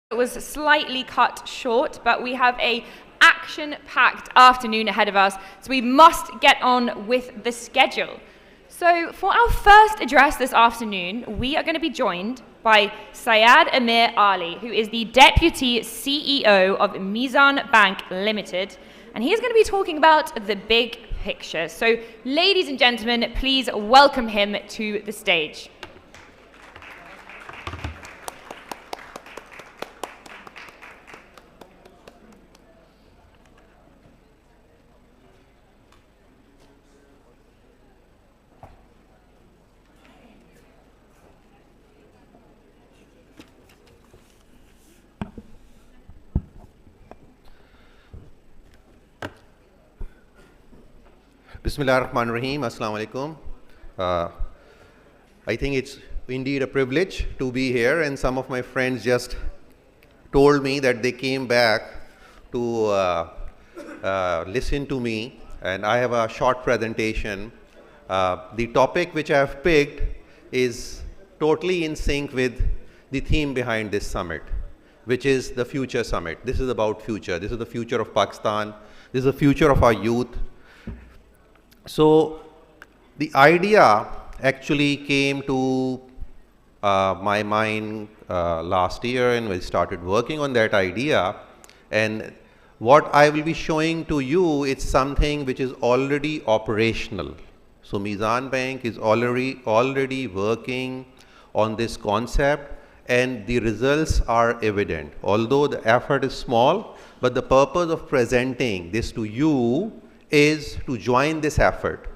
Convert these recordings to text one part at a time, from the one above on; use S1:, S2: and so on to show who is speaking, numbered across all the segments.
S1: It was slightly cut short, but we have a action-packed afternoon ahead of us, so we must get on with the schedule. So for our first address this afternoon, we are going to be joined by Syed Amir Ali, who is the Deputy CEO of Mizan Bank Limited, and he's going to be talking about the big picture. So ladies and gentlemen, please welcome him to the stage.
S2: Bismillah ar-Rahman ar-Rahim. Assalamu alaikum. I think it's indeed a privilege to be here, and some of my friends just told me that they came back to listen to me, and I have a short presentation. The topic which I have picked is totally in sync with the theme behind this summit, which is the Future Summit. This is about future. This is the future of Pakistan. This is the future of our youth. So the idea actually came to my mind last year, and we started working on that idea. And what I will be showing to you is something which is already operational. So Mizan Bank is already working on this concept, and the results are evident. Although the effort is small, but the purpose of presenting this to you is to join this effort,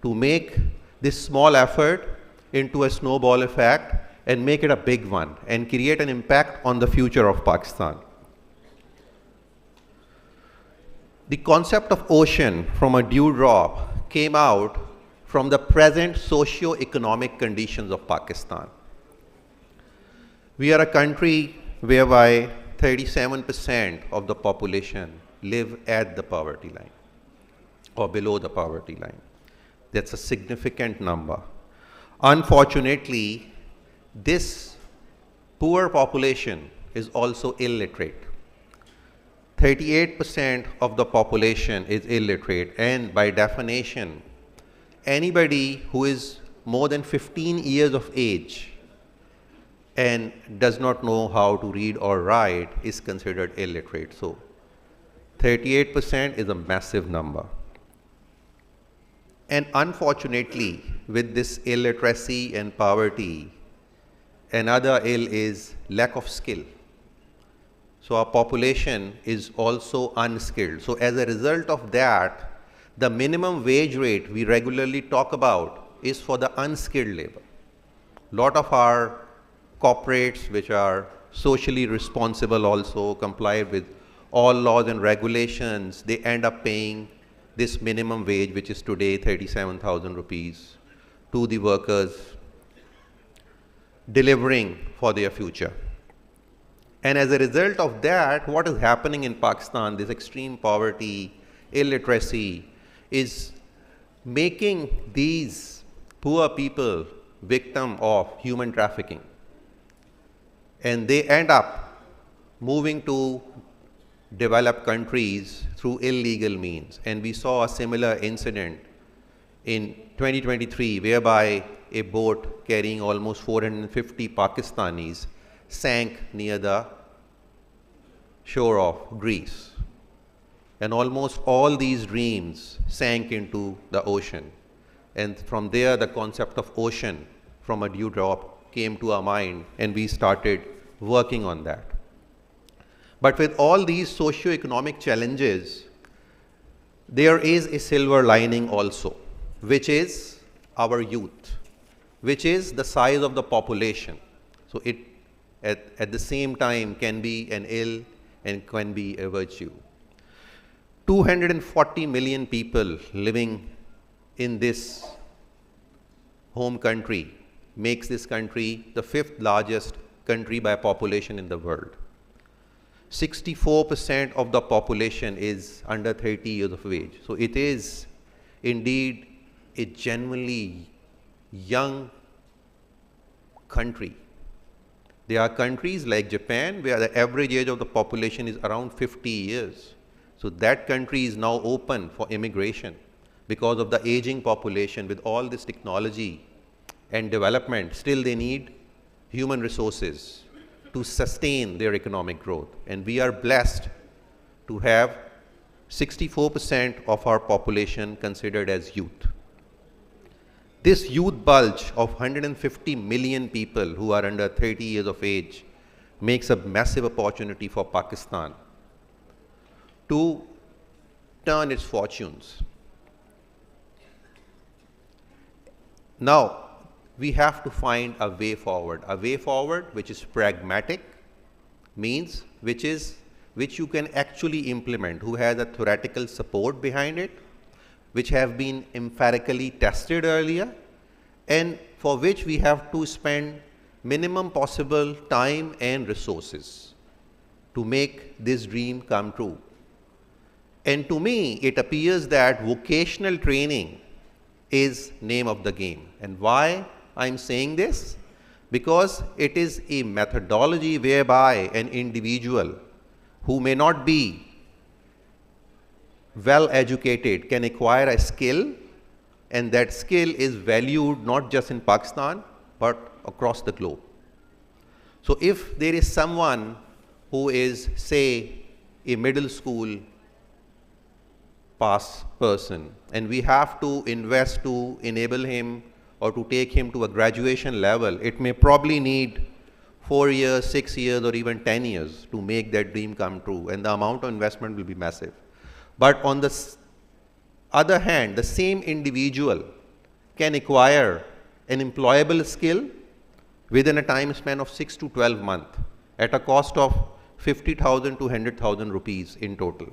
S2: to make this small effort into a snowball effect and make it a big one and create an impact on the future of Pakistan. The concept of ocean from a dewdrop came out from the present socio-economic conditions of Pakistan. We are a country whereby 37% of the population live at the poverty line or below the poverty line. That's a significant number. Unfortunately, this poor population is also illiterate. 38% of the population is illiterate, and by definition, anybody who is more than 15 years of age and does not know how to read or write is considered illiterate. So 38% is a massive number. And unfortunately, with this illiteracy and poverty, another ill is lack of skill. So our population is also unskilled. So as a result of that, the minimum wage rate we regularly talk about is for the unskilled labor. A lot of our corporates, which are socially responsible, also comply with all laws and regulations, they end up paying this minimum wage, which is today 37,000 rupees, to the workers, delivering for their future. And as a result of that, what is happening in Pakistan, this extreme poverty, illiteracy, is making these poor people victim of human trafficking. And they end up moving to developed countries through illegal means. And we saw a similar incident in 2023, whereby a boat carrying almost 450 Pakistanis sank near the shore of Greece. And almost all these dreams sank into the ocean. And from there, the concept of ocean from a dewdrop came to our mind, and we started working on that. But with all these socio-economic challenges, there is a silver lining also, which is our youth, which is the size of the population. So it at the same time can be an ill and can be a virtue. 240 million people living in this home country makes this country the 5th largest country by population in the world. 64% of the population is under 30 years of age. So it is indeed a genuinely young country There are countries like Japan where the average age of the population is around 50 years. So that country is now open for immigration because of the aging population. With all this technology and development, still they need human resources to sustain their economic growth. And we are blessed to have 64% of our population considered as youth. This youth bulge of 150 million people who are under 30 years of age makes a massive opportunity for Pakistan to turn its fortunes. Now, we have to find a way forward which is pragmatic, means which you can actually implement, who has a theoretical support behind it, which have been empirically tested earlier, and for which we have to spend minimum possible time and resources to make this dream come true. And to me, it appears that vocational training is name of the game. And why I'm saying this? Because it is a methodology whereby an individual who may not be well educated can acquire a skill, and that skill is valued not just in Pakistan but across the globe. So if there is someone who is, say, a middle school pass person, and we have to invest to enable him or to take him to a graduation level, it may probably need 4 years, 6 years, or even 10 years to make that dream come true, and the amount of investment will be massive. But on the other hand, the same individual can acquire an employable skill within a time span of 6 to 12 months at a cost of 50,000 to 100,000 rupees in total.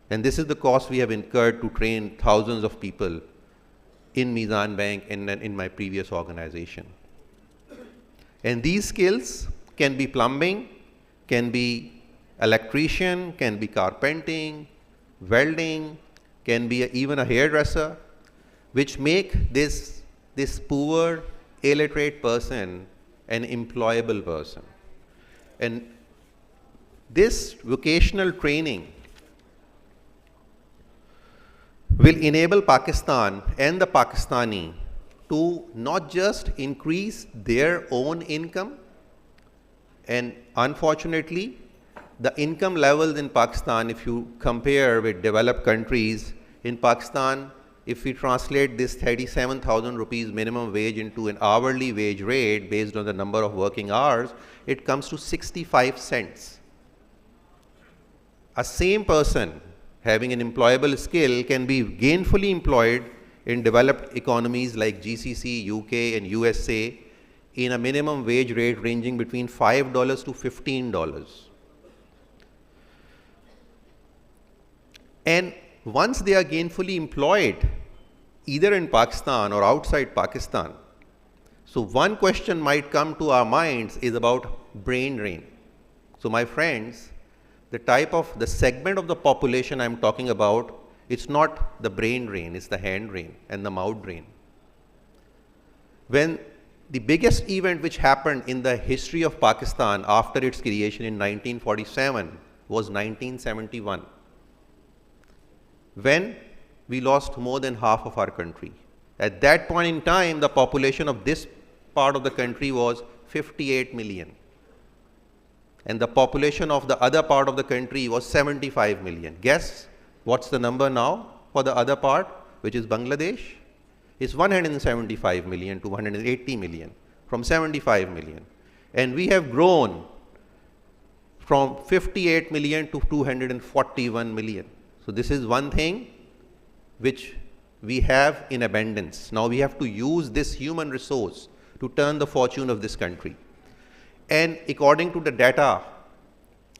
S2: And this is the cost we have incurred to train thousands of people in Mizan Bank and in my previous organization. And these skills can be plumbing, can be electrician, can be carpenting, welding, can be even a hairdresser, which make this poor, illiterate person an employable person. And this vocational training will enable Pakistan and the Pakistani to not just increase their own income, and unfortunately, the income levels in Pakistan, if you compare with developed countries, in Pakistan, if we translate this 37,000 rupees minimum wage into an hourly wage rate based on the number of working hours, it comes to 65 cents. A same person having an employable skill can be gainfully employed in developed economies like GCC, UK, and USA in a minimum wage rate ranging between $5 to $15. And once they are gainfully employed, either in Pakistan or outside Pakistan, so one question might come to our minds is about brain drain. So my friends, the segment of the population I'm talking about, it's not the brain drain, it's the hand drain and the mouth drain. When the biggest event which happened in the history of Pakistan after its creation in 1947 was 1971, when we lost more than half of our country. At that point in time, the population of this part of the country was 58 million. And the population of the other part of the country was 75 million. Guess what's the number now for the other part, which is Bangladesh? It's 175 million to 180 million, from 75 million. And we have grown from 58 million to 241 million. So this is one thing which we have in abundance. Now we have to use this human resource to turn the fortune of this country. And according to the data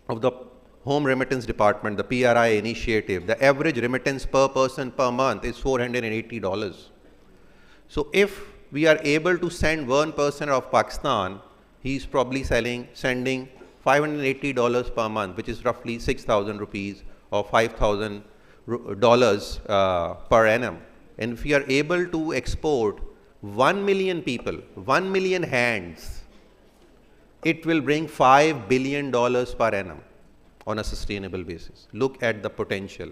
S2: of the Home Remittance Department, the PRI initiative, the average remittance per person per month is $480. So if we are able to send one person of Pakistan, he's probably sending $580 per month, which is roughly 6,000 rupees or $5,000 per annum. And if we are able to export 1 million people, 1 million hands it will bring $5 billion per annum on a sustainable basis. Look at the potential.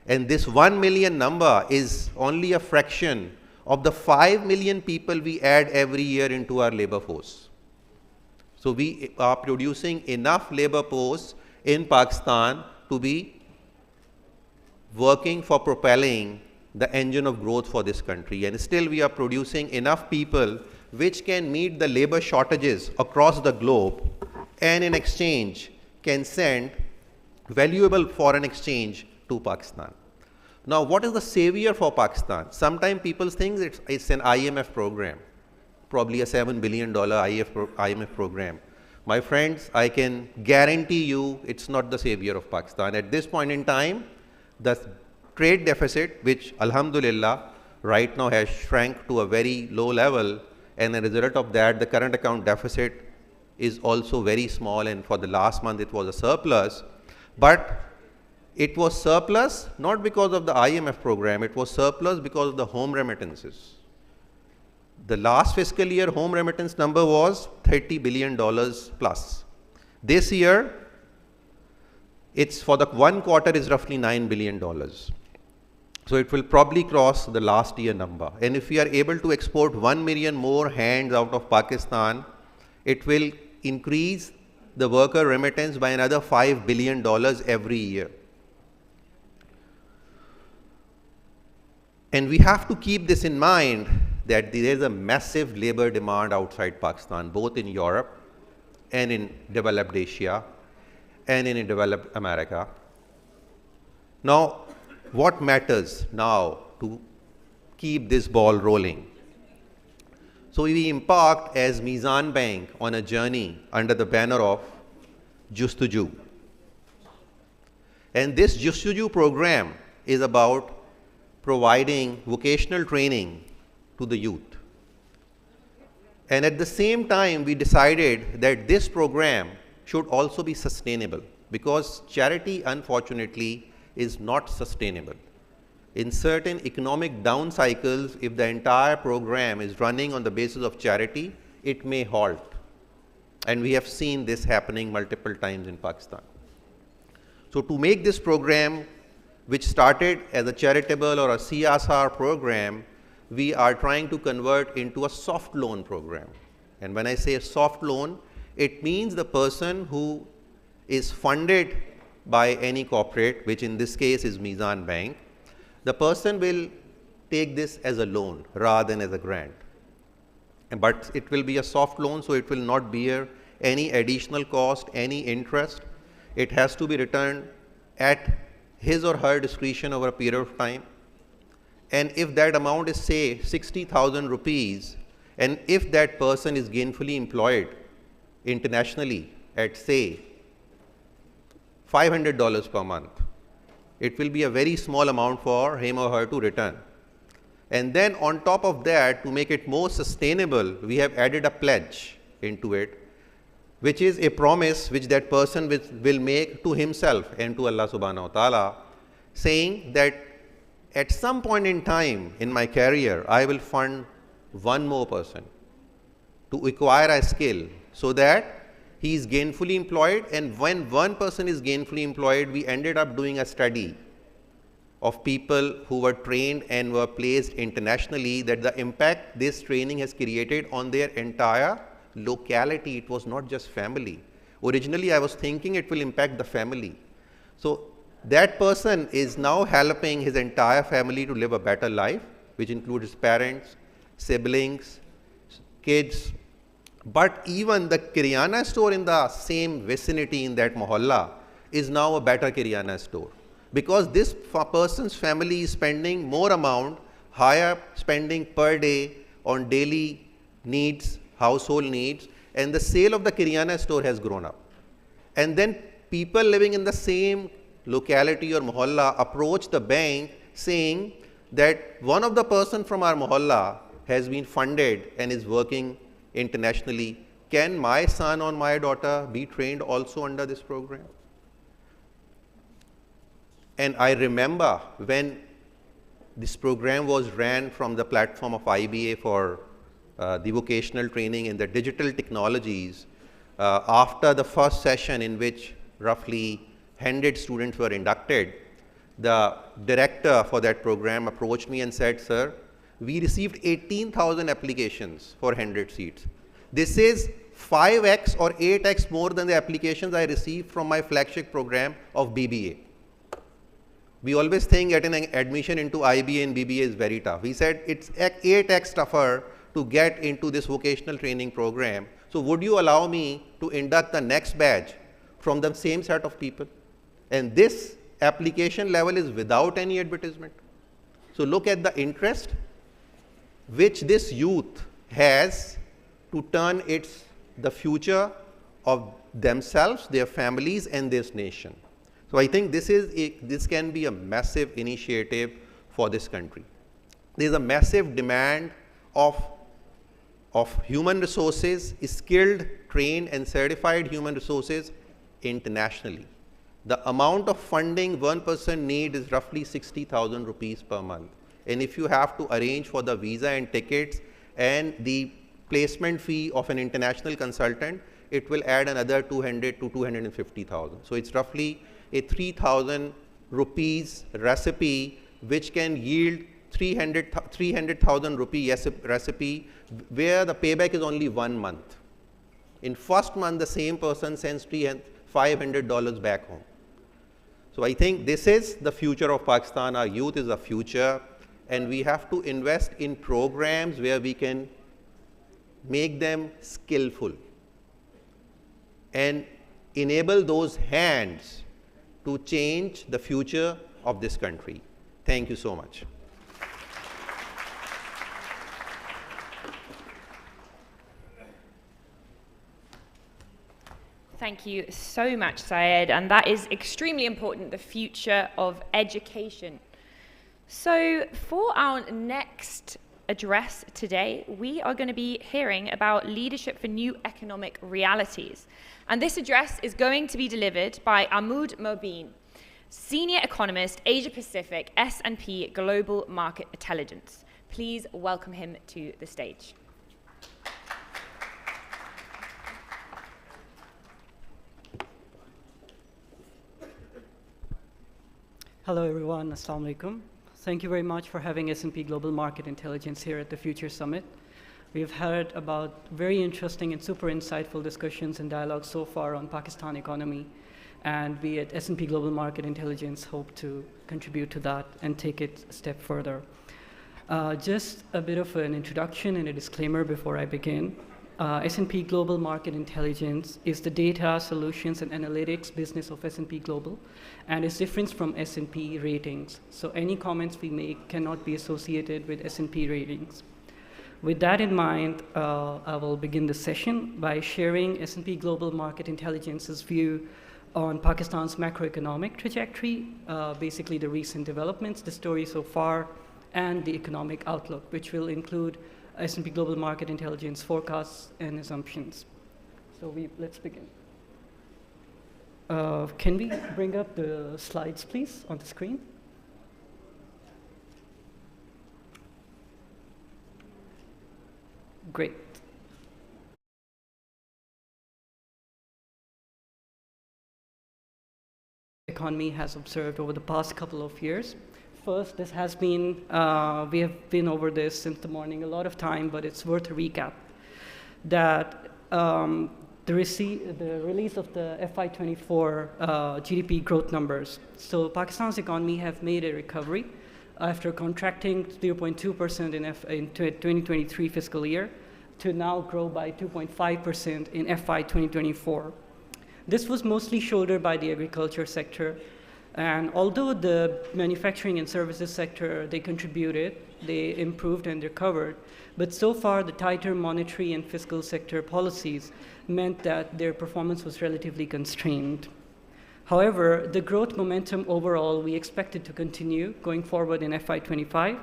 S2: And this 1 million number is only a fraction of the 5 million people we add every year into our labor force. So we are producing enough labor force in Pakistan to be working for propelling the engine of growth for this country. And still we are producing enough people which can meet the labor shortages across the globe, and in exchange can send valuable foreign exchange to Pakistan. Now, what is the savior for Pakistan? Sometimes people think it's an IMF program, probably a $7 billion IMF program. My friends, I can guarantee you it's not the savior of Pakistan. At this point in time, the trade deficit, which alhamdulillah right now has shrank to a very low level, and as a result of that, the current account deficit is also very small, and for the last month it was a surplus. But it was surplus not because of the IMF program, it was surplus because of the home remittances. The last fiscal year home remittance number was $30 billion plus. This year, it's for the one quarter is roughly $9 billion. So it will probably cross the last year number. And if we are able to export 1 million more hands out of Pakistan, it will increase the worker remittance by another $5 billion every year. And we have to keep this in mind that there is a massive labor demand outside Pakistan, both in Europe and in developed Asia and in developed America. Now, what matters now to keep this ball rolling? So we embarked as Mizan Bank on a journey under the banner of Justuju. And this Justuju program is about providing vocational training to the youth. And at the same time, we decided that this program should also be sustainable, because charity, unfortunately, is not sustainable. In certain economic down cycles, if the entire program is running on the basis of charity, it may halt. And we have seen this happening multiple times in Pakistan. So to make this program, which started as a charitable or a CSR program, we are trying to convert into a soft loan program. And when I say a soft loan, it means the person who is funded by any corporate, which in this case is Mizan Bank, the person will take this as a loan rather than as a grant. But it will be a soft loan, so it will not bear any additional cost, any interest. It has to be returned at his or her discretion over a period of time. And if that amount is, say, 60,000 rupees, and if that person is gainfully employed internationally at, say, $500 per month, it will be a very small amount for him or her to return. And then on top of that, to make it more sustainable, we have added a pledge into it, which is a promise which that person will make to himself and to Allah subhanahu wa ta'ala, saying that at some point in time in my career, I will fund one more person to acquire a skill so that he is gainfully employed. And when one person is gainfully employed, we ended up doing a study of people who were trained and were placed internationally, that the impact this training has created on their entire locality. It was not just family. Originally, I was thinking it will impact the family. So that person is now helping his entire family to live a better life, which includes his parents, siblings, kids. But even the Kiryana store in the same vicinity in that mohalla is now a better Kiryana store, because this person's family is spending more amount, higher spending per day on daily needs, household needs, and the sale of the Kiryana store has grown up. And then people living in the same locality or mohalla approach the bank saying that one of the person from our mohalla has been funded and is working internationally. Can my son or my daughter be trained also under this program? And I remember when this program was ran from the platform of IBA for the vocational training and the digital technologies, after the first session in which roughly 100 students were inducted, the director for that program approached me and said, sir, we received 18,000 applications for 100 seats. This is 5x or 8x more than the applications I received from my flagship program of BBA. We always think getting an admission into IBA and BBA is very tough. He said it's 8x tougher to get into this vocational training program. So would you allow me to induct the next batch from the same set of people? And this application level is without any advertisement. So look at the interest which this youth has to turn the future of themselves, their families, and this nation. So I think this can be a massive initiative for this country. There is a massive demand of human resources, skilled, trained, and certified human resources internationally. The amount of funding one person needs is roughly 60,000 rupees per month. And if you have to arrange for the visa and tickets and the placement fee of an international consultant, it will add another 200 to 250,000. So it's roughly a 3,000 rupees recipe which can yield 300,000 rupee recipe where the payback is only 1 month. In first month, the same person sends $500 back home. So I think this is the future of Pakistan. Our youth is the future, and we have to invest in programs where we can make them skillful and enable those hands to change the future of this country. Thank you so much.
S1: Thank you so much, Syed, and that is extremely important, the future of education. So for our next address today, we are going to be hearing about leadership for new economic realities. And this address is going to be delivered by Ahmood Mobeen, Senior Economist, Asia Pacific, S&P Global Market Intelligence. Please welcome him to the stage.
S3: Hello everyone, Assalamu alaikum. Thank you very much for having S&P Global Market Intelligence here at the Future Summit. We've heard about very interesting and super insightful discussions and dialogues so far on Pakistan economy, and we at S&P Global Market Intelligence hope to contribute to that and take it a step further. Just a bit of an introduction and a disclaimer before I begin. S&P Global Market Intelligence is the data, solutions, and analytics business of S&P Global, and is different from S&P ratings. So any comments we make cannot be associated with S&P ratings. With that in mind, I will begin the session by sharing S&P Global Market Intelligence's view on Pakistan's macroeconomic trajectory, basically the recent developments, the story so far, and the economic outlook, which will include S&P Global Market Intelligence forecasts and assumptions. So let's begin. Can we bring up the slides, please, on the screen? Great. Economy has observed over the past couple of years. First, this has been, we have been over this since the morning a lot of time, but it's worth a recap. That the release of the FY24 GDP growth numbers. So Pakistan's economy have made a recovery after contracting 0.2% in 2023 fiscal year to now grow by 2.5% in FY 2024. This was mostly shouldered by the agriculture sector. And although the manufacturing and services sector, they contributed, they improved and recovered, but so far the tighter monetary and fiscal sector policies meant that their performance was relatively constrained. However, the growth momentum overall we expected to continue going forward in FY25,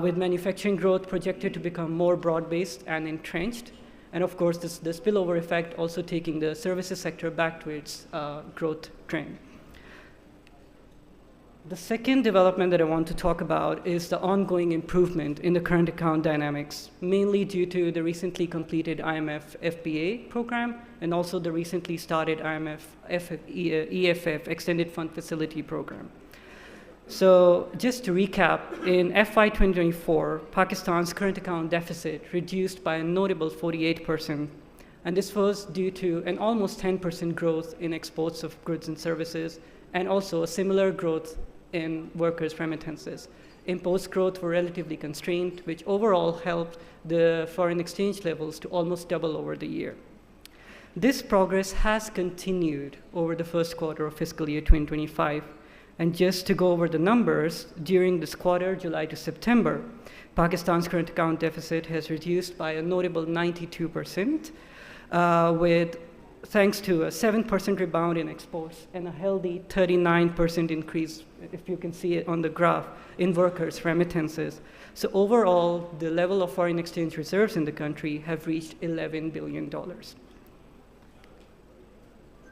S3: with manufacturing growth projected to become more broad-based and entrenched, and of course the spillover effect also taking the services sector back to its growth trend. The second development that I want to talk about is the ongoing improvement in the current account dynamics, mainly due to the recently completed IMF FBA program and also the recently started IMF EFF Extended Fund Facility program. So just to recap, in FY 2024, Pakistan's current account deficit reduced by a notable 48%, and this was due to an almost 10% growth in exports of goods and services, and also a similar growth in workers' remittances. Imports growth were relatively constrained, which overall helped the foreign exchange levels to almost double over the year. This progress has continued over the first quarter of fiscal year 2025. And just to go over the numbers, during this quarter, July to September, Pakistan's current account deficit has reduced by a notable 92%, thanks to a 7% rebound in exports and a healthy 39% increase, if you can see it on the graph, in workers' remittances. So overall, the level of foreign exchange reserves in the country have reached $11 billion.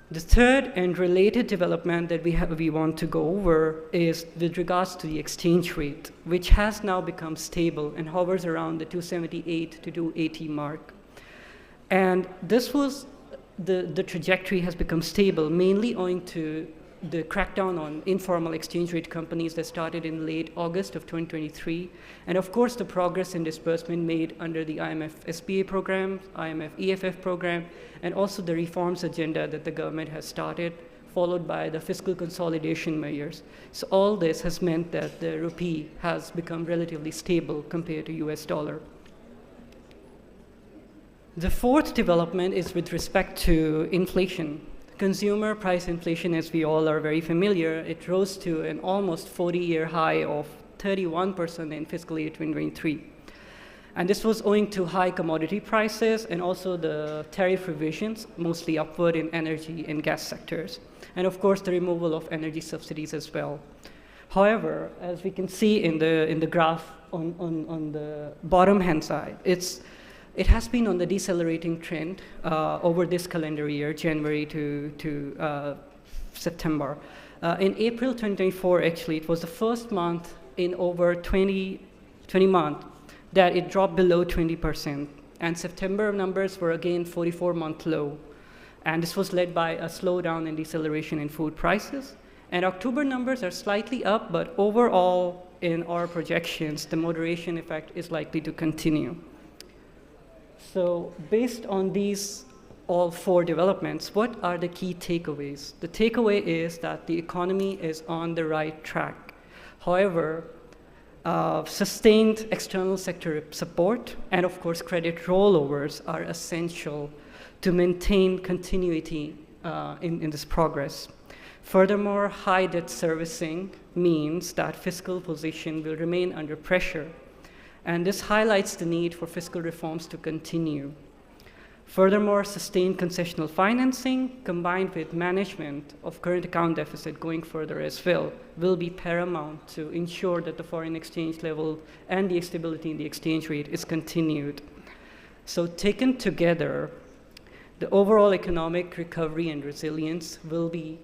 S3: The third and related development that we want to go over is with regards to the exchange rate, which has now become stable and hovers around the 278 to 280 mark. And this was the trajectory has become stable, mainly owing to the crackdown on informal exchange rate companies that started in late August of 2023, and of course the progress in disbursement made under the IMF SBA program, IMF EFF program, and also the reforms agenda that the government has started, followed by the fiscal consolidation measures. So all this has meant that the rupee has become relatively stable compared to US dollar. The fourth development is with respect to inflation. Consumer price inflation, as we all are very familiar, it rose to an almost 40-year high of 31% in fiscal year 2023. And this was owing to high commodity prices and also the tariff revisions, mostly upward in energy and gas sectors. And of course, the removal of energy subsidies as well. However, as we can see in the graph on the bottom-hand side, it has been on the decelerating trend over this calendar year, January to September. In April 2024, actually, it was the first month in over 20 months that it dropped below 20%. And September numbers were again 44-month low. And this was led by a slowdown and deceleration in food prices. And October numbers are slightly up, but overall, in our projections, the moderation effect is likely to continue. So based on these all four developments, what are the key takeaways? The takeaway is that the economy is on the right track. However, sustained external sector support and of course credit rollovers are essential to maintain continuity in this progress. Furthermore, high debt servicing means that fiscal position will remain under pressure, and this highlights the need for fiscal reforms to continue. Furthermore, sustained concessional financing combined with management of current account deficit going further as well will be paramount to ensure that the foreign exchange level and the stability in the exchange rate is continued. So taken together, the overall economic recovery and resilience will be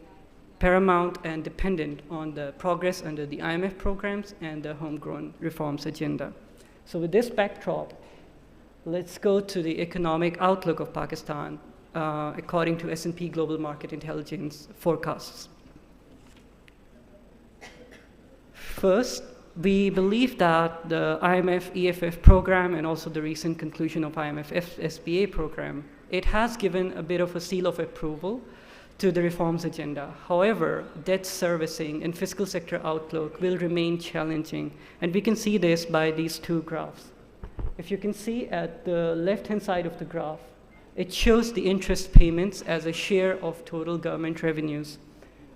S3: paramount and dependent on the progress under the IMF programs and the homegrown reforms agenda. So with this backdrop, let's go to the economic outlook of Pakistan according to S&P Global Market Intelligence forecasts. First, we believe that the IMF EFF program and also the recent conclusion of IMF SBA program, it has given a bit of a seal of approval to the reforms agenda. However, debt servicing and fiscal sector outlook will remain challenging, and we can see this by these two graphs. If you can see at the left-hand side of the graph, it shows the interest payments as a share of total government revenues.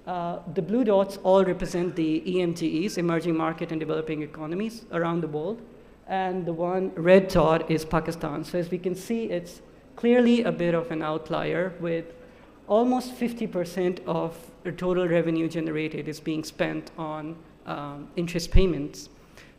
S3: The blue dots all represent the EMGEs, emerging market and developing economies around the world, and the one red dot is Pakistan. So as we can see, it's clearly a bit of an outlier with almost 50% of the total revenue generated is being spent on interest payments.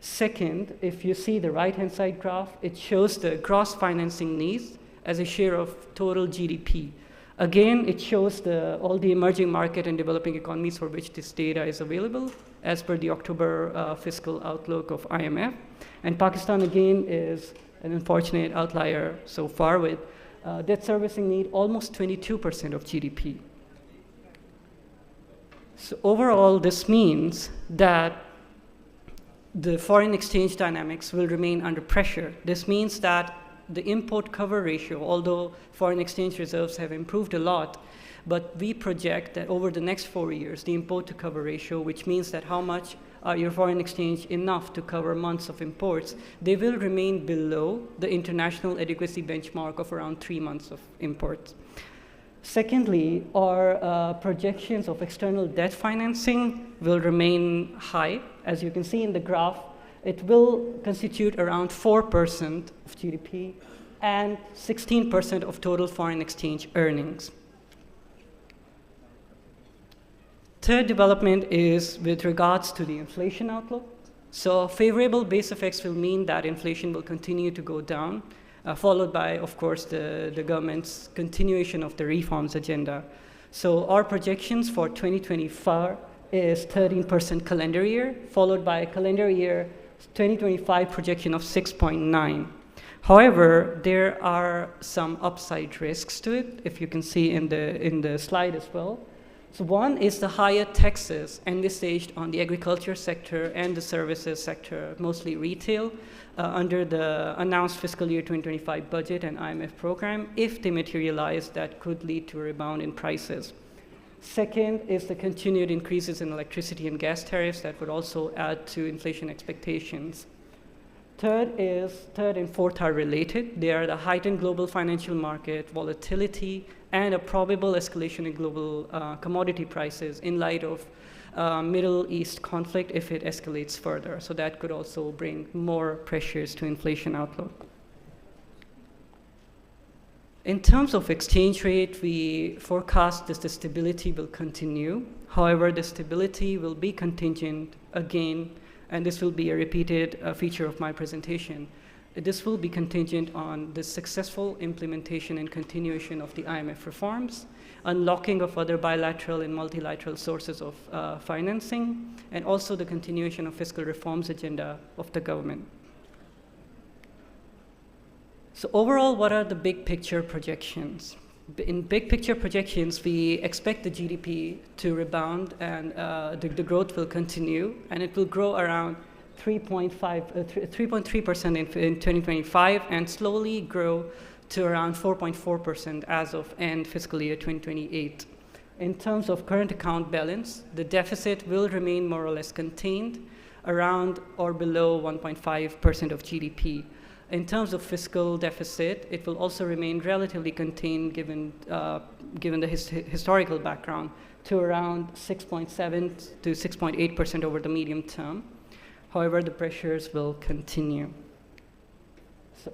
S3: Second, if you see the right-hand side graph, it shows the gross financing needs as a share of total GDP. Again, it shows all the emerging market and developing economies for which this data is available as per the October fiscal outlook of IMF. And Pakistan, again, is an unfortunate outlier so far with debt servicing need almost 22% of GDP. So overall, this means that the foreign exchange dynamics will remain under pressure. This means that the import cover ratio, although foreign exchange reserves have improved a lot, but we project that over the next 4 years, the import to cover ratio, which means that how much are your foreign exchange enough to cover months of imports, they will remain below the international adequacy benchmark of around 3 months of imports. Secondly, our projections of external debt financing will remain high. As you can see in the graph, it will constitute around 4% of GDP and 16% of total foreign exchange earnings. Third development is with regards to the inflation outlook. So favorable base effects will mean that inflation will continue to go down, followed by, of course, the government's continuation of the reforms agenda. So our projections for 2024 is 13% calendar year, followed by a calendar year 2025 projection of 6.9. However, there are some upside risks to it, if you can see in the slide as well. So one is the higher taxes envisaged on the agriculture sector and the services sector, mostly retail, under the announced fiscal year 2025 budget and IMF program. If they materialize, that could lead to a rebound in prices. Second is the continued increases in electricity and gas tariffs that would also add to inflation expectations. Third and fourth are related. They are the heightened global financial market volatility and a probable escalation in global commodity prices in light of Middle East conflict if it escalates further. So that could also bring more pressures to inflation outlook. In terms of exchange rate, we forecast that the stability will continue. However, the stability will be contingent again, and this will be a repeated feature of my presentation. This will be contingent on the successful implementation and continuation of the IMF reforms, unlocking of other bilateral and multilateral sources of financing, and also the continuation of fiscal reforms agenda of the government. So overall, what are the big picture projections? In big picture projections, we expect the GDP to rebound and the growth will continue, and it will grow around 3.3% in 2025 and slowly grow to around 4.4% as of end fiscal year 2028. In terms of current account balance, the deficit will remain more or less contained around or below 1.5% of GDP. In terms of fiscal deficit, it will also remain relatively contained given the historical background to around 6.7 to 6.8% over the medium term. However, the pressures will continue. So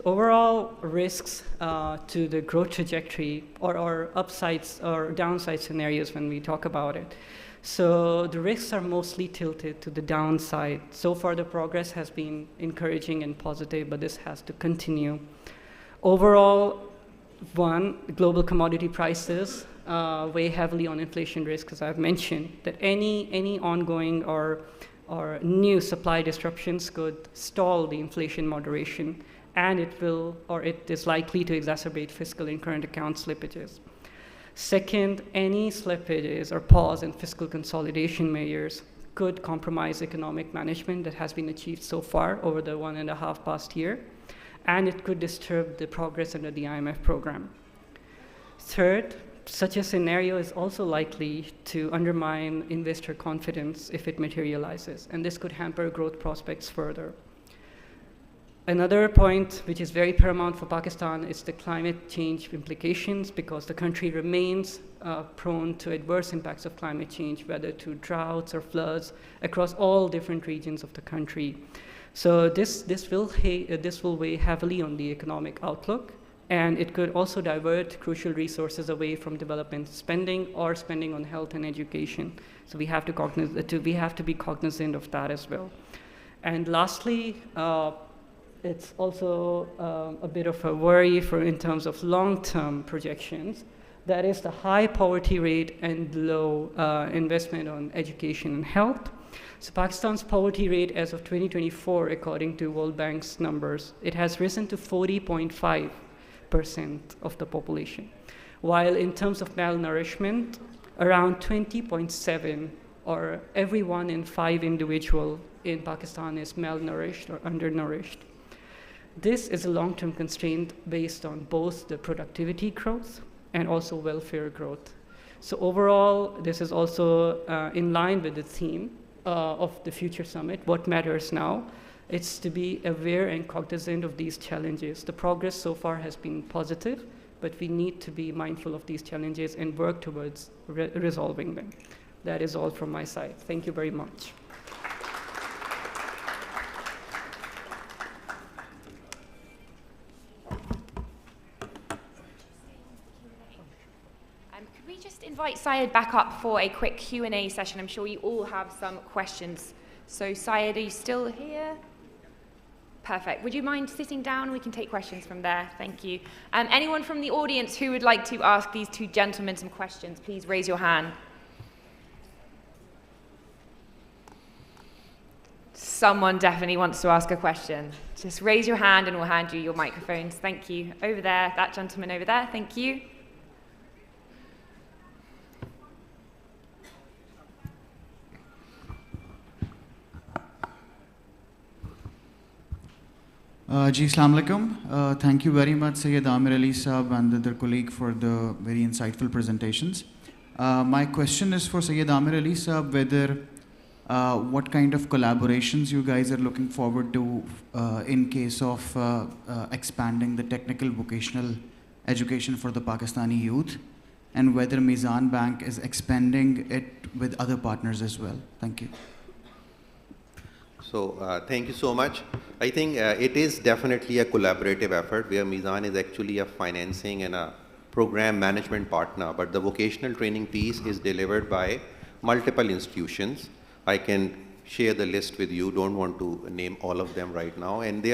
S3: overall risks to the growth trajectory or upsides or downside scenarios when we talk about it. So the risks are mostly tilted to the downside. So far, the progress has been encouraging and positive, but this has to continue. Overall, one, global commodity prices weigh heavily on inflation risk, as I've mentioned, that any ongoing or new supply disruptions could stall the inflation moderation, and it is likely to exacerbate fiscal and current account slippages. Second, any slippages or pause in fiscal consolidation measures could compromise economic management that has been achieved so far over the 1.5 past year, and it could disturb the progress under the IMF program. Third, such a scenario is also likely to undermine investor confidence if it materializes, and this could hamper growth prospects further. Another point which is very paramount for Pakistan is the climate change implications, because the country remains prone to adverse impacts of climate change, whether to droughts or floods across all different regions of the country. So this will weigh heavily on the economic outlook, and it could also divert crucial resources away from development spending or spending on health and education. So we have to be cognizant of that as well. And lastly, it's also a bit of a worry in terms of long-term projections. That is the high poverty rate and low investment on education and health. So Pakistan's poverty rate as of 2024, according to World Bank's numbers, it has risen to 40.5% of the population. While in terms of malnourishment, around 20.7, or every 1 in 5 individual in Pakistan is malnourished or undernourished. This is a long-term constraint based on both the productivity growth and also welfare growth. So overall, this is also in line with the theme of the Future Summit. What matters now? It's to be aware and cognizant of these challenges. The progress so far has been positive, but we need to be mindful of these challenges and work towards resolving them. That is all from my side. Thank you very much.
S1: Could we just invite Syed back up for a quick Q&A session? I'm sure you all have some questions. So Syed, are you still here? Perfect. Would you mind sitting down? We can take questions from there. Thank you. Anyone from the audience who would like to ask these two gentlemen some questions, please raise your hand. Someone definitely wants to ask a question. Just raise your hand and we'll hand you your microphones. Thank you. Over there, that gentleman over there. Thank you.
S4: Ji, Assalamu alaikum. Thank you very much, Sayyid Amir Ali Saab and the other colleague for the very insightful presentations. My question is for Sayyid Amir Ali Saab, whether what kind of collaborations you guys are looking forward to in case of expanding the technical vocational education for the Pakistani youth, and whether Mizan Bank is expanding it with other partners as well. Thank you.
S2: So thank you so much. I think it is definitely a collaborative effort where Mizan is actually a financing and a program management partner, but the vocational training piece is delivered by multiple institutions. I can share the list with you, don't want to name all of them right now. And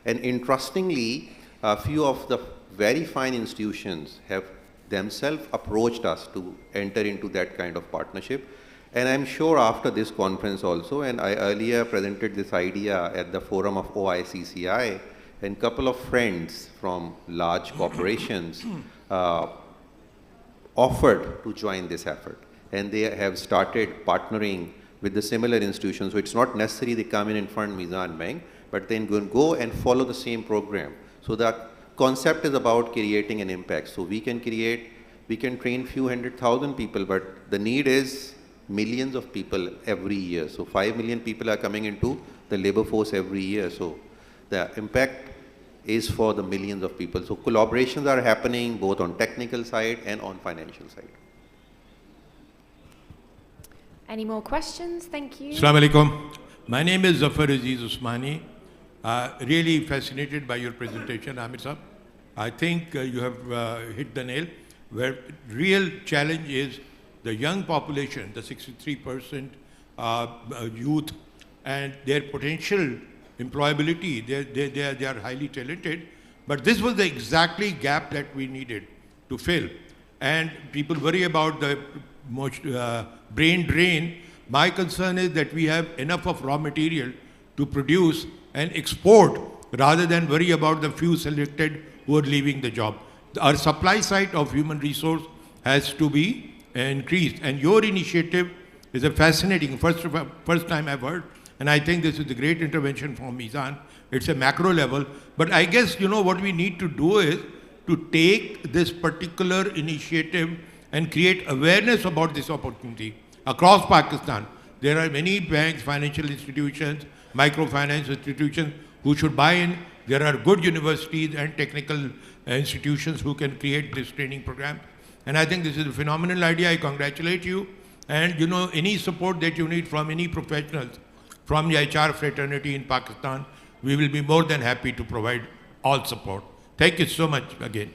S2: interestingly, a few of the very fine institutions have themselves approached us to enter into that kind of partnership. And I'm sure after this conference also, and I earlier presented this idea at the forum of OICCI, and a couple of friends from large corporations offered to join this effort. And they have started partnering with the similar institutions. So it's not necessary they come in and fund Mizan Bank, but then go and follow the same program. So the concept is about creating an impact. So we can train few 100,000 people, but the need is millions of people every year. So 5 million people are coming into the labor force every year. So the impact is for the millions of people. So collaborations are happening both on technical side and on financial side.
S1: Any more questions? Thank you.
S5: Assalamu alaikum. My name is Zafar Aziz Usmani. Really fascinated by your presentation, Amir Saab. I think you have hit the nail. Where real challenge is the young population, the 63% youth, and their potential employability. They are highly talented, but this was the exactly gap that we needed to fill. And people worry about the brain drain. My concern is that we have enough of raw material to produce and export rather than worry about the few selected who are leaving the job. Our supply side of human resource has to be increased, and your initiative is a fascinating, first time I've heard, and I think this is a great intervention from Mizan. It's a macro level, but I guess what we need to do is to take this particular initiative and create awareness about this opportunity across Pakistan. There are many banks, financial institutions, microfinance institutions who should buy in. There are good universities and technical institutions who can create this training program. And I think this is a phenomenal idea. I congratulate you. And any support that you need from any professionals from the HR fraternity in Pakistan, we will be more than happy to provide all support. Thank you so much again.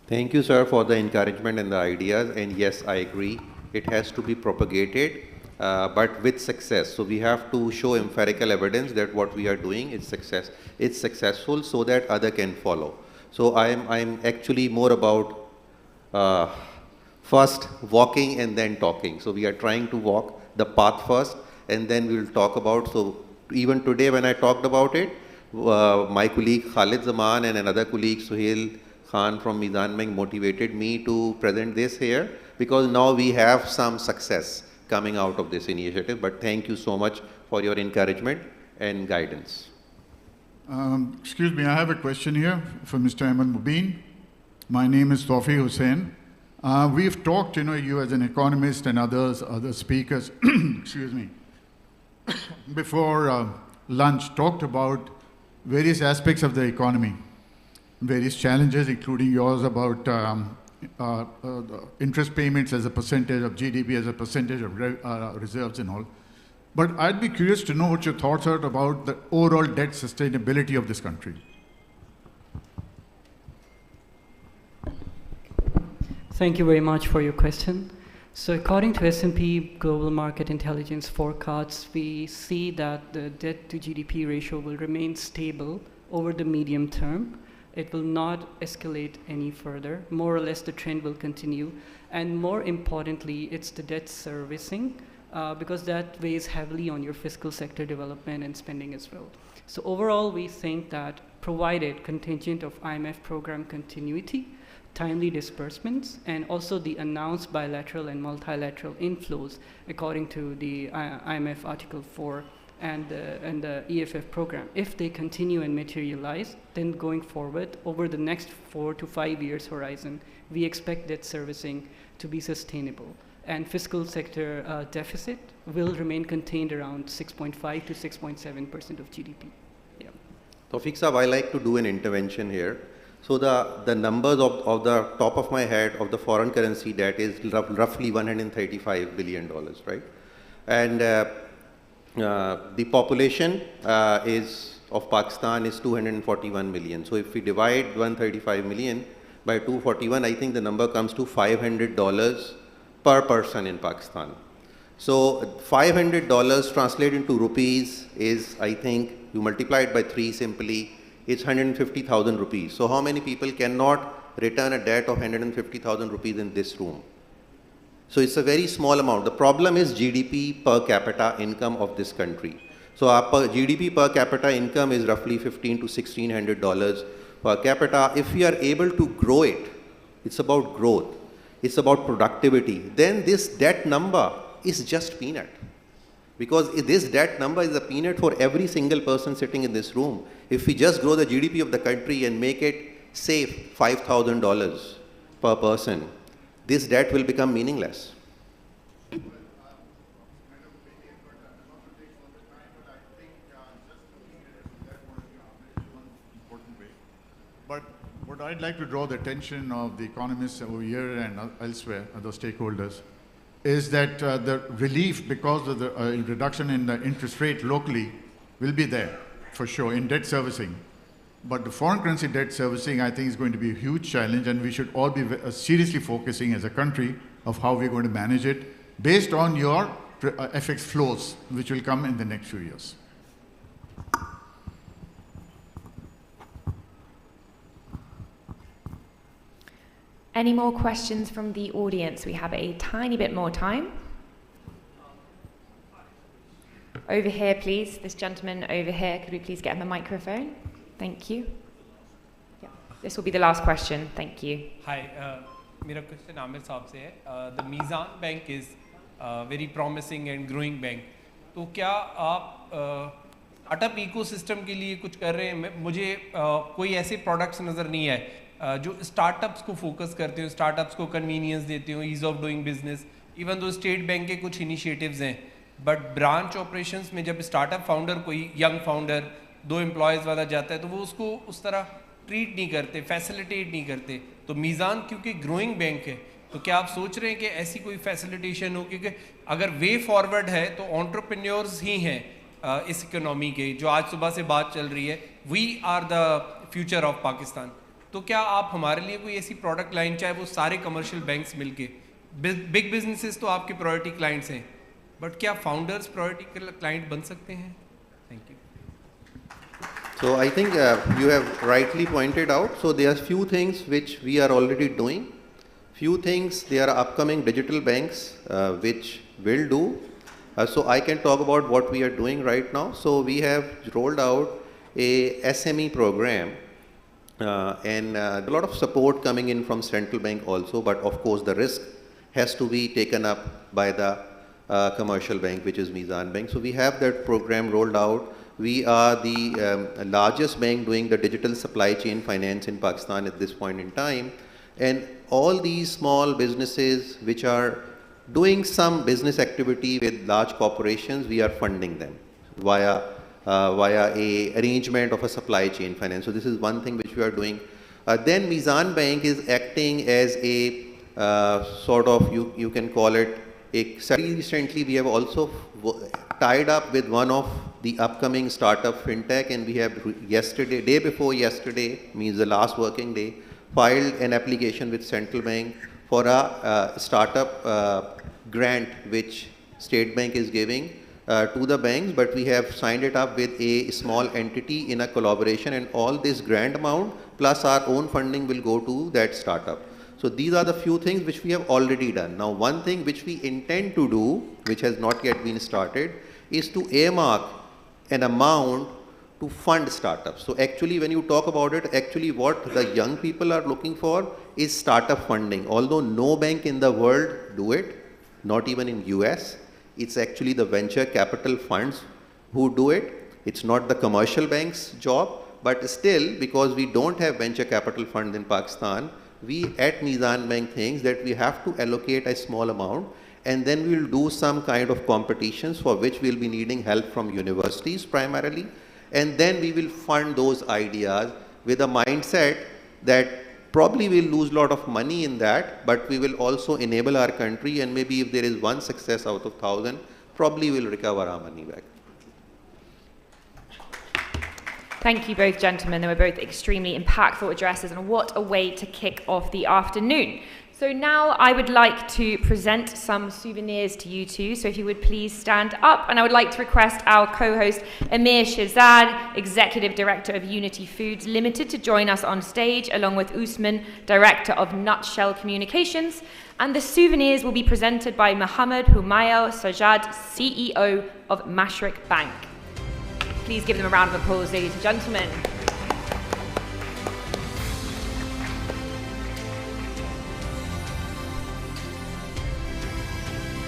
S2: Thank you, sir, for the encouragement and the ideas. And yes, I agree. It has to be propagated, but with success. So we have to show empirical evidence that what we are doing is successful, so that other can follow. So I'm actually more about uh, first walking and then talking. So we are trying to walk the path first, and then we will talk about. So even today when I talked about it, my colleague Khalid Zaman and another colleague Suhail Khan from Mizan Bank motivated me to present this here, because now we have some success coming out of this initiative. But thank you so much for your encouragement and guidance.
S6: Excuse me, I have a question here for Mr. Ahmed Mubin. My name is Tawfiq Hussain. We've talked, you as an economist and other speakers, excuse me, before lunch talked about various aspects of the economy, various challenges, including yours about interest payments as a percentage of GDP, as a percentage of reserves and all. But I'd be curious to know what your thoughts are about the overall debt sustainability of this country.
S3: Thank you very much for your question. So according to S&P Global Market Intelligence forecasts, we see that the debt to GDP ratio will remain stable over the medium term. It will not escalate any further. More or less the trend will continue. And more importantly, it's the debt servicing, because that weighs heavily on your fiscal sector development and spending as well. So overall, we think that provided contingent of IMF program continuity, timely disbursements, and also the announced bilateral and multilateral inflows according to the IMF Article 4 and the EFF program. If they continue and materialize, then going forward, over the next 4 to 5 years horizon, we expect debt servicing to be sustainable. And fiscal sector deficit will remain contained around 6.5 to 6.7% of GDP. Yeah.
S2: Tawfiq Saab, I like to do an intervention here. So the numbers of the top of my head of the foreign currency debt is roughly $135 billion, right? And the population of Pakistan is 241 million. So if we divide 135 million by 241, I think the number comes to $500 per person in Pakistan. So $500 translated into rupees is, I think, you multiply it by 3 simply, it's 150,000 rupees. So how many people cannot return a debt of 150,000 rupees in this room? So it's a very small amount. The problem is GDP per capita income of this country. So our GDP per capita income is roughly $1,500 to $1,600 per capita. If we are able to grow it, it's about growth, it's about productivity, then this debt number is just peanut. Because this debt number is a peanut for every single person sitting in this room. If we just grow the GDP of the country and make it, say, $5,000 per person, this debt will become meaningless.
S6: But what I'd like to draw the attention of the economists over here and elsewhere, other stakeholders, is that the relief because of the reduction in the interest rate locally will be there for sure in debt servicing. But the foreign currency debt servicing, I think, is going to be a huge challenge, and we should all be seriously focusing as a country of how we're going to manage it based on your FX flows, which will come in the next few years.
S1: Any more questions from the audience? We have a tiny bit more time. Over here, please. This gentleman over here, could we please get him a microphone? Thank you. Yeah. This will be the last question. Thank you.
S7: Hi, मेरा question Aamir साहब से है. The Mizan Bank is very promising and growing bank. तो क्या आप startup ecosystem के लिए कुछ कर रहे हैं? मुझे कोई ऐसे products नज़र नहीं आए जो स्टार्टअप्स को फोकस करते हो, स्टार्टअप्स को कन्वीनियंस देते हो, ease of doing business. Even though state bank के कुछ इनिशिएटिव्स हैं, बट ब्रांच ऑपरेशंस में जब स्टार्टअप फाउंडर, कोई यंग फाउंडर 2 एम्प्लॉयज़ वाला जाता है, तो वो उसको उस तरह ट्रीट नहीं करते, फैसिलिटेट नहीं करते. तो मीज़ान क्योंकि ग्रोइंग बैंक है, तो क्या आप सोच रहे हैं कि ऐसी कोई फैसिलिटेशन हो? क्योंकि अगर वे फॉरवर्ड है तो एंटरप्रेन्योर्स ही हैं इस इकोनॉमी के, जो आज सुबह से बात चल रही है, we are the future of Pakistan. तो क्या आप हमारे लिए कोई ऐसी प्रोडक्ट लाइन, चाहे वो सारे कमर्शियल बैंक्स मिलके, बिग बिजनेसेस तो आपके प्रायोरिटी क्लाइंट्स हैं, बट क्या फाउंडर्स प्रायोरिटी क्लाइंट बन सकते हैं? Thank you.
S2: So I think you have rightly pointed out. So there are few things which we are already doing, Few things, there are upcoming digital banks which will do. So I can talk about what we are doing right now. So we have rolled out a SME program and a lot of support coming in from central bank also, but of course the risk has to be taken up by the commercial bank, which is Mizan Bank. So we have that program rolled out. We are the largest bank doing the digital supply chain finance in Pakistan at this point in time. And all these small businesses which are doing some business activity with large corporations, we are funding them via a arrangement of a supply chain finance. So this is one thing which we are doing. Then Mizan Bank is acting as a sort of, you can call it, recently we have also tied up with one of the upcoming startup fintech, and we have yesterday, day before yesterday, means the last working day, filed an application with central bank for a startup grant which State Bank is giving to the banks, but we have signed it up with a small entity in a collaboration, and all this grant amount plus our own funding will go to that startup. So these are the few things which we have already done. Now one thing which we intend to do, which has not yet been started, is to earmark an amount to fund startups. So actually when you talk about it, actually what the young people are looking for is startup funding. Although no bank in the world do it, not even in US, it's actually the venture capital funds who do it. It's not the commercial bank's job, but still, because we don't have venture capital funds in Pakistan, we at Mizan Bank thinks that we have to allocate a small amount, and then we'll do some kind of competitions for which we'll be needing help from universities primarily, and then we will fund those ideas with a mindset that probably we'll lose a lot of money in that, but we will also enable our country, and maybe if there is one success out of 1,000, probably we'll recover our money back.
S1: Thank you both gentlemen. They were both extremely impactful addresses, and what a way to kick off the afternoon. So now I would like to present some souvenirs to you two. So if you would please stand up, and I would like to request our co-host Amir Shahzad, Executive Director of Unity Foods Limited, to join us on stage, along with Usman, Director of Nutshell Communications. And the souvenirs will be presented by Mohammed Humayal Sajad, CEO of Mashreq Bank. Please give them a round of applause, ladies and gentlemen.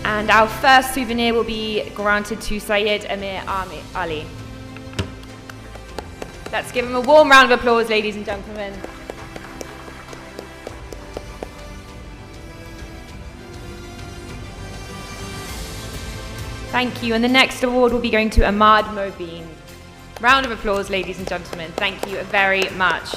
S1: And our first souvenir will be granted to Syed Amir Ali. Let's give him a warm round of applause, ladies and gentlemen. Thank you. And the next award will be going to Ahmad Mobeen. Round of applause, ladies and gentlemen. Thank you very much.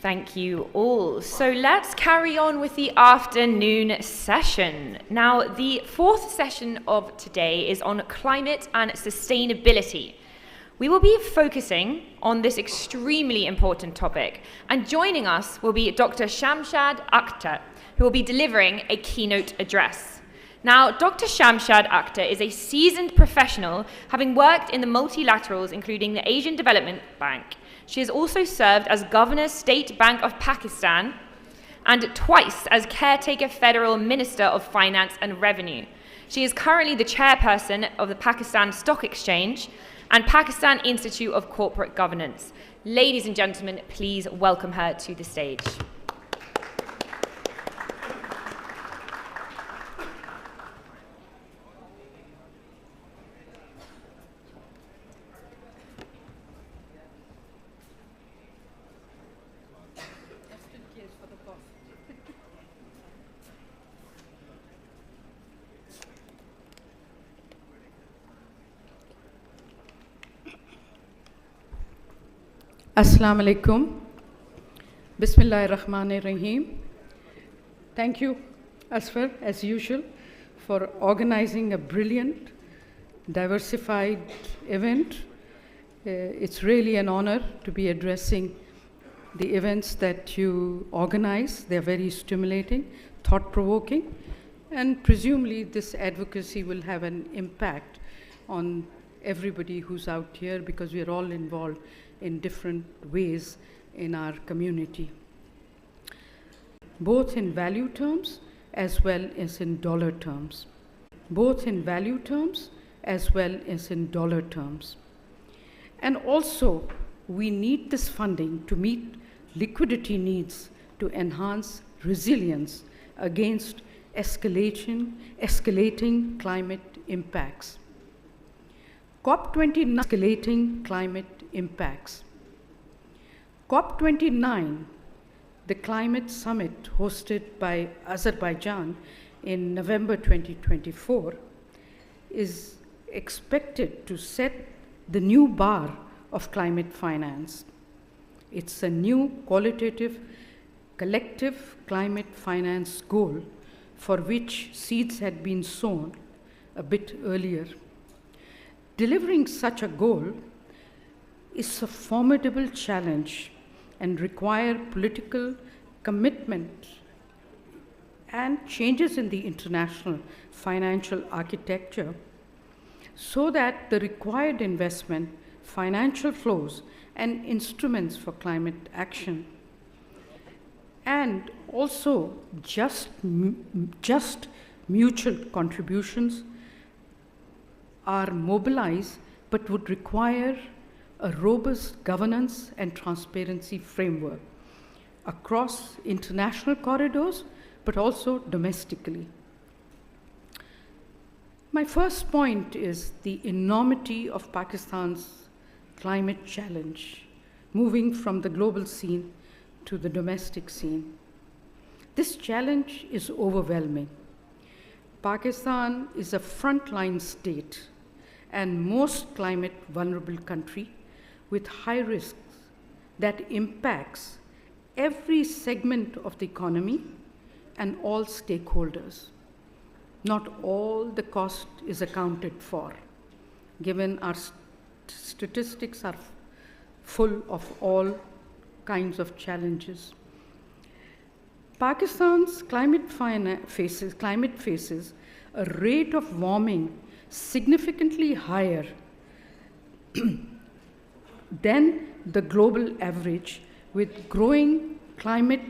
S1: Thank you all. So let's carry on with the afternoon session. Now, the fourth session of today is on climate and sustainability. We will be focusing on this extremely important topic, and joining us will be Dr. Shamshad Akhtar, who will be delivering a keynote address. Now, Dr. Shamshad Akhtar is a seasoned professional, having worked in the multilaterals, including the Asian Development Bank. She has also served as Governor, State Bank of Pakistan, and twice as Caretaker Federal Minister of Finance and Revenue. She is currently the chairperson of the Pakistan Stock Exchange and Pakistan Institute of Corporate Governance. Ladies and gentlemen, please welcome her to the stage.
S8: Assalamu alaikum. Bismillahir Rahmanir Rahim. Thank you, Asfar, as usual, for organizing a brilliant, diversified event. It's really an honor to be addressing the events that you organize. They're very stimulating, thought-provoking, and presumably this advocacy will have an impact on everybody who's out here, because we're all involved in different ways in our community, both in value terms as well as in dollar terms. Both in value terms as well as in dollar terms. And also, we need this funding to meet liquidity needs to enhance resilience against escalating climate impacts. COP29 escalating climate impacts. COP29, the climate summit hosted by Azerbaijan in November 2024, is expected to set the new bar of climate finance. It's a new qualitative, collective climate finance goal for which seeds had been sown a bit earlier. Delivering such a goal is a formidable challenge and require political commitment and changes in the international financial architecture so that the required investment, financial flows, and instruments for climate action, and also just mutual contributions are mobilized, but would require a robust governance and transparency framework across international corridors, but also domestically. My first point is the enormity of Pakistan's climate challenge, moving from the global scene to the domestic scene. This challenge is overwhelming. Pakistan is a frontline state and most climate vulnerable country with high risks that impacts every segment of the economy and all stakeholders. Not all the cost is accounted for, given our statistics are full of all kinds of challenges. Pakistan's climate faces a rate of warming significantly higher than the global average, with growing climate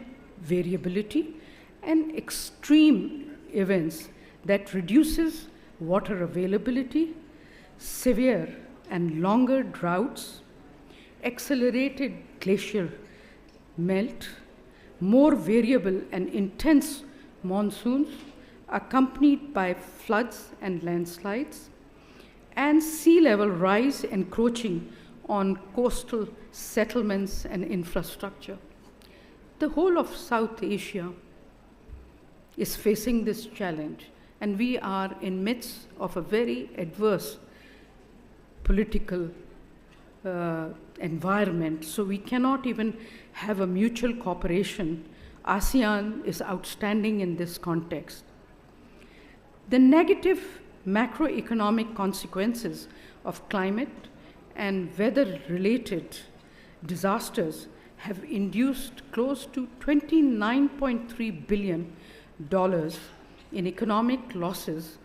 S8: variability and extreme events that reduces water availability, severe and longer droughts, accelerated glacial melt, more variable and intense monsoons accompanied by floods and landslides, and sea level rise encroaching on coastal settlements and infrastructure. The whole of South Asia is facing this challenge, and we are in midst of a very adverse political environment, so we cannot even have a mutual cooperation. ASEAN is outstanding in this context. The negative macroeconomic consequences of climate and weather-related disasters have induced close to $29.3 billion in economic losses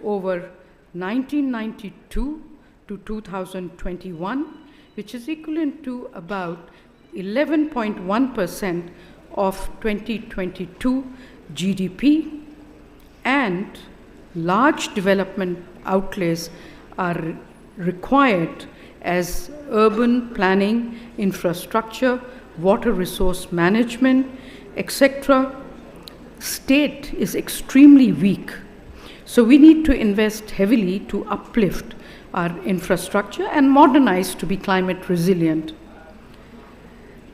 S8: over 1992 to 2021, which is equivalent to about 11.1% of 2022 GDP, and large development outlays are required as urban planning, infrastructure, water resource management, etc. State is extremely weak. So we need to invest heavily to uplift our infrastructure and modernize to be climate resilient.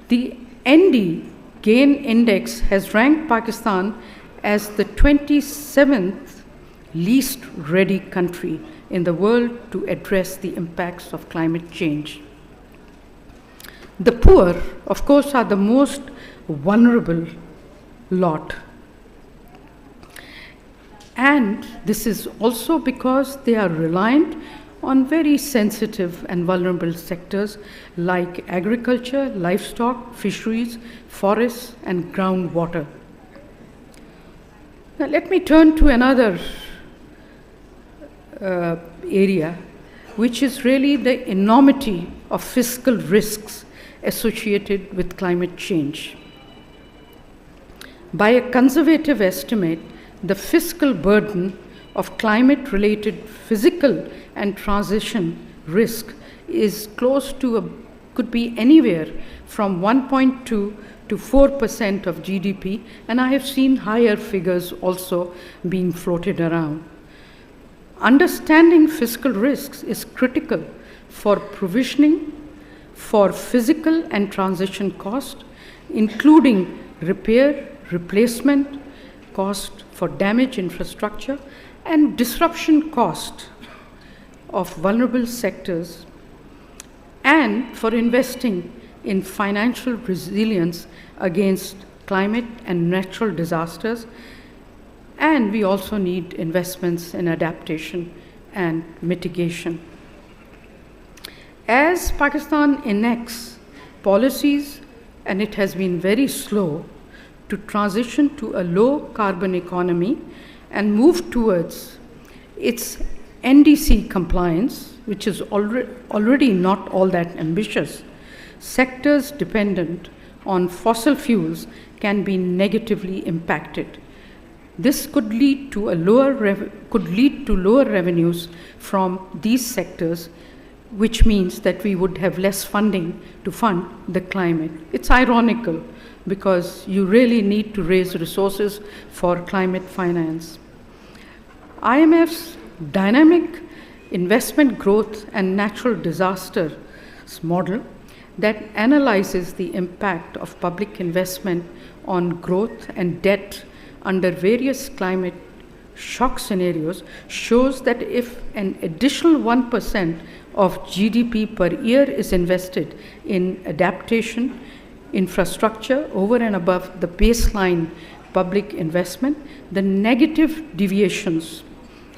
S8: The ND Gain Index has ranked Pakistan as the 27th least ready country in the world to address the impacts of climate change. The poor, of course, are the most vulnerable lot. And this is also because they are reliant on very sensitive and vulnerable sectors like agriculture, livestock, fisheries, forests, and groundwater. Now let me turn to another area, which is really the enormity of fiscal risks associated with climate change. By a conservative estimate, the fiscal burden of climate-related physical and transition risk is close to could be anywhere from 1.2 to 4% of GDP, and I have seen higher figures also being floated around. Understanding fiscal risks is critical for provisioning for physical and transition cost, including repair, replacement cost for damaged infrastructure, and disruption cost of vulnerable sectors, and for investing in financial resilience against climate and natural disasters. And we also need investments in adaptation and mitigation. As Pakistan enacts policies, and it has been very slow to transition to a low carbon economy and move towards its NDC compliance, which is already not all that ambitious, sectors dependent on fossil fuels can be negatively impacted. This could lead to lower revenues from these sectors, which means that we would have less funding to fund the climate. It's ironical because you really need to raise resources for climate finance. IMF's dynamic investment growth and natural disasters model that analyzes the impact of public investment on growth and debt under various climate shock scenarios shows that if an additional 1% of GDP per year is invested in adaptation infrastructure over and above the baseline public investment, the negative deviations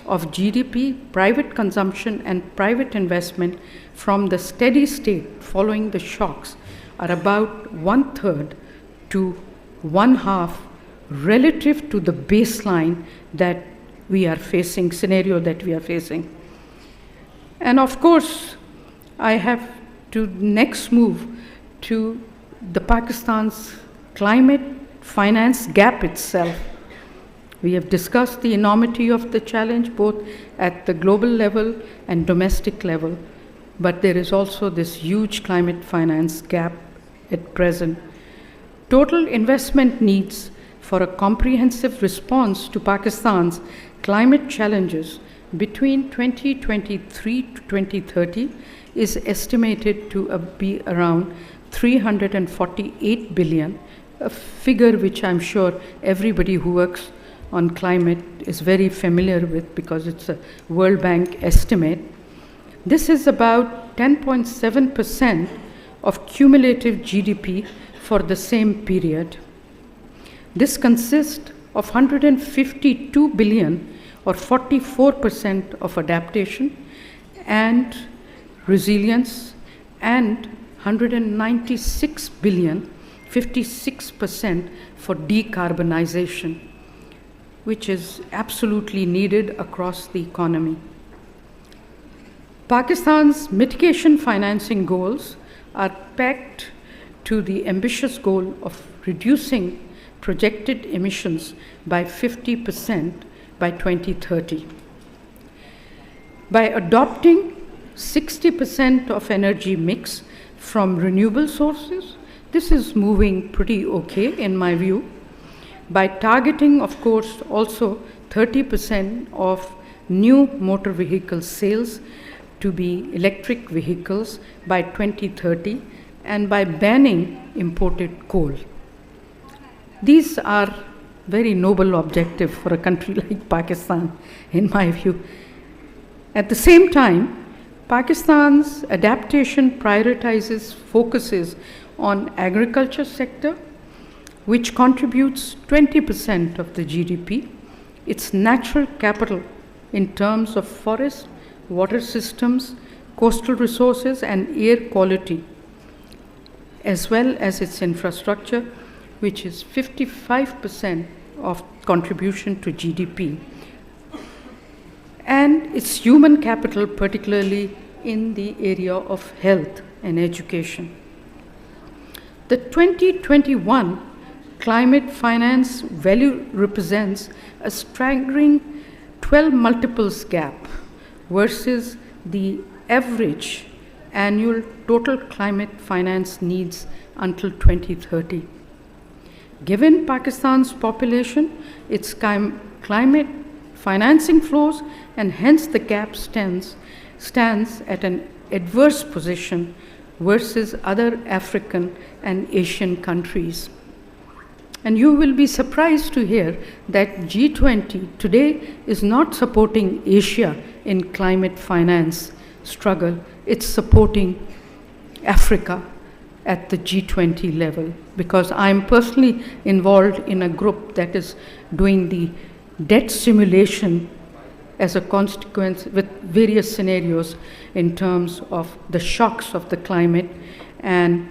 S8: of GDP, private consumption, and private investment from the steady state following the shocks are about 1/3 to 1/2 relative to the baseline that we are facing, scenario that we are facing. And of course, I have to next move to the Pakistan's climate finance gap itself. We have discussed the enormity of the challenge both at the global level and domestic level, but there is also this huge climate finance gap at present. Total investment needs for a comprehensive response to Pakistan's climate challenges between 2023 to 2030 is estimated to be around 348 billion, a figure which I'm sure everybody who works on climate is very familiar with because it's a World Bank estimate. This is about 10.7% of cumulative GDP for the same period. This consists of 152 billion or 44% of adaptation and resilience, and 196 billion, 56% for decarbonization, which is absolutely needed across the economy. Pakistan's mitigation financing goals are pegged to the ambitious goal of reducing projected emissions by 50% by 2030. By adopting 60% of energy mix from renewable sources, this is moving pretty okay in my view. By targeting, of course, also 30% of new motor vehicle sales to be electric vehicles by 2030, and by banning imported coal. These are very noble objectives for a country like Pakistan, in my view. At the same time, Pakistan's adaptation focuses on agriculture sector, which contributes 20% of the GDP, its natural capital in terms of forest, water systems, coastal resources, and air quality, as well as its infrastructure, which is 55% of contribution to GDP, and its human capital, particularly in the area of health and education. The 2021 climate finance value represents a staggering 12 multiples gap versus the average annual total climate finance needs until 2030. Given Pakistan's population, its climate financing flows, and hence the gap stands at an adverse position versus other African and Asian countries. And you will be surprised to hear that G20 today is not supporting Asia in climate finance struggle, it's supporting Africa at the G20 level, because I'm personally involved in a group that is doing the debt simulation as a consequence with various scenarios in terms of the shocks of the climate, and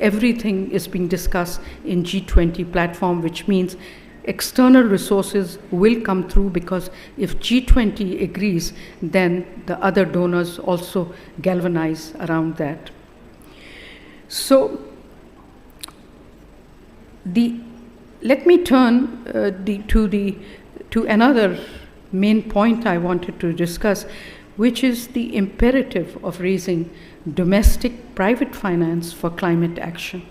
S8: everything is being discussed in G20 platform, which means external resources will come through, because if G20 agrees, then the other donors also galvanize around that. So let me turn to another main point I wanted to discuss, which is the imperative of raising domestic private finance for climate action.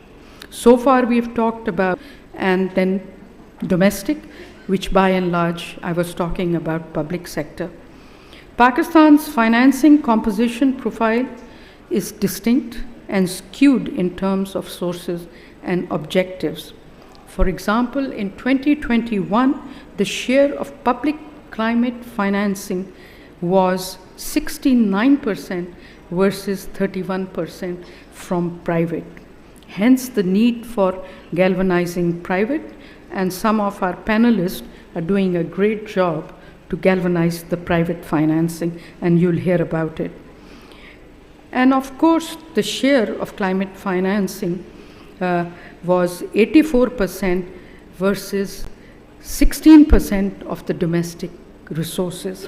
S8: So far we've talked about, and then domestic, which by and large I was talking about public sector. Pakistan's financing composition profile is distinct and skewed in terms of sources and objectives. For example, in 2021, the share of public climate financing was 69% versus 31% from private. Hence the need for galvanizing private, and some of our panelists are doing a great job to galvanize the private financing, and you'll hear about it. And of course, the share of climate financing was 84% versus 16% of the domestic resources.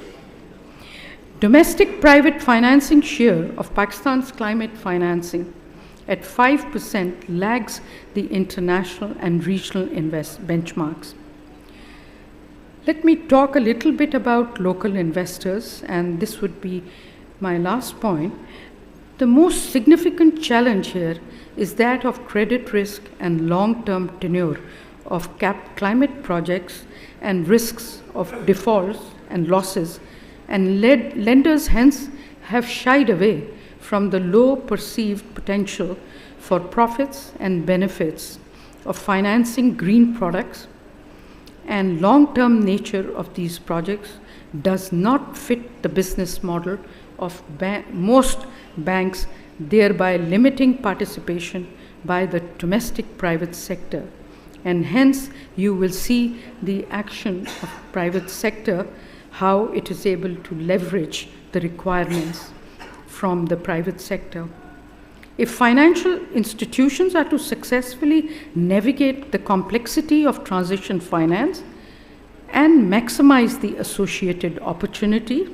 S8: Domestic private financing share of Pakistan's climate financing at 5% lags the international and regional benchmarks. Let me talk a little bit about local investors, and this would be my last point. The most significant challenge here is that of credit risk and long-term tenure of climate projects and risks of defaults and losses, and lenders hence have shied away from the low perceived potential for profits and benefits of financing green products, and long-term nature of these projects does not fit the business model of most banks, thereby limiting participation by the domestic private sector. And hence you will see the action of private sector, how it is able to leverage the requirements from the private sector. If financial institutions are to successfully navigate the complexity of transition finance and maximize the associated opportunities,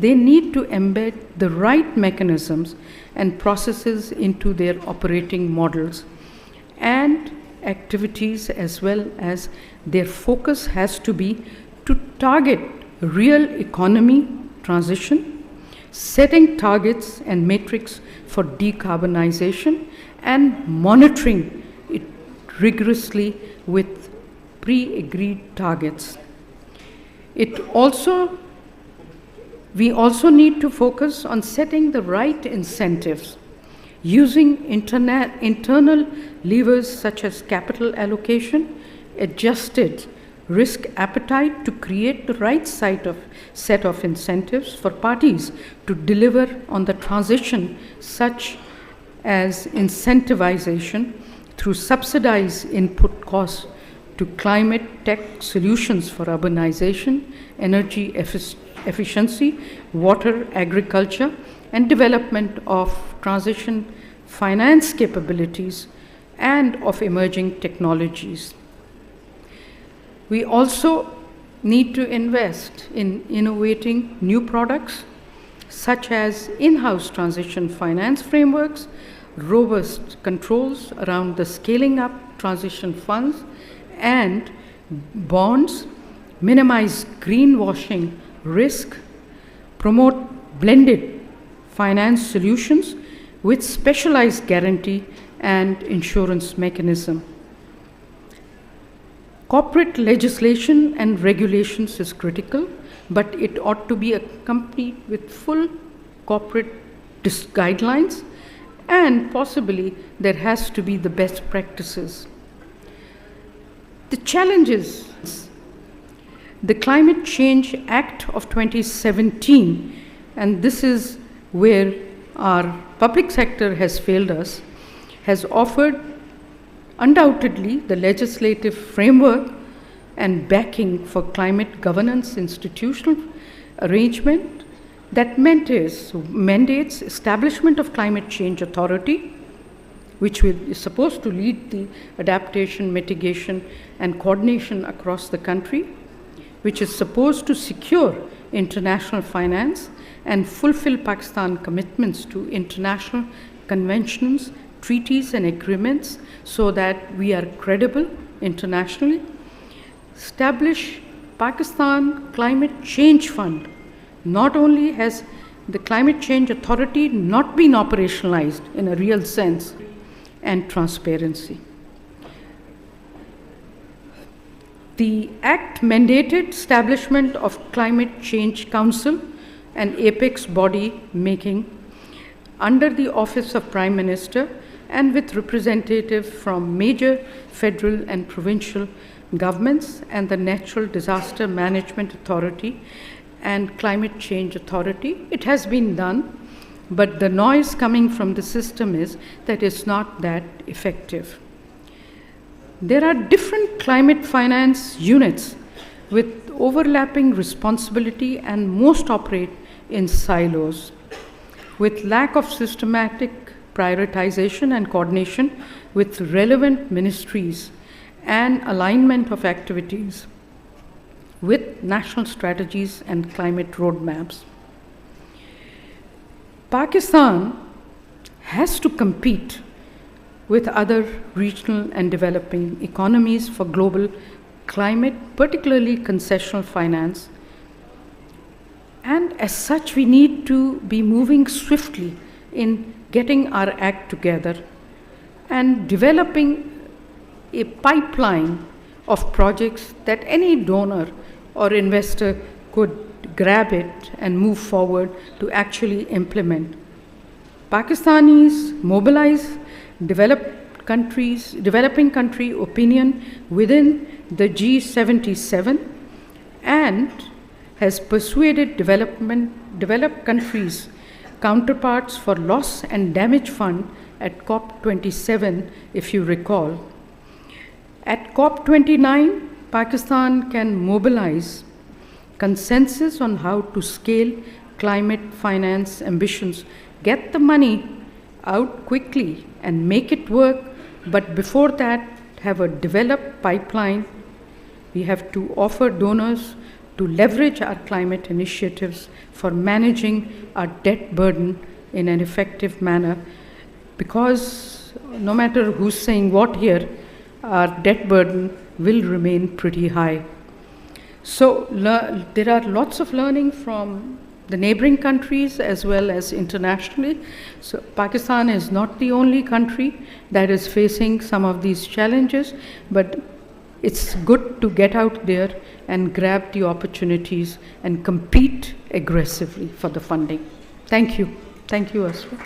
S8: they need to embed the right mechanisms and processes into their operating models and activities, as well as their focus has to be to target real economy transition, setting targets and metrics for decarbonization, and monitoring it rigorously with pre-agreed targets. We also need to focus on setting the right incentives, using internal levers such as capital allocation, adjusted risk appetite to create the right set of incentives for parties to deliver on the transition, such as incentivization through subsidized input costs to climate tech solutions for urbanization, energy efficiency, water, agriculture, and development of transition finance capabilities and of emerging technologies. We also need to invest in innovating new products such as in-house transition finance frameworks, robust controls around the scaling up transition funds and bonds, minimize greenwashing risk, promote blended finance solutions with specialized guarantee and insurance mechanism. Corporate legislation and regulations is critical, but it ought to be accompanied with full corporate guidelines, and possibly there has to be the best practices. The challenges, the Climate Change Act of 2017, and this is where our public sector has failed us, has offered undoubtedly the legislative framework and backing for climate governance institutional arrangement that mandates establishment of climate change authority, which is supposed to lead the adaptation, mitigation, and coordination across the country, which is supposed to secure international finance and fulfill Pakistan commitments to international conventions, treaties, and agreements so that we are credible internationally. Establish Pakistan Climate Change Fund. Not only has the Climate Change Authority not been operationalized in a real sense, and transparency. The Act mandated establishment of Climate Change Council, an apex body making under the Office of Prime Minister and with representatives from major federal and provincial governments and the Natural Disaster Management Authority and Climate Change Authority. It has been done, but the noise coming from the system is that it's not that effective. There are different climate finance units with overlapping responsibility, and most operate in silos, with lack of systematic prioritization and coordination with relevant ministries and alignment of activities with national strategies and climate roadmaps. Pakistan has to compete with other regional and developing economies for global climate, particularly concessional finance. And as such, we need to be moving swiftly in getting our act together and developing a pipeline of projects that any donor or investor could grab it and move forward to actually implement. Pakistanis mobilize developing country opinion within the G77 and has persuaded developed countries counterparts for loss and damage fund at COP27, if you recall. At COP29, Pakistan can mobilize consensus on how to scale climate finance ambitions, get the money out quickly and make it work, but before that, have a developed pipeline. We have to offer donors to leverage our climate initiatives for managing our debt burden in an effective manner, because no matter who's saying what here, our debt burden will remain pretty high. So there are lots of learning from the neighboring countries as well as internationally. So Pakistan is not the only country that is facing some of these challenges, but it's good to get out there and grab the opportunities and compete aggressively for the funding. Thank you. Thank you, Aswa.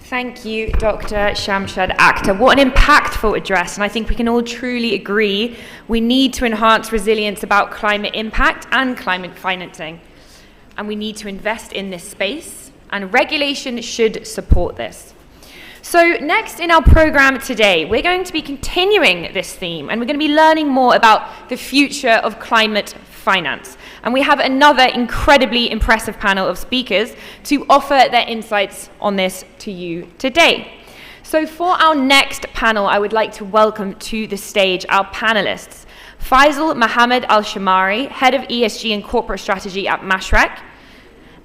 S1: Thank you, Dr. Shamshad Akhtar. What an impactful address, and I think we can all truly agree we need to enhance resilience about climate impact and climate financing. And we need to invest in this space, and regulation should support this. So next in our program today, we're going to be continuing this theme, and we're going to be learning more about the future of climate finance. And we have another incredibly impressive panel of speakers to offer their insights on this to you today. So for our next panel, I would like to welcome to the stage our panelists. Faysal Mohammed Al-Shamari, Head of ESG and Corporate Strategy at Mashreq.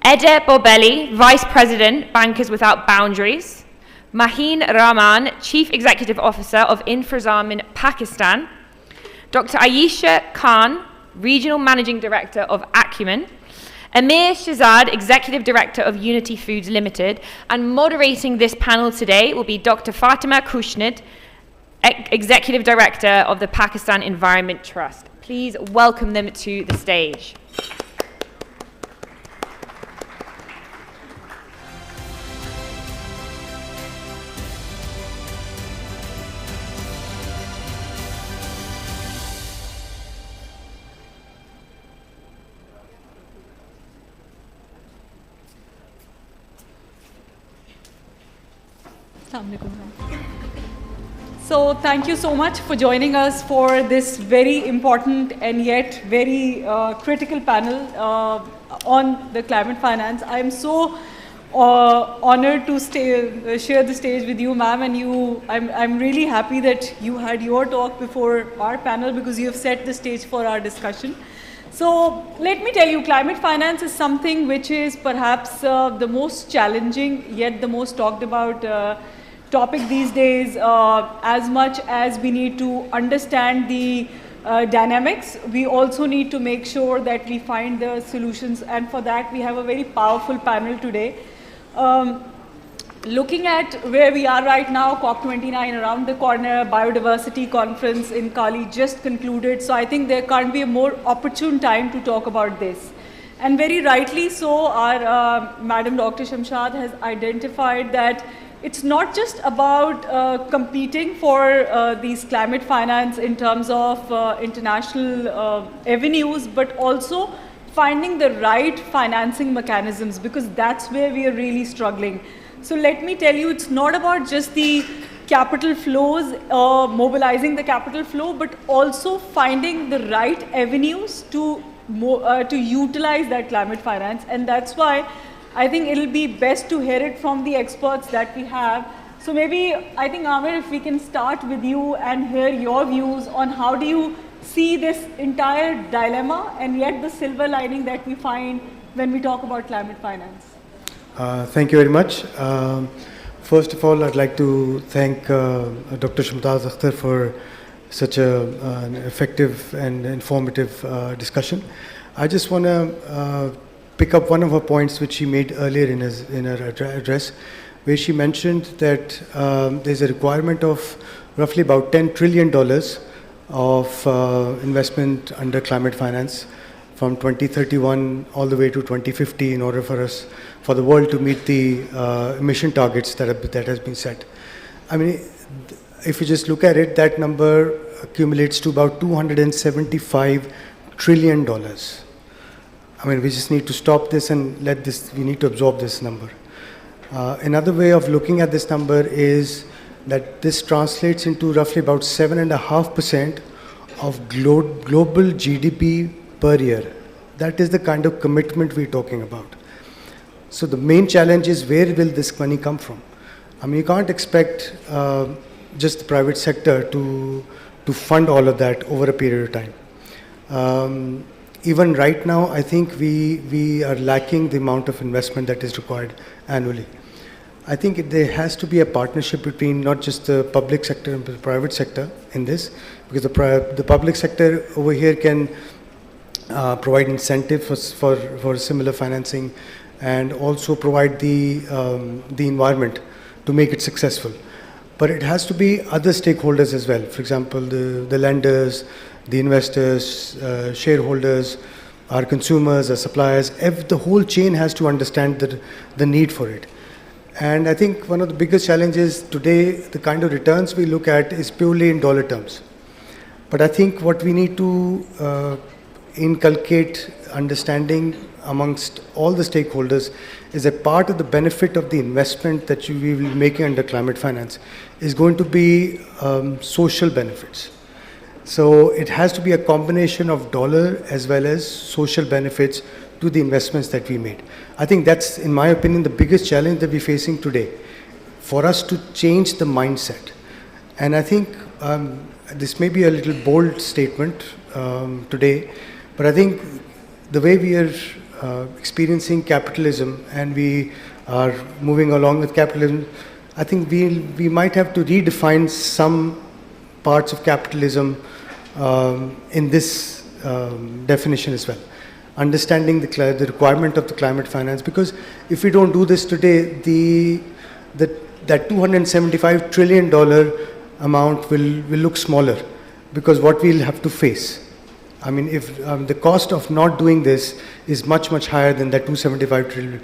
S1: Eder Bobelli, Vice President, Bankers Without Boundaries. Maheen Rahman, Chief Executive Officer of Infrazamin Pakistan. Dr. Ayesha Khan, Regional Managing Director of Acumen. Amir Shahzad, Executive Director of Unity Foods Limited. And moderating this panel today will be Dr. Fatima Kushnid, Executive Director of the Pakistan Environment Trust. Please welcome them to the stage.
S9: So thank you so much for joining us for this very important and yet very critical panel on the climate finance. I am so honored to share the stage with you, ma'am, and I'm really happy that you had your talk before our panel because you have set the stage for our discussion. So let me tell you, climate finance is something which is perhaps the most challenging yet the most talked about topic these days. As much as we need to understand the dynamics, we also need to make sure that we find the solutions, and for that we have a very powerful panel today. Looking at where we are right now, COP29 around the corner, biodiversity conference in Cali just concluded, so I think there can't be a more opportune time to talk about this. And very rightly so, our Madam Dr. Shamshad has identified that it's not just about competing for these climate finance in terms of international avenues, but also finding the right financing mechanisms, because that's where we are really struggling. So let me tell you, it's not about just the capital flows, mobilizing the capital flow, but also finding the right avenues to utilize that climate finance. And that's why I think it'll be best to hear it from the experts that we have. So maybe, I think, Amir, if we can start with you and hear your views on how do you see this entire dilemma and yet the silver lining that we find when we talk about climate finance.
S10: Thank you very much. First of all, I'd like to thank Dr. Shamshad Akhtar for such an effective and informative discussion. I just want to pick up one of her points which she made earlier in her address, where she mentioned that there's a requirement of roughly about $10 trillion of investment under climate finance from 2031 all the way to 2050 in order for the world to meet the emission targets that has been set. I mean, if you just look at it, that number accumulates to about $275 trillion. I mean, we just need to stop this and we need to absorb this number. Another way of looking at this number is that this translates into roughly about 7.5% of global GDP per year. That is the kind of commitment we're talking about. So the main challenge is, where will this money come from? I mean, you can't expect just the private sector to fund all of that over a period of time. Even right now, I think we are lacking the amount of investment that is required annually. I think there has to be a partnership between not just the public sector and the private sector in this, because the public sector over here can provide incentive for similar financing and also provide the environment to make it successful. But it has to be other stakeholders as well. For example, the lenders, the investors, shareholders, our consumers, our suppliers. The whole chain has to understand the need for it. And I think one of the biggest challenges today, the kind of returns we look at is purely in dollar terms. But I think what we need to inculcate understanding amongst all the stakeholders is that part of the benefit of the investment that we will be making under climate finance is going to be social benefits. So it has to be a combination of dollar as well as social benefits to the investments that we made. I think that's, in my opinion, the biggest challenge that we're facing today, for us to change the mindset. And I think this may be a little bold statement today, but I think the way we are experiencing capitalism and we are moving along with capitalism, I think we might have to redefine some parts of capitalism in this definition as well. Understanding the requirement of the climate finance, because if we don't do this today, that $275 trillion amount will look smaller, because what we'll have to face. I mean, if the cost of not doing this is much, much higher than that $275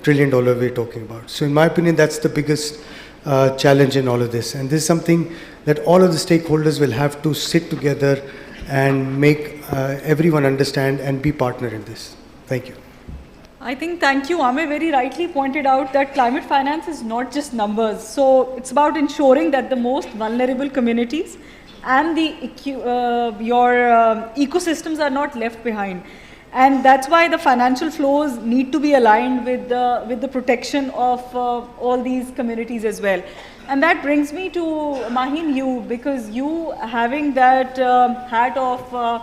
S10: trillion we're talking about. So in my opinion, that's the biggest challenge in all of this. And this is something that all of the stakeholders will have to sit together and make everyone understand and be partner in this. Thank you.
S9: I think, thank you. Ame very rightly pointed out that climate finance is not just numbers. So it's about ensuring that the most vulnerable communities and your ecosystems are not left behind. And that's why the financial flows need to be aligned with the protection of all these communities as well. And that brings me to Maheen, you, because you having that hat of,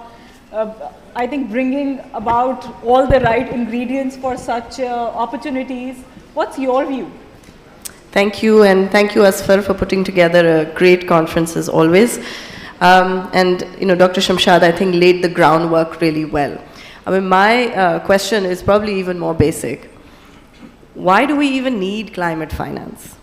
S9: I think, bringing about all the right ingredients for such opportunities. What's your view?
S11: Thank you, and thank you, Asfar, for putting together a great conference as always. And Dr. Shamshad, I think, laid the groundwork really well. I mean, my question is probably even more basic. Why do we even need climate finance?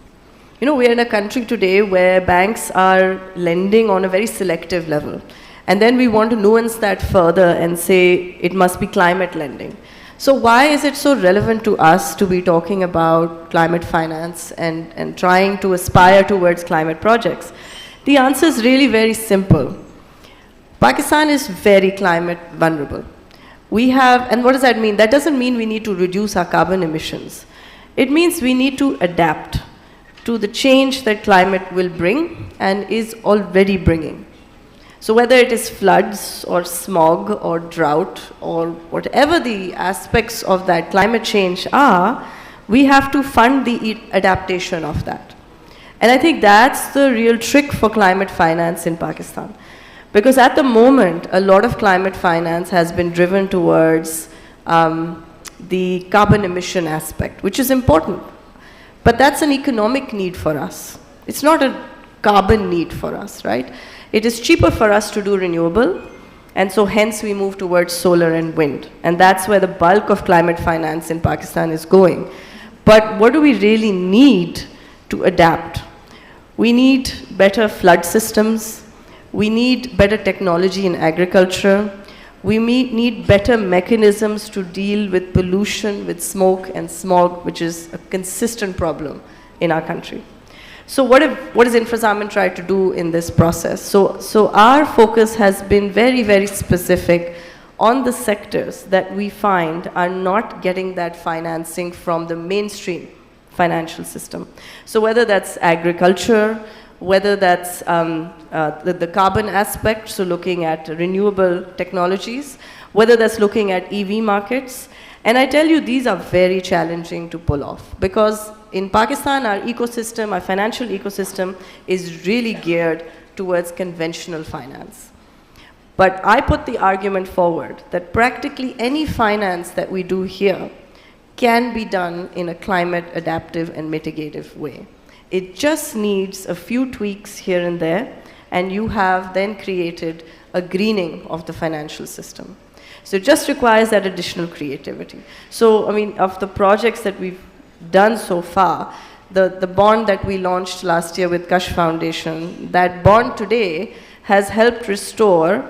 S11: We're in a country today where banks are lending on a very selective level. And then we want to nuance that further and say it must be climate lending. So why is it so relevant to us to be talking about climate finance and trying to aspire towards climate projects? The answer is really very simple. Pakistan is very climate vulnerable. And what does that mean? That doesn't mean we need to reduce our carbon emissions. It means we need to adapt to the change that climate will bring and is already bringing. So whether it is floods or smog or drought or whatever the aspects of that climate change are, we have to fund the adaptation of that. And I think that's the real trick for climate finance in Pakistan. Because at the moment, a lot of climate finance has been driven towards the carbon emission aspect, which is important. But that's an economic need for us. It's not a carbon need for us, right? It is cheaper for us to do renewable, and so hence we move towards solar and wind. And that's where the bulk of climate finance in Pakistan is going. But what do we really need to adapt? We need better flood systems. We need better technology in agriculture. We need better mechanisms to deal with pollution, with smoke and smog, which is a consistent problem in our country. So what has Infrazaman tried to do in this process? So our focus has been very, very specific on the sectors that we find are not getting that financing from the mainstream financial system. So whether that's agriculture, whether that's the carbon aspect, so looking at renewable technologies, whether that's looking at EV markets. And I tell you, these are very challenging to pull off, because in Pakistan, our ecosystem, our financial ecosystem is really geared towards conventional finance. But I put the argument forward that practically any finance that we do here can be done in a climate adaptive and mitigative way. It just needs a few tweaks here and there, and you have then created a greening of the financial system. So it just requires that additional creativity. So, I mean, of the projects that we've done so far, the bond that we launched last year with Kash Foundation, that bond today has helped restore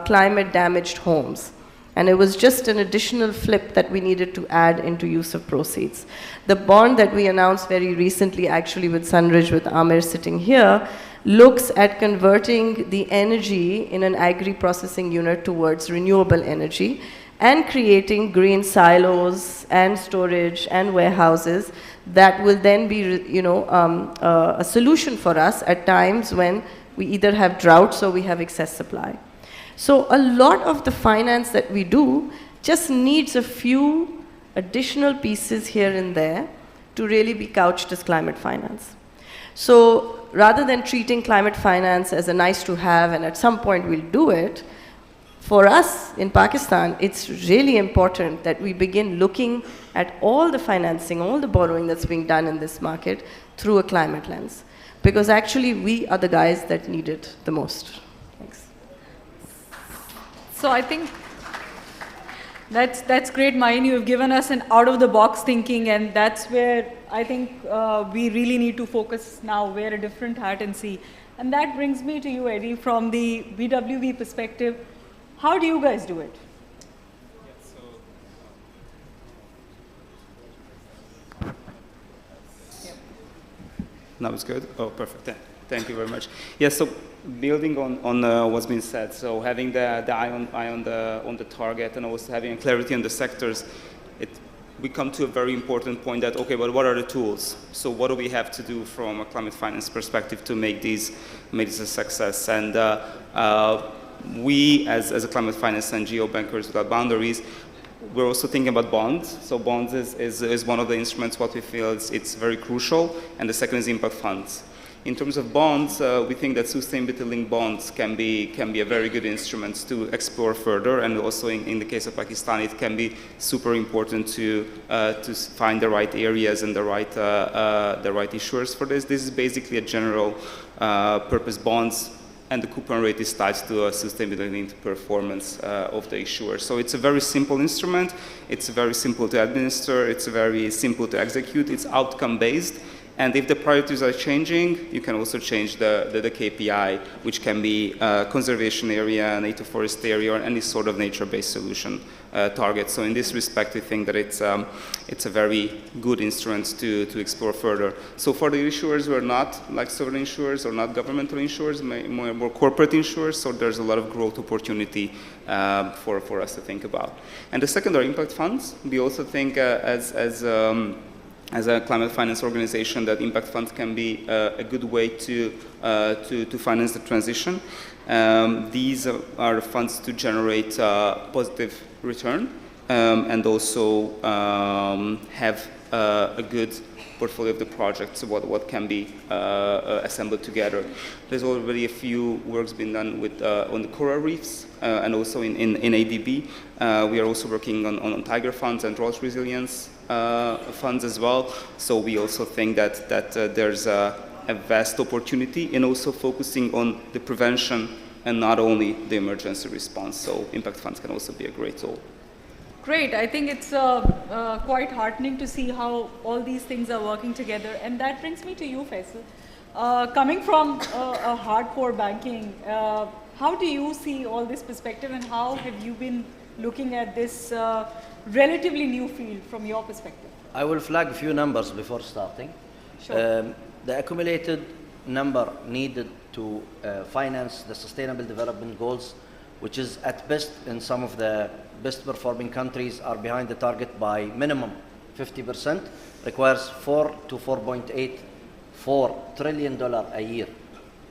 S11: climate damaged homes. And it was just an additional flip that we needed to add into use of proceeds. The bond that we announced very recently, actually with Sunridge, with Amir sitting here, looks at converting the energy in an agri-processing unit towards renewable energy and creating green silos and storage and warehouses that will then be, a solution for us at times when we either have droughts or we have excess supply. So a lot of the finance that we do just needs a few additional pieces here and there to really be couched as climate finance. So rather than treating climate finance as a nice to have and at some point we'll do it, for us in Pakistan, it's really important that we begin looking at all the financing, all the borrowing that's being done in this market through a climate lens. Because actually we are the guys that need it the most. Thanks.
S9: So I think that's great, Mayin. You have given us an out-of-the-box thinking, and that's where I think we really need to focus now, wear a different hat and see. And that brings me to you, Eddie, from the BWV perspective. How do you guys do it?
S12: Now it's good? Oh, perfect. Thank you very much. Yes, so building on what's been said, so having the eye on the target and also having clarity on the sectors, we come to a very important point that, okay, but what are the tools? So what do we have to do from a climate finance perspective to make this a success? And we, as a climate finance NGO, Bankers Without Boundaries, we're also thinking about bonds. So bonds is one of the instruments what we feel it's very crucial, and the second is impact funds. In terms of bonds, we think that sustainability-linked bonds can be a very good instrument to explore further, and also in the case of Pakistan, it can be super important to find the right areas and the right issuers for this. This is basically a general purpose bonds, and the coupon rate is tied to a sustainability-linked performance of the issuer. So it's a very simple instrument. It's very simple to administer. It's very simple to execute. It's outcome-based. And if the priorities are changing, you can also change the KPI, which can be conservation area, native forest area, or any sort of nature-based solution target. So in this respect, we think that it's a very good instrument to explore further. So for the issuers who are not like sovereign insurers or not governmental insurers, more corporate insurers, so there's a lot of growth opportunity for us to think about. And the second are impact funds. We also think as a climate finance organization, that impact funds can be a good way to finance the transition. These are funds to generate positive return and also have a good portfolio of the projects, what can be assembled together. There's already a few works been done with on the coral reefs and also in ADB. We are also working on tiger funds and drought resilience funds as well. So we also think that there's a vast opportunity in also focusing on the prevention and not only the emergency response. So impact funds can also be a great tool.
S9: Great. I think it's quite heartening to see how all these things are working together. And that brings me to you, Faysal. Coming from a hardcore banking, how do you see all this perspective, and how have you been looking at this relatively new field from your perspective?
S13: I will flag a few numbers before starting.
S9: Sure.
S13: The accumulated number needed to finance the Sustainable Development Goals, which is at best in some of the best performing countries are behind the target by minimum 50%, requires $4 to $4.84 trillion a year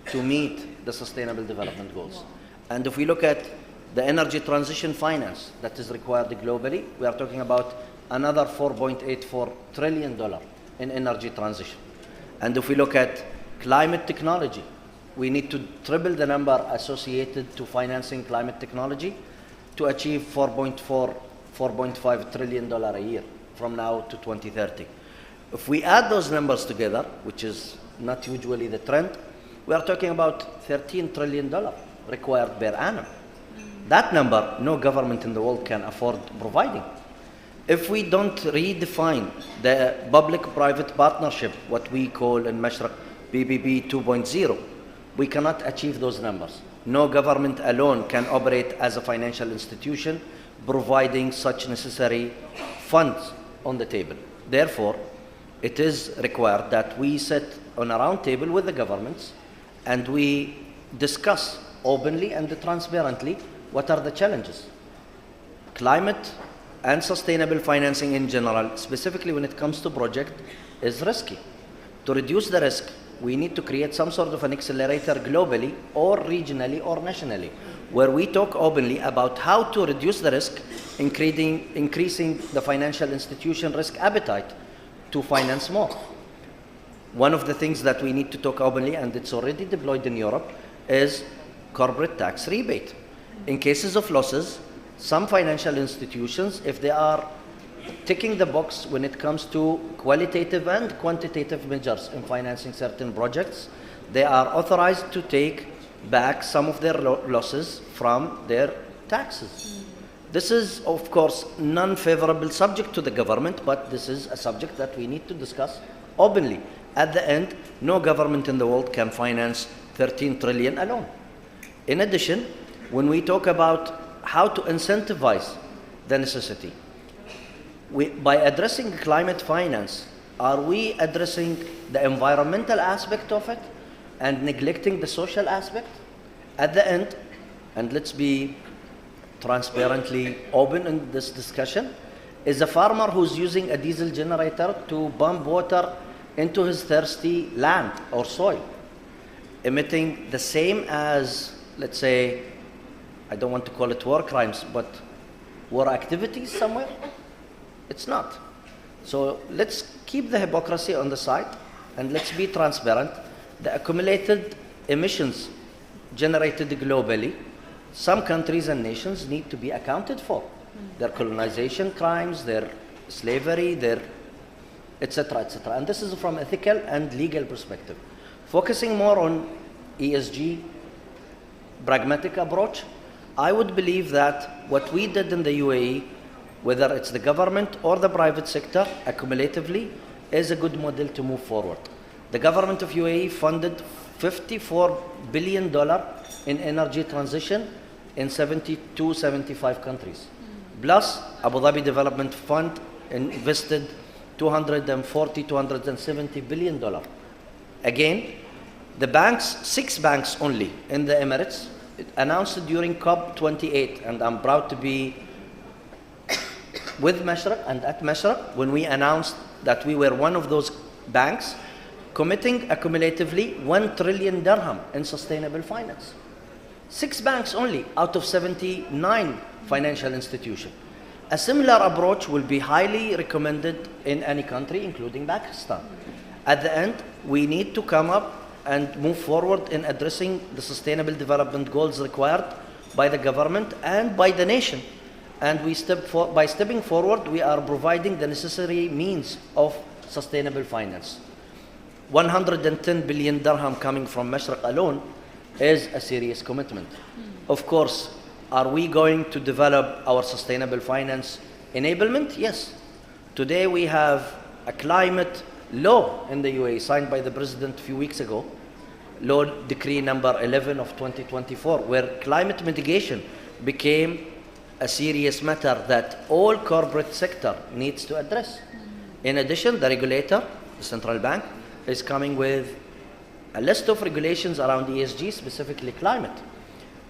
S13: to meet the Sustainable Development Goals. And if we look at the energy transition finance that is required globally, we are talking about another $4.84 trillion in energy transition. And if we look at climate technology, we need to triple the number associated to financing climate technology to achieve $4.5 trillion a year from now to 2030. If we add those numbers together, which is not usually the trend, we are talking about $13 trillion required per annum. That number, no government in the world can afford providing. If we don't redefine the public-private partnership, what we call in Mashraq BBB 2.0, we cannot achieve those numbers. No government alone can operate as a financial institution providing such necessary funds on the table. Therefore, it is required that we sit on a round table with the governments and we discuss openly and transparently what are the challenges. Climate and sustainable financing in general, specifically when it comes to project, is risky. To reduce the risk, we need to create some sort of an accelerator globally or regionally or nationally, where we talk openly about how to reduce the risk, increasing the financial institution risk appetite to finance more. One of the things that we need to talk openly, and it's already deployed in Europe, is corporate tax rebate. In cases of losses, some financial institutions, if they are ticking the box when it comes to qualitative and quantitative measures in financing certain projects, they are authorized to take back some of their losses from their taxes. This is, of course, non-favorable subject to the government, but this is a subject that we need to discuss openly. At the end, no government in the world can finance 13 trillion alone. In addition, when we talk about how to incentivize the necessity, by addressing climate finance, are we addressing the environmental aspect of it and neglecting the social aspect? At the end, and let's be transparently open in this discussion, is a farmer who's using a diesel generator to pump water into his thirsty land or soil, emitting the same as, let's say, I don't want to call it war crimes, but war activities somewhere? It's not. So let's keep the hypocrisy on the side and let's be transparent. The accumulated emissions generated globally, some countries and nations need to be accounted for. Their colonization crimes, their slavery, their etc., etc. And this is from ethical and legal perspective. Focusing more on ESG, pragmatic approach, I would believe that what we did in the UAE, whether it's the government or the private sector, accumulatively, is a good model to move forward. The government of UAE funded $54 billion in energy transition in 72, 75 countries. Plus, Abu Dhabi Development Fund invested $270 billion. Again, the banks, 6 banks only in the Emirates, announced during COP28, and I'm proud to be with Mashraq and at Mashraq when we announced that we were one of those banks committing accumulatively 1 trillion dirham in sustainable finance. 6 banks only out of 79 financial institutions. A similar approach will be highly recommended in any country, including Pakistan. At the end, we need to come up and move forward in addressing the sustainable development goals required by the government and by the nation. And by stepping forward, we are providing the necessary means of sustainable finance. 110 billion dirham coming from Mashraq alone is a serious commitment. Of course, are we going to develop our sustainable finance enablement? Yes. Today we have a climate law in the UAE signed by the president a few weeks ago, law decree number 11 of 2024, where climate mitigation became a serious matter that all corporate sector needs to address. In addition, the regulator, the central bank, is coming with a list of regulations around ESG, specifically climate.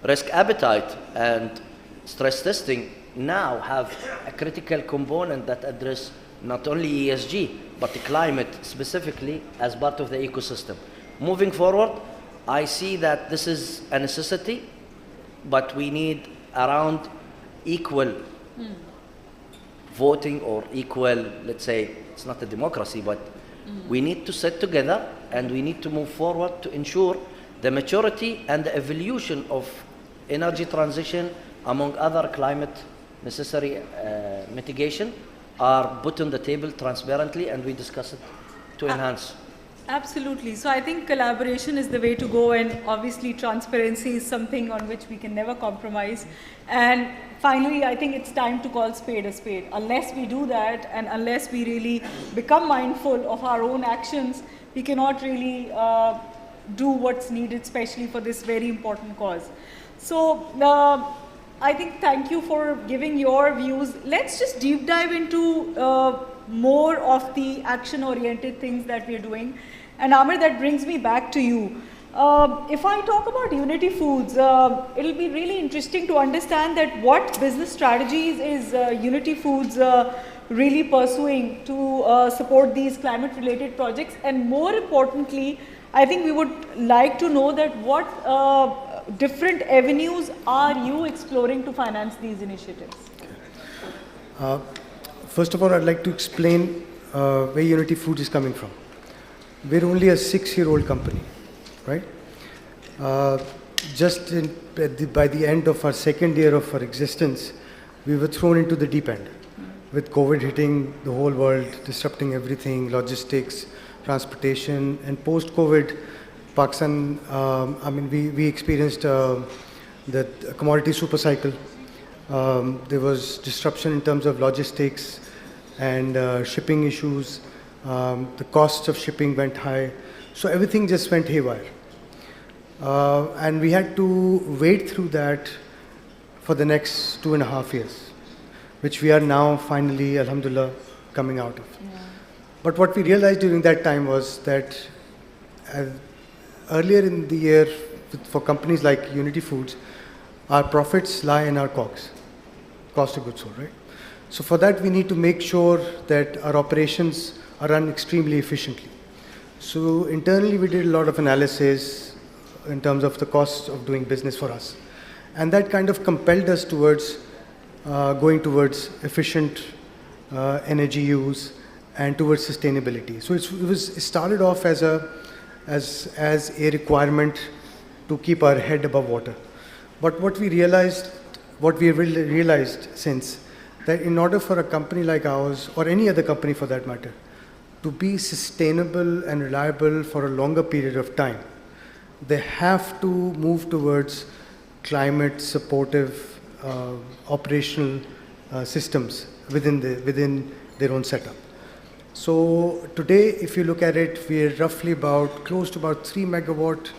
S13: Risk appetite and stress testing now have a critical component that address not only ESG, but the climate specifically as part of the ecosystem. Moving forward, I see that this is a necessity, but we need around equal voting or equal, let's say, it's not a democracy, but we need to sit together and we need to move forward to ensure the maturity and the evolution of energy transition among other climate necessary mitigation are put on the table transparently and we discuss it to enhance.
S9: Absolutely. So I think collaboration is the way to go, and obviously transparency is something on which we can never compromise. And finally, I think it's time to call spade a spade. Unless we do that and unless we really become mindful of our own actions, we cannot really do what's needed, especially for this very important cause. So I think thank you for giving your views. Let's just deep dive into more of the action-oriented things that we're doing. And Amir, that brings me back to you. If I talk about Unity Foods, it'll be really interesting to understand that what business strategies is Unity Foods really pursuing to support these climate-related projects, and more importantly, I think we would like to know that what different avenues are you exploring to finance these initiatives?
S10: First of all, I'd like to explain where Unity Foods is coming from. We're only a 6-year-old company, right? By the end of our 2nd year of our existence, we were thrown into the deep end, with COVID hitting the whole world, disrupting everything, logistics, transportation, and post-COVID, Pakistan, we experienced the commodity super cycle. There was disruption in terms of logistics and shipping issues. The costs of shipping went high. So everything just went haywire. And we had to wade through that for the next 2.5 years, which we are now finally, alhamdulillah, coming out of. Yeah. But what we realized during that time was that earlier in the year, for companies like Unity Foods, our profits lie in our COGS, cost of goods sold, right? So for that, we need to make sure that our operations are run extremely efficiently. So internally, we did a lot of analysis in terms of the cost of doing business for us. And that kind of compelled us towards going towards efficient energy use and towards sustainability. So it started off as a requirement to keep our head above water. But what we realized since, that in order for a company like ours, or any other company for that matter, to be sustainable and reliable for a longer period of time, they have to move towards climate supportive operational systems within their own setup. So today, if you look at it, we are roughly close to about 3 megawatt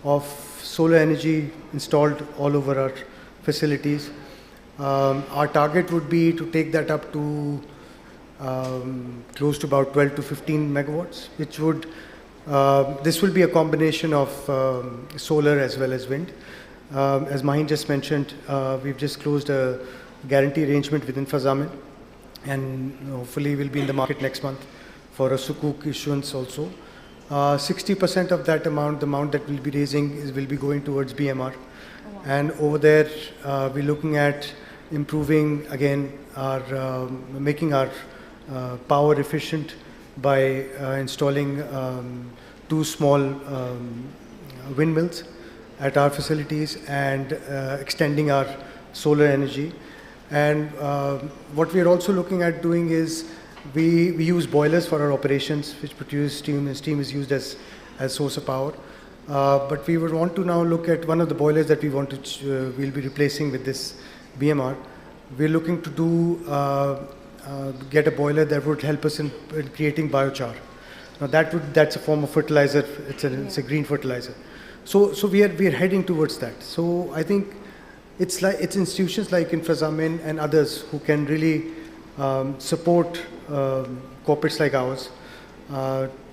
S10: of solar energy installed all over our facilities. Our target would be to take that up to close to about 12 to 15 megawatts, which would, this will be a combination of solar as well as wind. As Mahin just mentioned, we've just closed a guarantee arrangement within Fazamin, and hopefully we'll be in the market next month for a sukuk issuance also. 60% of that amount, the amount that we'll be raising, will be going towards BMR. Oh, wow. And over there, we're looking at improving again making our power efficient by installing 2 small windmills at our facilities and extending our solar energy. And what we are also looking at doing is we use boilers for our operations, which produce steam, and steam is used as source of power. But we would want to now look at one of the boilers that we'll be replacing with this BMR. We're looking to get a boiler that would help us in creating biochar. Now that's a form of fertilizer. It's a green fertilizer. So we are heading towards that. So I think it's institutions like Infrazamin and others who can really support corporates like ours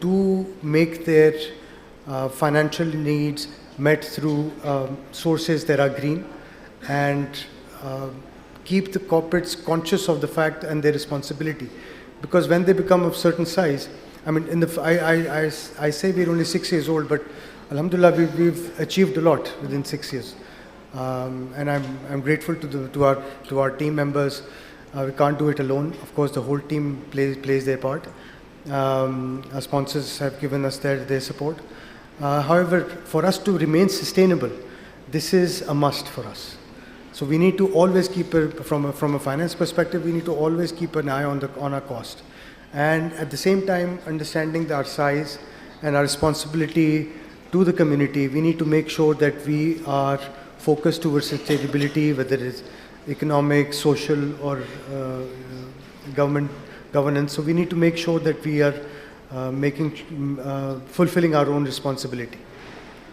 S10: to make their financial needs met through sources that are green, and keep the corporates conscious of the fact and their responsibility. Because when they become of certain size, I mean, I say we're only 6 years old, but alhamdulillah, we've achieved a lot within 6 years. And I'm grateful to our team members. We can't do it alone. Of course, the whole team plays their part. Our sponsors have given us their support. However, for us to remain sustainable, this is a must for us. So we need to always keep, from a finance perspective, we need to always keep an eye on our cost. And at the same time, understanding our size and our responsibility to the community, we need to make sure that we are focused towards sustainability, whether it's economic, social, or governance. So we need to make sure that we are fulfilling our own responsibility.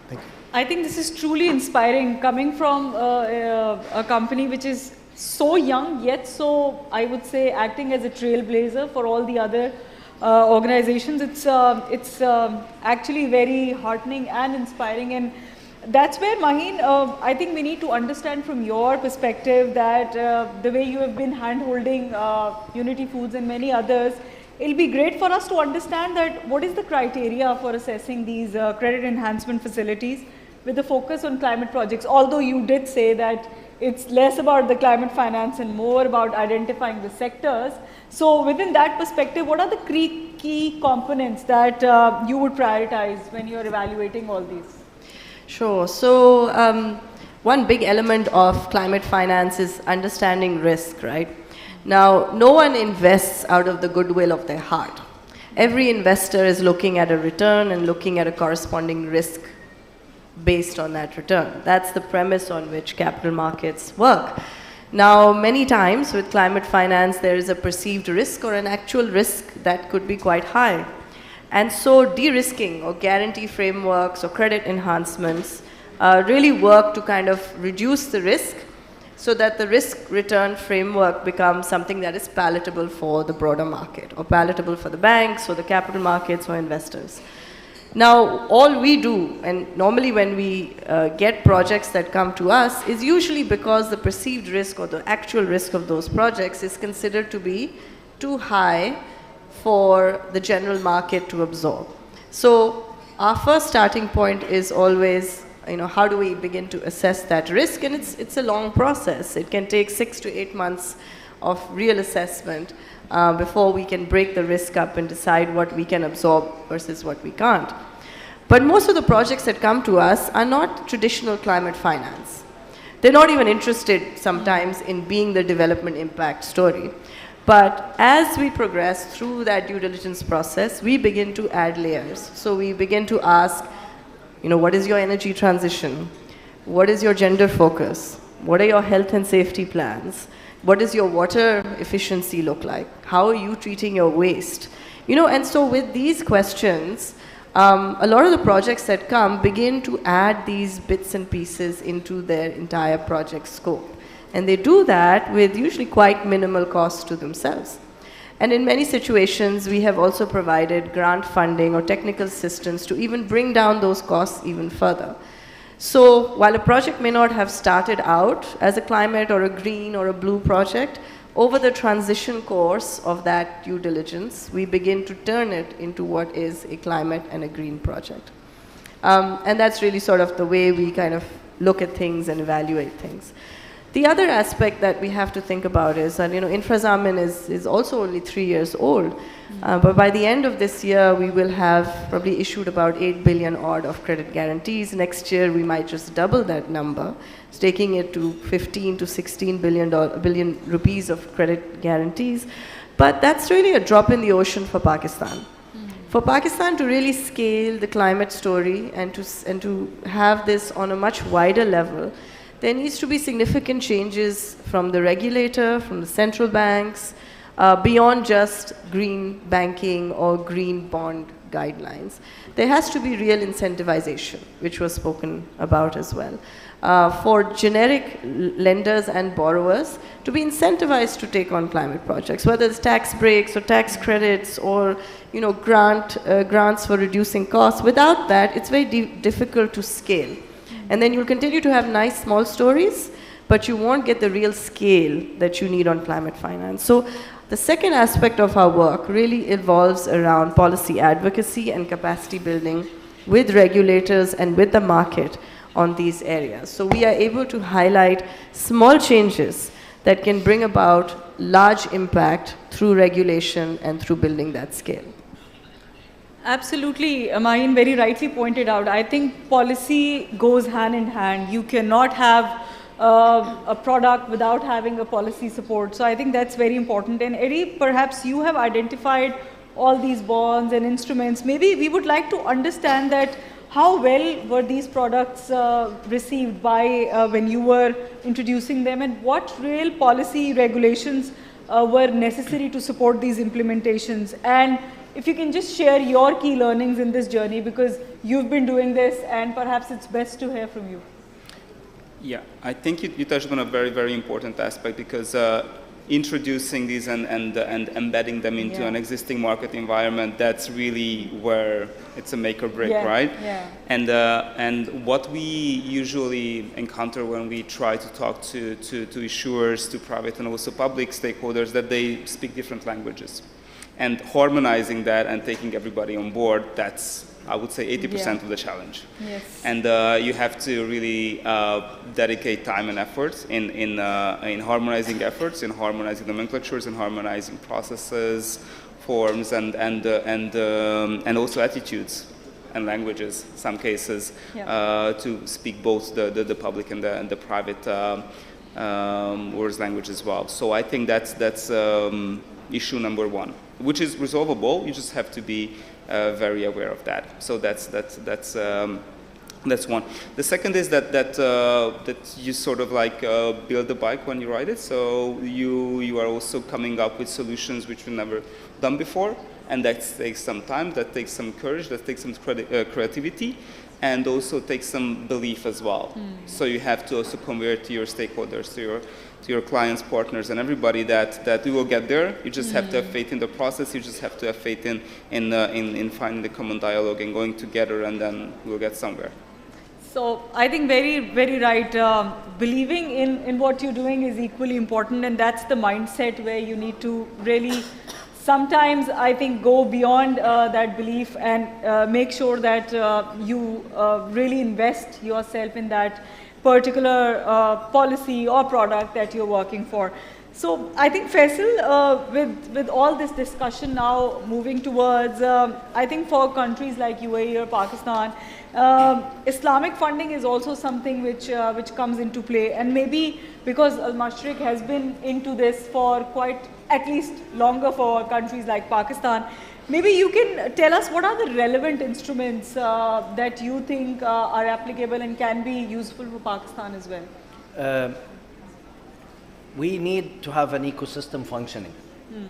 S10: Thank you.
S9: I think this is truly inspiring, coming from a company which is so young, yet so, I would say, acting as a trailblazer for all the other organizations. It's actually very heartening and inspiring. And that's where, Maheen, I think we need to understand from your perspective that the way you have been hand-holding Unity Foods and many others, it'll be great for us to understand that what is the criteria for assessing these credit enhancement facilities with the focus on climate projects, although you did say that it's less about the climate finance and more about identifying the sectors. So within that perspective, what are the key components that you would prioritize when you're evaluating all these?
S11: Sure. So one big element of climate finance is understanding risk, right? Now, no one invests out of the goodwill of their heart. Every investor is looking at a return and looking at a corresponding risk based on that return. That's the premise on which capital markets work. Now, many times with climate finance, there is a perceived risk or an actual risk that could be quite high. And so de-risking or guarantee frameworks or credit enhancements really work to kind of reduce the risk so that the risk-return framework becomes something that is palatable for the broader market or palatable for the banks or the capital markets or investors. Now, all we do, and normally when we get projects that come to us, is usually because the perceived risk or the actual risk of those projects is considered to be too high for the general market to absorb. So our first starting point is always, how do we begin to assess that risk? And it's a long process. It can take 6 to 8 months of real assessment before we can break the risk up and decide what we can absorb versus what we can't. But most of the projects that come to us are not traditional climate finance. They're not even interested sometimes in being the development impact story. But as we progress through that due diligence process, we begin to add layers. So we begin to ask, what is your energy transition? What is your gender focus? What are your health and safety plans? What does your water efficiency look like? How are you treating your waste? And so with these questions, a lot of the projects that come begin to add these bits and pieces into their entire project scope. And they do that with usually quite minimal cost to themselves. And in many situations, we have also provided grant funding or technical assistance to even bring down those costs even further. So while a project may not have started out as a climate or a green or a blue project, over the transition course of that due diligence, we begin to turn it into what is a climate and a green project. And that's really sort of the way we kind of look at things and evaluate things. The other aspect that we have to think about is that, Infrazamin is also only 3 years old. But by the end of this year, we will have probably issued about 8 billion odd of credit guarantees. Next year, we might just double that number, taking it to 15 to 16 billion rupees of credit guarantees. But that's really a drop in the ocean for Pakistan. For Pakistan to really scale the climate story and to have this on a much wider level, there needs to be significant changes from the regulator, from the central banks, beyond just green banking or green bond guidelines. There has to be real incentivization, which was spoken about as well, for generic lenders and borrowers to be incentivized to take on climate projects, whether it's tax breaks or tax credits or grants for reducing costs. Without that, it's very difficult to scale. And then you'll continue to have nice small stories, but you won't get the real scale that you need on climate finance. So the second aspect of our work really evolves around policy advocacy and capacity building with regulators and with the market on these areas. So we are able to highlight small changes that can bring about large impact through regulation and through building that scale.
S9: Absolutely, Maheen very rightly pointed out. I think policy goes hand in hand. You cannot have a product without having a policy support. So I think that's very important. And Eddie, perhaps you have identified all these bonds and instruments. Maybe we would like to understand that how well were these products received by when you were introducing them, and what real policy regulations were necessary to support these implementations. And if you can just share your key learnings in this journey, because you've been doing this and perhaps it's best to hear from you.
S12: Yeah, I think you touched on a very, very important aspect, because introducing these and embedding them into an existing market environment, that's really where it's a make or break, right?
S9: Yeah.
S12: And what we usually encounter when we try to talk to issuers, to private and also public stakeholders, that they speak different languages. And harmonizing that and taking everybody on board, that's, I would say, 80% of the challenge.
S9: Yes.
S12: And you have to really dedicate time and efforts in harmonizing efforts, in harmonizing nomenclatures, in harmonizing processes, forms, and also attitudes and languages, some cases, to speak both the public and the private words language as well. So I think that's issue number one, which is resolvable. You just have to be very aware of that. So that's one. The second is that you sort of like build the bike when you ride it. So you are also coming up with solutions which you've never done before, and that takes some time, that takes some courage, that takes some creativity, and also takes some belief as well. So you have to also convert to your stakeholders, to your clients, partners, and everybody that we will get there. You just have to have faith in the process. You just have to have faith in finding the common dialogue and going together, and then we'll get somewhere.
S9: So I think very, very right. Believing in what you're doing is equally important, and that's the mindset where you need to really sometimes, I think, go beyond that belief and make sure that you really invest yourself in that particular policy or product that you're working for. So I think, Faysal, with all this discussion now moving towards, I think for countries like UAE or Pakistan, Islamic funding is also something which comes into play, and maybe because Al-Mashriq has been into this for quite at least longer for countries like Pakistan, maybe you can tell us what are the relevant instruments that you think are applicable and can be useful for Pakistan as well.
S13: We need to have an ecosystem functioning.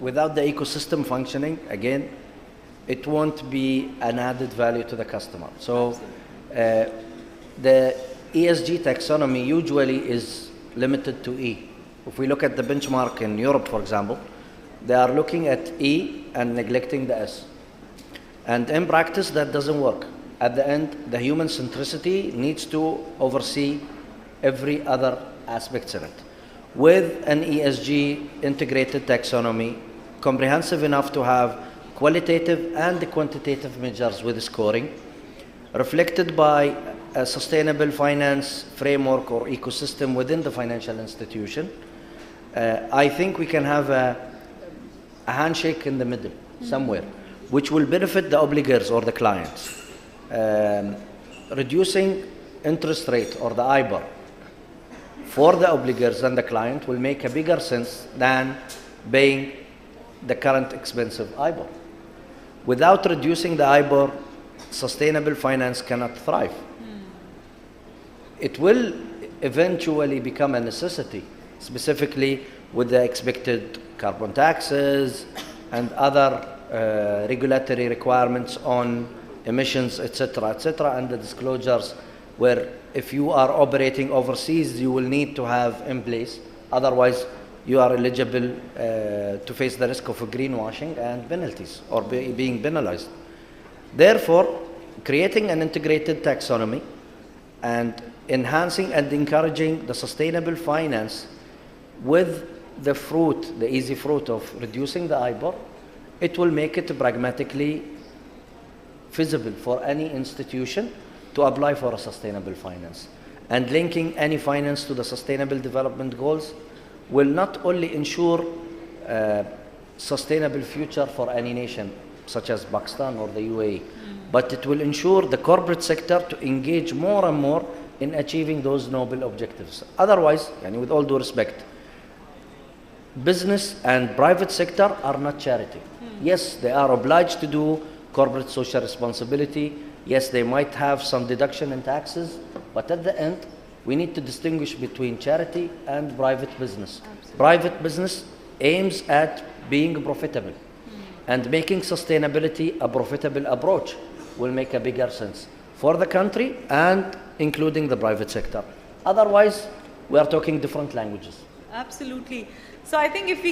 S13: Without the ecosystem functioning, again, it won't be an added value to the customer. So the ESG taxonomy usually is limited to E. If we look at the benchmark in Europe, for example, they are looking at E and neglecting the S. And in practice, that doesn't work. At the end, the human centricity needs to oversee every other aspect in it. With an ESG integrated taxonomy, comprehensive enough to have qualitative and quantitative measures with scoring, reflected by a sustainable finance framework or ecosystem within the financial institution, I think we can have a handshake in the middle somewhere, which will benefit the obligors or the clients. Reducing interest rate or the IBOR for the obligors and the client will make a bigger sense than paying the current expensive IBOR. Without reducing the IBOR, sustainable finance cannot thrive. It will eventually become a necessity, specifically with the expected carbon taxes and other regulatory requirements on emissions, etc., and the disclosures where if you are operating overseas, you will need to have in place. Otherwise, you are eligible to face the risk of greenwashing and penalties or being penalized. Therefore, creating an integrated taxonomy and enhancing and encouraging the sustainable finance with the fruit, the easy fruit of reducing the IBOR, it will make it pragmatically feasible for any institution to apply for a sustainable finance. And linking any finance to the sustainable development goals will not only ensure a sustainable future for any nation, such as Pakistan or the UAE, but it will ensure the corporate sector to engage more and more in achieving those noble objectives. Otherwise, with all due respect, business and private sector are not charity. Yes, they are obliged to do corporate social responsibility. Yes, they might have some deduction in taxes, but at the end, we need to distinguish between charity and private business. Private business aims at being profitable. and making sustainability a profitable approach will make a bigger sense for the country and including the private sector. Otherwise, we are talking different languages.
S9: Absolutely. So I think if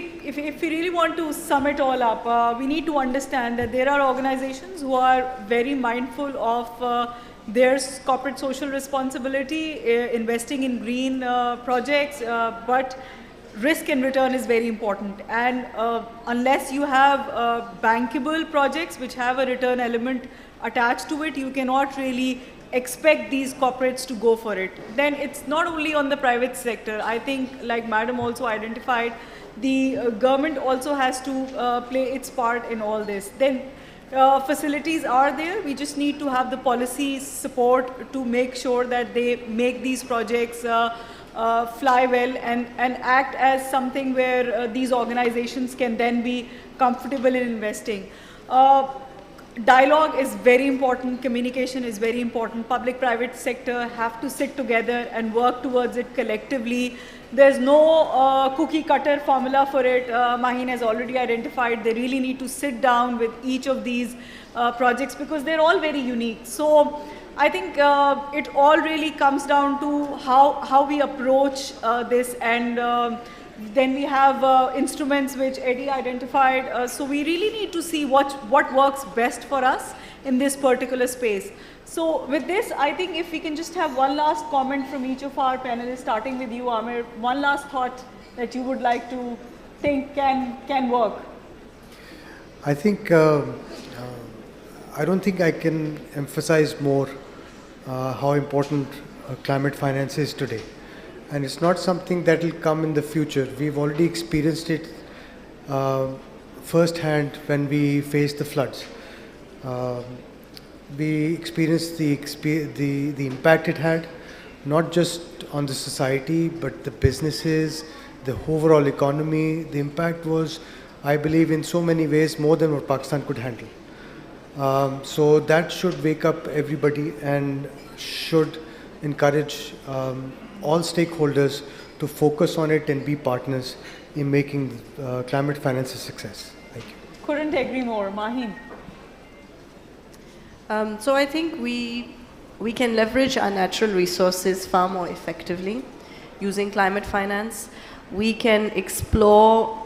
S9: we really want to sum it all up, we need to understand that there are organizations who are very mindful of their corporate social responsibility, investing in green projects, but risk and return is very important. And unless you have bankable projects which have a return element attached to it, you cannot really expect these corporates to go for it. Then it's not only on the private sector. I think, like Madam also identified, the government also has to play its part in all this. Then facilities are there. We just need to have the policy support to make sure that they make these projects fly well and act as something where these organizations can then be comfortable in investing. Dialogue is very important, communication is very important. Public-private sector have to sit together and work towards it collectively. There's no cookie-cutter formula for it. Maheen has already identified they really need to sit down with each of these projects because they're all very unique. So I think it all really comes down to how we approach this, and then we have instruments which Eddie identified. So we really need to see what works best for us in this particular space. So with this, I think if we can just have one last comment from each of our panelists, starting with you, Amir, one last thought that you would like to think can work.
S10: I think, I don't think I can emphasize more how important climate finance is today. And it's not something that will come in the future. We've already experienced it firsthand when we faced the floods. We experienced the impact it had, not just on the society, but the businesses, the overall economy. The impact was, I believe, in so many ways more than what Pakistan could handle. So that should wake up everybody and should encourage all stakeholders to focus on it and be partners in making climate finance a success. Thank you.
S9: Couldn't agree more. Maheen.
S11: So I think we can leverage our natural resources far more effectively using climate finance. We can explore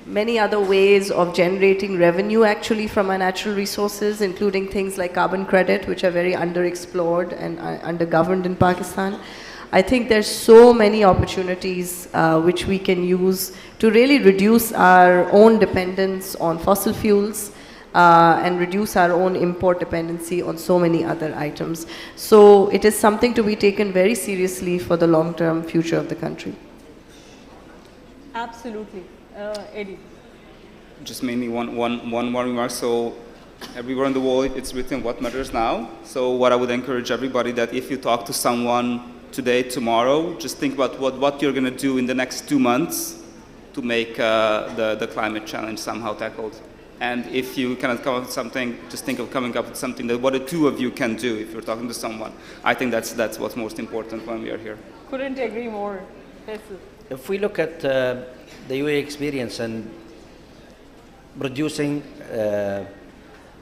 S11: many other ways of generating revenue actually from our natural resources, including things like carbon credit, which are very underexplored and undergoverned in Pakistan. I think there's so many opportunities which we can use to really reduce our own dependence on fossil fuels and reduce our own import dependency on so many other items. So it is something to be taken very seriously for the long-term future of the country.
S9: Absolutely. Eddie.
S12: Just maybe one more remark. So everywhere in the world, it's written what matters now. So what I would encourage everybody that if you talk to someone today, tomorrow, just think about what you're going to do in the next 2 months to make the climate challenge somehow tackled. And if you cannot come up with something, just think of coming up with something that what the two of you can do if you're talking to someone. I think that's what's most important when we are here.
S9: Couldn't agree more. Faysal.
S13: If we look at the UAE experience and producing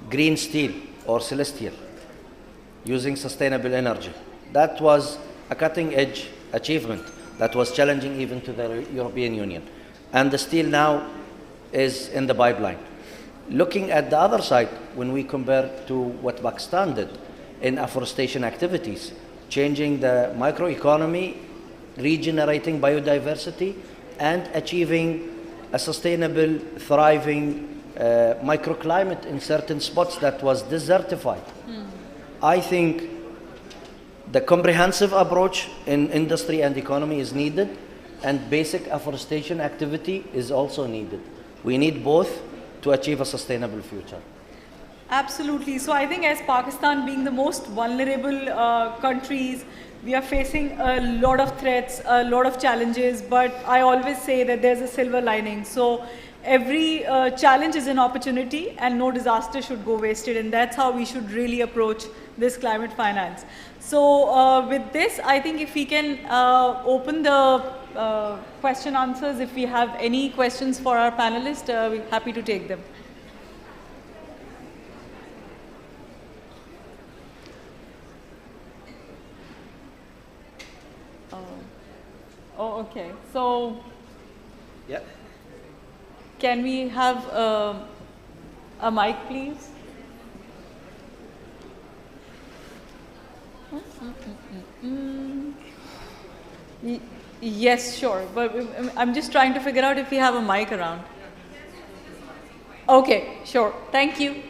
S13: green steel or celestial using sustainable energy, that was a cutting-edge achievement that was challenging even to the European Union. And the steel now is in the pipeline. Looking at the other side, when we compare to what Pakistan did in afforestation activities, changing the microeconomy, regenerating biodiversity, and achieving a sustainable, thriving microclimate in certain spots that was desertified. I think the comprehensive approach in industry and economy is needed, and basic afforestation activity is also needed. We need both to achieve a sustainable future.
S9: Absolutely. So I think as Pakistan being the most vulnerable countries, we are facing a lot of threats, a lot of challenges, but I always say that there's a silver lining. So every challenge is an opportunity and no disaster should go wasted, and that's how we should really approach this climate finance. So with this, I think if we can open the question answers, if we have any questions for our panelists, we're happy to take them. Oh, okay. So,
S13: Yeah.
S9: can we have a mic, please? Yes, sure. But I'm just trying to figure out if we have a mic around. Okay, sure. Thank you.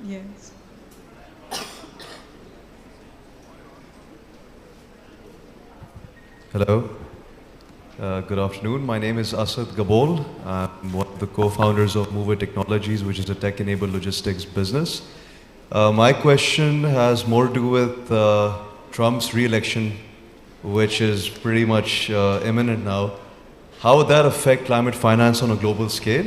S9: Yes.
S14: Hello. Good afternoon. My name is Asad Gabol. I'm one of the co-founders of Mover Technologies, which is a tech-enabled logistics business. My question has more to do with Trump's re-election, which is pretty much imminent now. How would that affect climate finance on a global scale?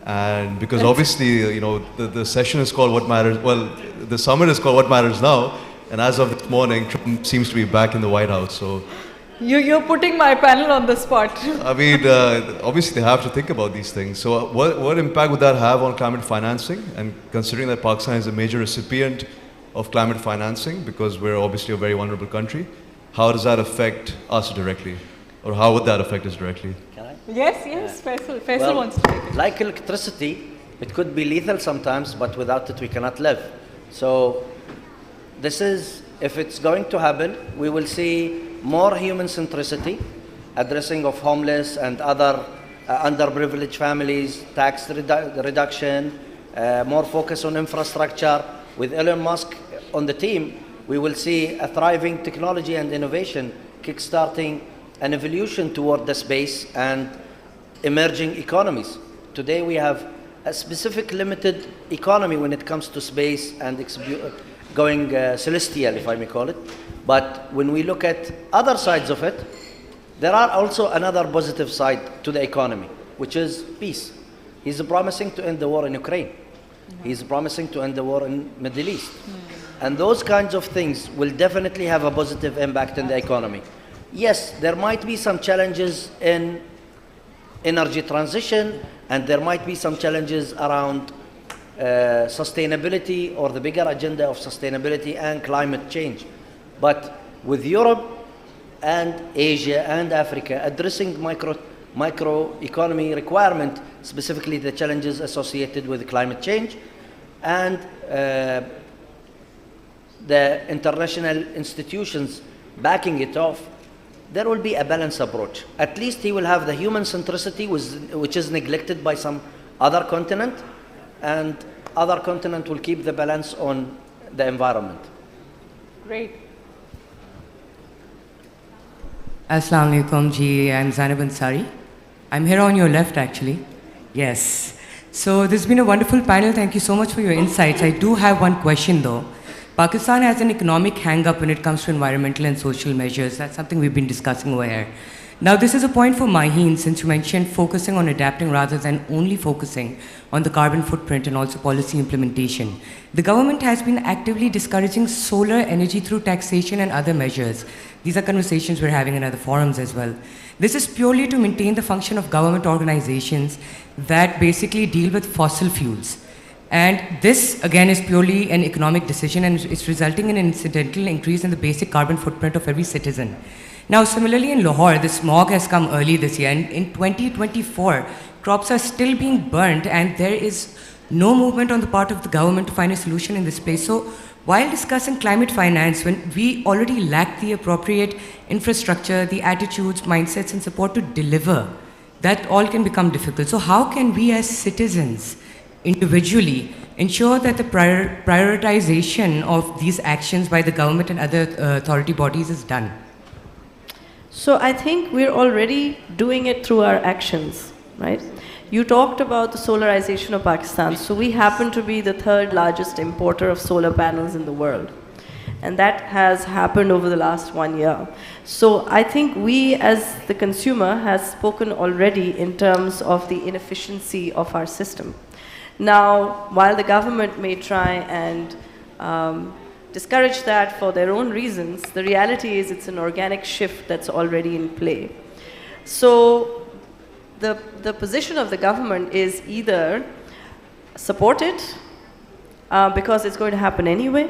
S14: And because obviously, you know, the session is called What Matters, well, the summit is called What Matters Now, and as of this morning, Trump seems to be back in the White House. So
S9: You're putting my panel on the spot.
S14: I mean, obviously they have to think about these things. So what impact would that have on climate financing? And considering that Pakistan is a major recipient of climate financing, because we're obviously a very vulnerable country, how does that affect us directly? Or how would that affect us directly?
S13: Can I?
S9: Yes, Faysal
S13: Well,
S9: wants to take it.
S13: like electricity, it could be lethal sometimes, but without it we cannot live. So this is, if it's going to happen, we will see more human centricity, addressing of homeless and other underprivileged families, tax reduction, more focus on infrastructure. With Elon Musk on the team, we will see a thriving technology and innovation kickstarting an evolution toward the space and emerging economies. Today we have a specific limited economy when it comes to space and going celestial, if I may call it. But when we look at other sides of it, there are also another positive side to the economy, which is peace. He's promising to end the war in Ukraine. He's promising to end the war in Middle East. And those kinds of things will definitely have a positive impact in the economy. Yes, there might be some challenges in energy transition, and there might be some challenges around sustainability or the bigger agenda of sustainability and climate change. But with Europe and Asia and Africa addressing microeconomy requirement, specifically the challenges associated with climate change, and the international institutions backing it off, there will be a balanced approach. At least he will have the human centricity, which is neglected by some other continent, and other continent will keep the balance on the environment.
S9: Great.
S15: Assalamu alaikum ji, I'm Zainab Ansari. I'm here on your left actually. Yes. So this has been a wonderful panel. Thank you so much for your insights. I do have one question though. Pakistan has an economic hang-up when it comes to environmental and social measures. That's something we've been discussing over here. Now this is a point for Maheen, since you mentioned focusing on adapting rather than only focusing on the carbon footprint and also policy implementation. The government has been actively discouraging solar energy through taxation and other measures. These are conversations we're having in other forums as well. This is purely to maintain the function of government organizations that basically deal with fossil fuels. And this, again, is purely an economic decision, and it's resulting in an incidental increase in the basic carbon footprint of every citizen. Now, similarly in Lahore, the smog has come early this year, and in 2024, crops are still being burnt, and there is no movement on the part of the government to find a solution in this space. So, while discussing climate finance, when we already lack the appropriate infrastructure, the attitudes, mindsets, and support to deliver, that all can become difficult. So, how can we as citizens individually ensure that the prioritization of these actions by the government and other authority bodies is done?
S11: So I think we're already doing it through our actions, right? You talked about the solarization of Pakistan. So we happen to be the third largest importer of solar panels in the world. And that has happened over the last 1 year. So I think we as the consumer has spoken already in terms of the inefficiency of our system. Now, while the government may try and discourage that for their own reasons, the reality is it's an organic shift that's already in play. So the position of the government is either support it because it's going to happen anyway,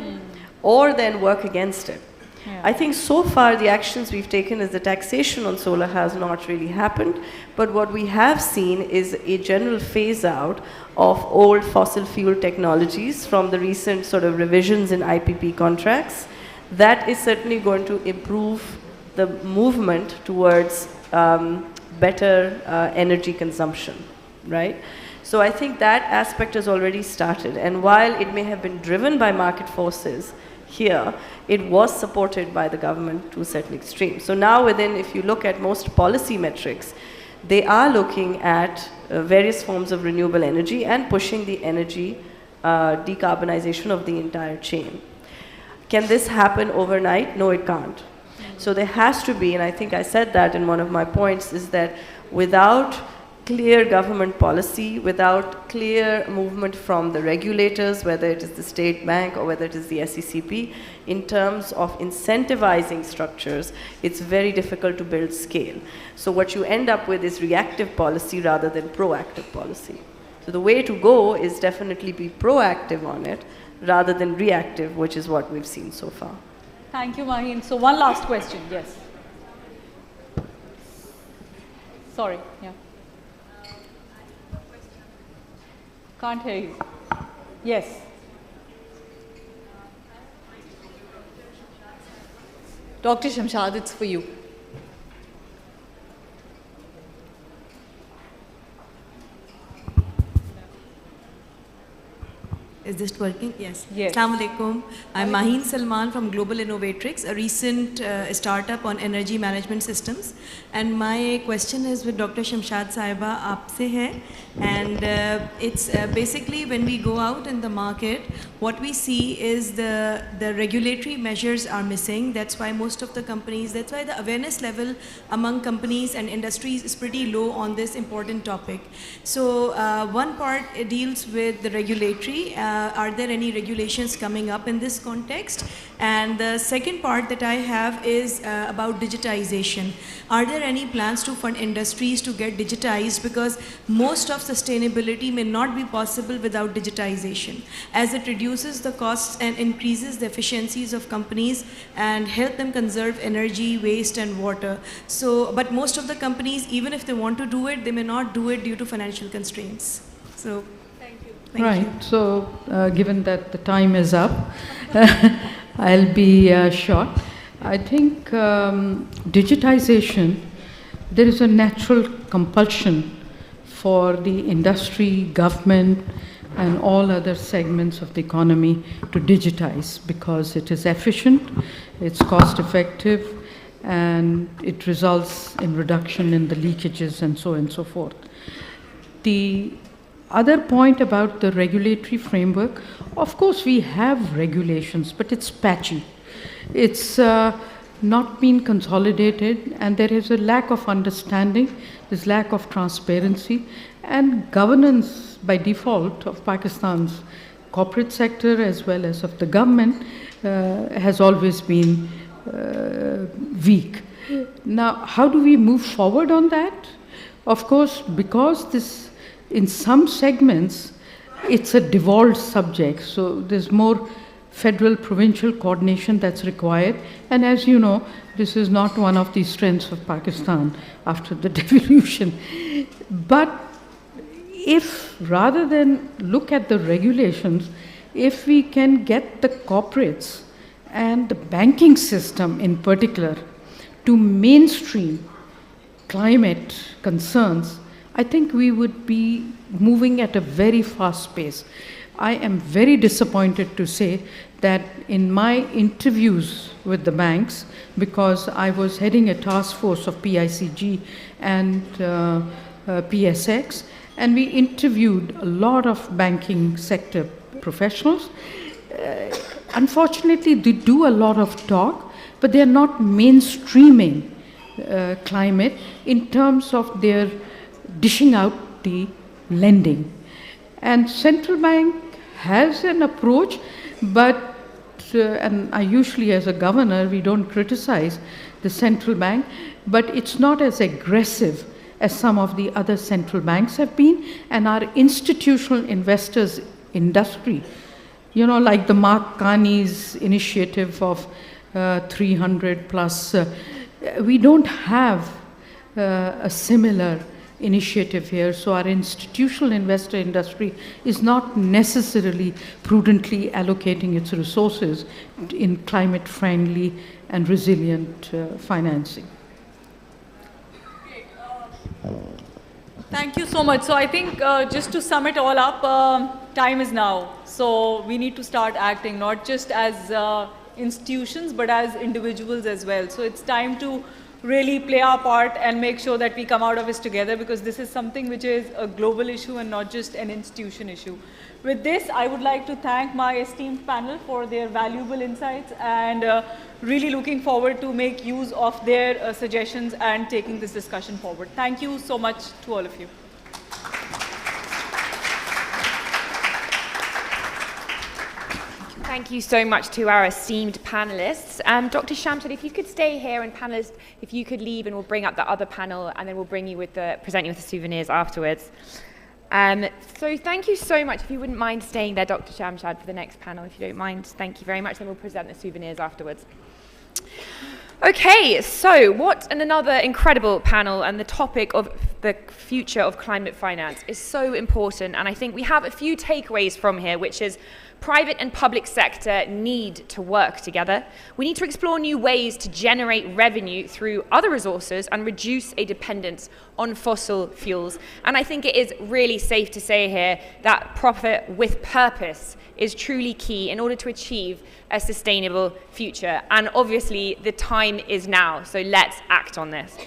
S11: or then work against it.
S9: Yeah.
S11: I think so far the actions we've taken is the taxation on solar has not really happened, but what we have seen is a general phase out of old fossil fuel technologies from the recent sort of revisions in IPP contracts. That is certainly going to improve the movement towards better energy consumption, right? So I think that aspect has already started, and while it may have been driven by market forces here, it was supported by the government to a certain extreme. So now within, if you look at most policy metrics, they are looking at various forms of renewable energy and pushing the energy decarbonization of the entire chain. Can this happen overnight? No, it can't. So there has to be, and I think I said that in one of my points, is that without clear government policy, without clear movement from the regulators, whether it is the state bank or whether it is the SECP, in terms of incentivizing structures, it's very difficult to build scale. So what you end up with is reactive policy rather than proactive policy. So the way to go is definitely be proactive on it rather than reactive, which is what we've seen so far.
S9: Thank you, Maheen. So one last question, yes. Sorry, yeah. Can't hear you. Yes. Dr. Shamshad, it's for you.
S16: Is this working? Yes.
S9: Yes.
S16: Assalamu alaikum. I'm Maheen Salman from Global Innovatrix, a recent startup on energy management systems. And my question is with Dr. Shamshad Saiba, aapse hai. And it's basically when we go out in the market, what we see is the regulatory measures are missing. That's why most of the companies, that's why the awareness level among companies and industries is pretty low on this important topic. So one part deals with the regulatory. Are there any regulations coming up in this context? And the second part that I have is about digitization. Are there any plans to fund industries to get digitized? Because most of sustainability may not be possible without digitization, as it reduces the costs and increases the efficiencies of companies and help them conserve energy, waste and water. So, but most of the companies, even if they want to do it, they may not do it due to financial constraints. So,
S8: Right. So, given that the time is up, I'll be short. I think digitization, there is a natural compulsion for the industry, government, and all other segments of the economy to digitize because it is efficient, it's cost effective, and it results in reduction in the leakages and so on and so forth. The other point about the regulatory framework, of course we have regulations, but it's patchy. It's not been consolidated, and there is a lack of understanding, there's lack of transparency, and governance by default of Pakistan's corporate sector as well as of the government has always been weak. Now, how do we move forward on that? Of course, because this in some segments, it's a devolved subject, so there's more federal provincial coordination that's required, and as you know, this is not one of the strengths of Pakistan after the devolution. But if rather than look at the regulations, if we can get the corporates and the banking system in particular to mainstream climate concerns, I think we would be moving at a very fast pace. I am very disappointed to say that in my interviews with the banks, because I was heading a task force of PICG and PSX, and we interviewed a lot of banking sector professionals. Unfortunately, they do a lot of talk, but they are not mainstreaming climate in terms of their dishing out the lending. And central bank has an approach, but and I usually as a governor, we don't criticize the central bank, but it's not as aggressive as some of the other central banks have been, and our institutional investors industry, you know, like the Mark Carney's initiative of 300 plus, we don't have a similar initiative here, so our institutional investor industry is not necessarily prudently allocating its resources in climate-friendly and resilient financing.
S9: Thank you so much. So I think just to sum it all up, time is now. So we need to start acting, not just as institutions, but as individuals as well. So it's time to really play our part and make sure that we come out of this together, because this is something which is a global issue and not just an institution issue. With this, I would like to thank my esteemed panel for their valuable insights, and really looking forward to make use of their suggestions and taking this discussion forward. Thank you so much to all of you.
S1: Thank you so much to our esteemed panelists. Dr. Shamshad, if you could stay here, and panelists, if you could leave, and we'll bring up the other panel, and then we'll bring you with present you with the souvenirs afterwards. So thank you so much. If you wouldn't mind staying there, Dr. Shamshad, for the next panel, if you don't mind. Thank you very much. Then we'll present the souvenirs afterwards. Okay, so what another incredible panel, and the topic of the future of climate finance is so important, and I think we have a few takeaways from here, which is private and public sector need to work together. We need to explore new ways to generate revenue through other resources and reduce a dependence on fossil fuels. And I think it is really safe to say here that profit with purpose is truly key in order to achieve a sustainable future. And obviously the time is now, so let's act on this.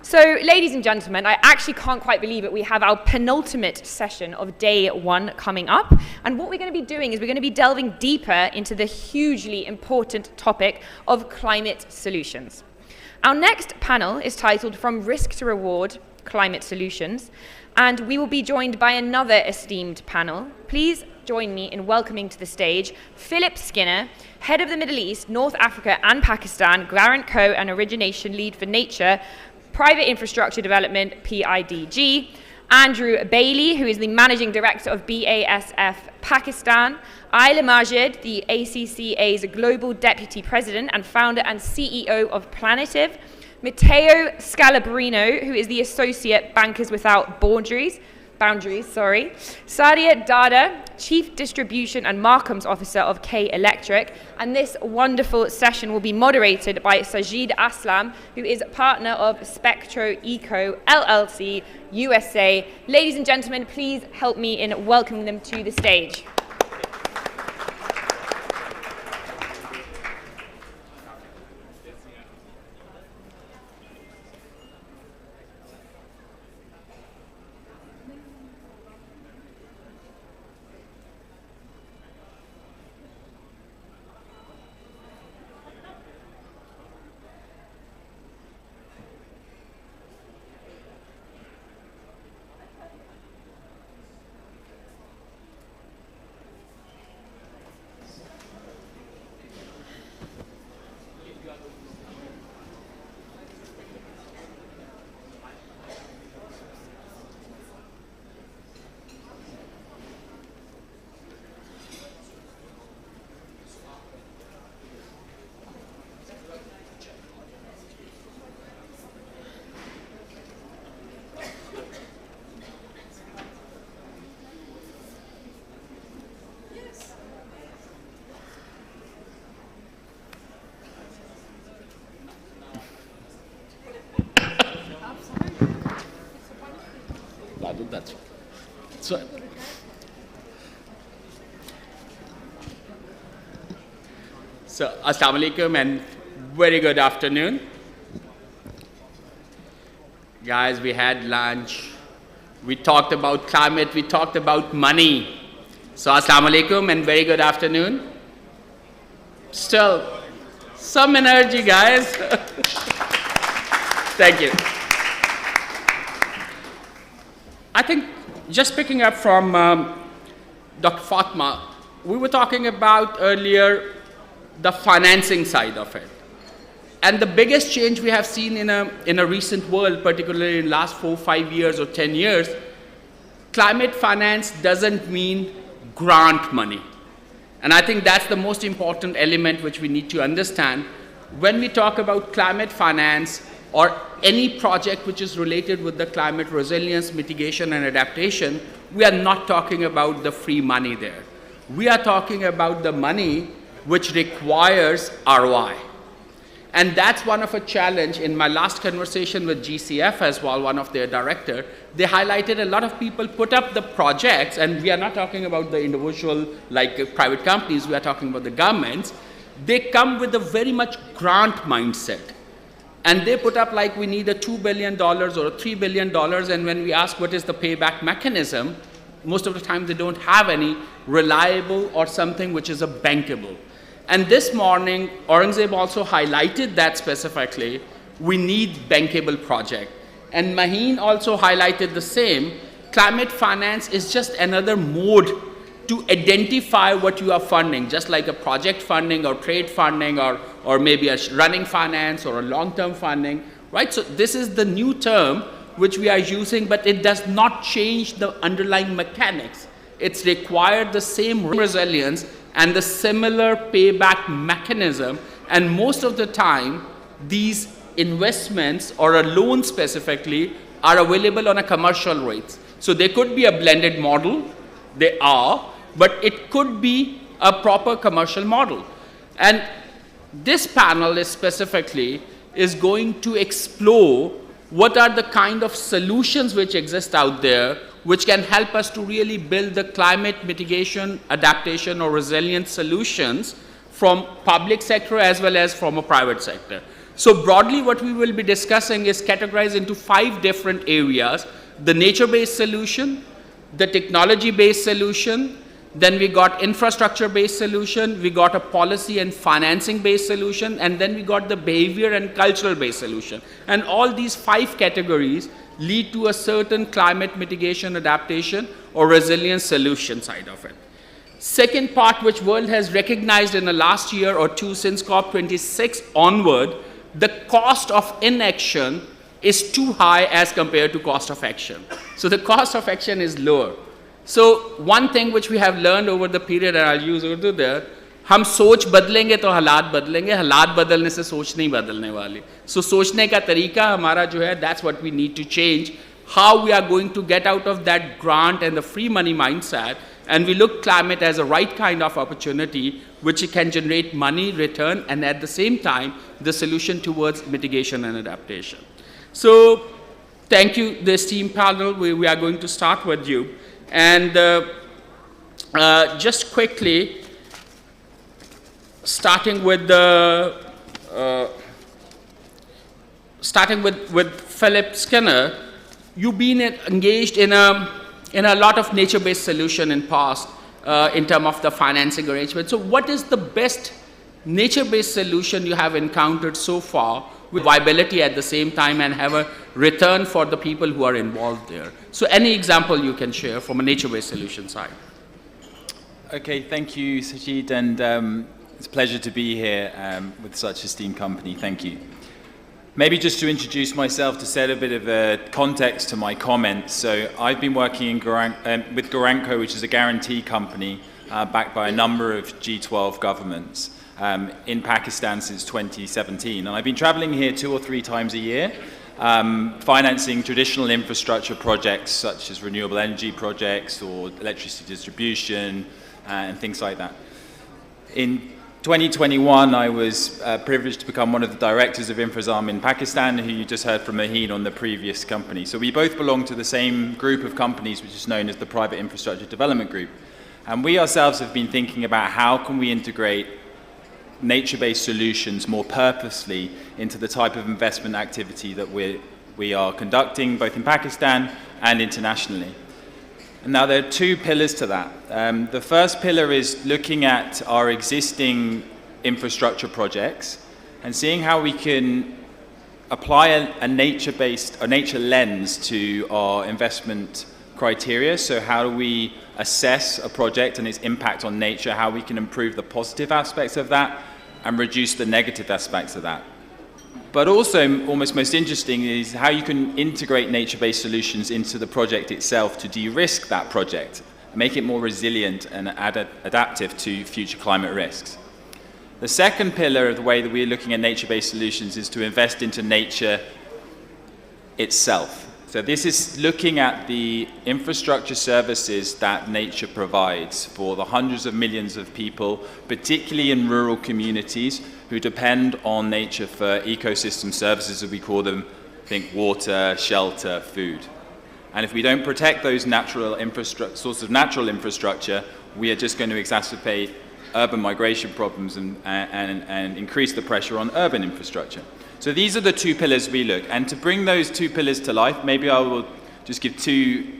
S1: So, ladies and gentlemen, I actually can't quite believe it. We have our penultimate session of day one coming up. And what we're going to be doing is we're going to be delving deeper into the hugely important topic of climate solutions. Our next panel is titled From Risk to Reward, Climate Solutions. And we will be joined by another esteemed panel. Please join me in welcoming to the stage Philip Skinner, Head of the Middle East, North Africa and Pakistan, Grant Co. and Origination Lead for Nature, Private Infrastructure Development, PIDG, Andrew Bailey, who is the Managing Director of BASF Pakistan, Ayla Majid, the ACCA's Global Deputy President and Founder and CEO of Planitive, Matteo Scalabrino, who is the Associate Bankers Without Boundaries, Sadia Dada, Chief Distribution and Markhams Officer of K Electric, and this wonderful session will be moderated by Sajid Aslam, who is partner of Spectro Eco LLC USA. Ladies and gentlemen, please help me in welcoming them to the stage.
S17: That's so. So, Assalamu alaikum and very good afternoon. Guys, we had lunch. We talked about climate. We talked about money. So, Assalamu alaikum and very good afternoon. Still, some energy, guys. Thank you. I think just picking up from Dr. Fatma, we were talking about earlier the financing side of it. And the biggest change we have seen in a recent world, particularly in the last 4, 5 years or 10 years, climate finance doesn't mean grant money. And I think that's the most important element which we need to understand. When we talk about climate finance or any project which is related with the climate resilience, mitigation and adaptation, we are not talking about the free money there. We are talking about the money which requires ROI. And that's one of a challenge. In my last conversation with GCF as well, one of their director, they highlighted a lot of people put up the projects, and we are not talking about the individual like private companies, we are talking about the governments. They come with a very much grant mindset. And they put up like we need a $2 billion or a $3 billion, and when we ask what is the payback mechanism, most of the time they don't have any reliable or something which is a bankable. And this morning, Aurangzeb also highlighted that specifically, we need bankable project. And Maheen also highlighted the same. Climate finance is just another mode to identify what you are funding, just like a project funding or trade funding or maybe a running finance or a long-term funding, right? So this is the new term which we are using, but it does not change the underlying mechanics. It's required the same resilience and the similar payback mechanism, and most of the time these investments or a loan specifically are available on a commercial rates. So they could be a blended model, they are, but it could be a proper commercial model. And this panel is specifically is going to explore what are the kind of solutions which exist out there which can help us to really build the climate mitigation, adaptation or resilience solutions from public sector as well as from a private sector. So broadly what we will be discussing is categorized into 5 different areas: the nature-based solution, the technology-based solution, then we got infrastructure-based solution, we got a policy and financing-based solution, and then we got the behavior and cultural-based solution. And all these 5 categories lead to a certain climate mitigation, adaptation, or resilience solution side of it. Second part, which world has recognized in the last year or two since COP26 onward, the cost of inaction is too high as compared to cost of action. So the cost of action is lower. So one thing which we have learned over the period, and I'll use Urdu there, हम सोच बदलेंगे तो हालात बदलेंगे, हालात बदलने से सोच नहीं बदलने वाली. So सोचने का तरीका हमारा जो है, that's what we need to change. How we are going to get out of that grant and the free money mindset, and we look climate as a right kind of opportunity which can generate money, return, and at the same time, the solution towards mitigation and adaptation. So thank you, the esteemed panel. We are going to start with you. And just quickly, starting with Philip Skinner, you've been engaged in a lot of nature-based solution in past in terms of the financing arrangement. So what is the best nature-based solution you have encountered so far with viability at the same time and have a return for the people who are involved there? So any example you can share from a nature-based solution side.
S18: Okay, thank you, Sajid, and it's a pleasure to be here with such esteemed company. Thank you. Maybe just to introduce myself, to set a bit of a context to my comments. So I've been working with Garanco, which is a guarantee company backed by a number of G12 governments in Pakistan since 2017. And I've been traveling here 2 or 3 times a year, financing traditional infrastructure projects such as renewable energy projects or electricity distribution and things like that. In 2021, I was privileged to become one of the directors of Infrazam in Pakistan, who you just heard from Maheen on the previous company. So we both belong to the same group of companies, which is known as the Private Infrastructure Development Group. And we ourselves have been thinking about how can we integrate nature-based solutions more purposely into the type of investment activity that we are conducting, both in Pakistan and internationally. And now there are 2 pillars to that. The first pillar is looking at our existing infrastructure projects and seeing how we can apply a nature-based, a nature lens to our investment criteria. So how do we assess a project and its impact on nature, how we can improve the positive aspects of that and reduce the negative aspects of that. But also, almost most interesting is how you can integrate nature-based solutions into the project itself to de-risk that project, make it more resilient and adaptive to future climate risks. The second pillar of the way that we're looking at nature-based solutions is to invest into nature itself. So this is looking at the infrastructure services that nature provides for the hundreds of millions of people, particularly in rural communities, who depend on nature for ecosystem services, as we call them, think water, shelter, food. And if we don't protect those natural sources of natural infrastructure, we are just going to exacerbate urban migration problems and increase the pressure on urban infrastructure. So these are the two pillars we look. And to bring those two pillars to life, maybe I will just give two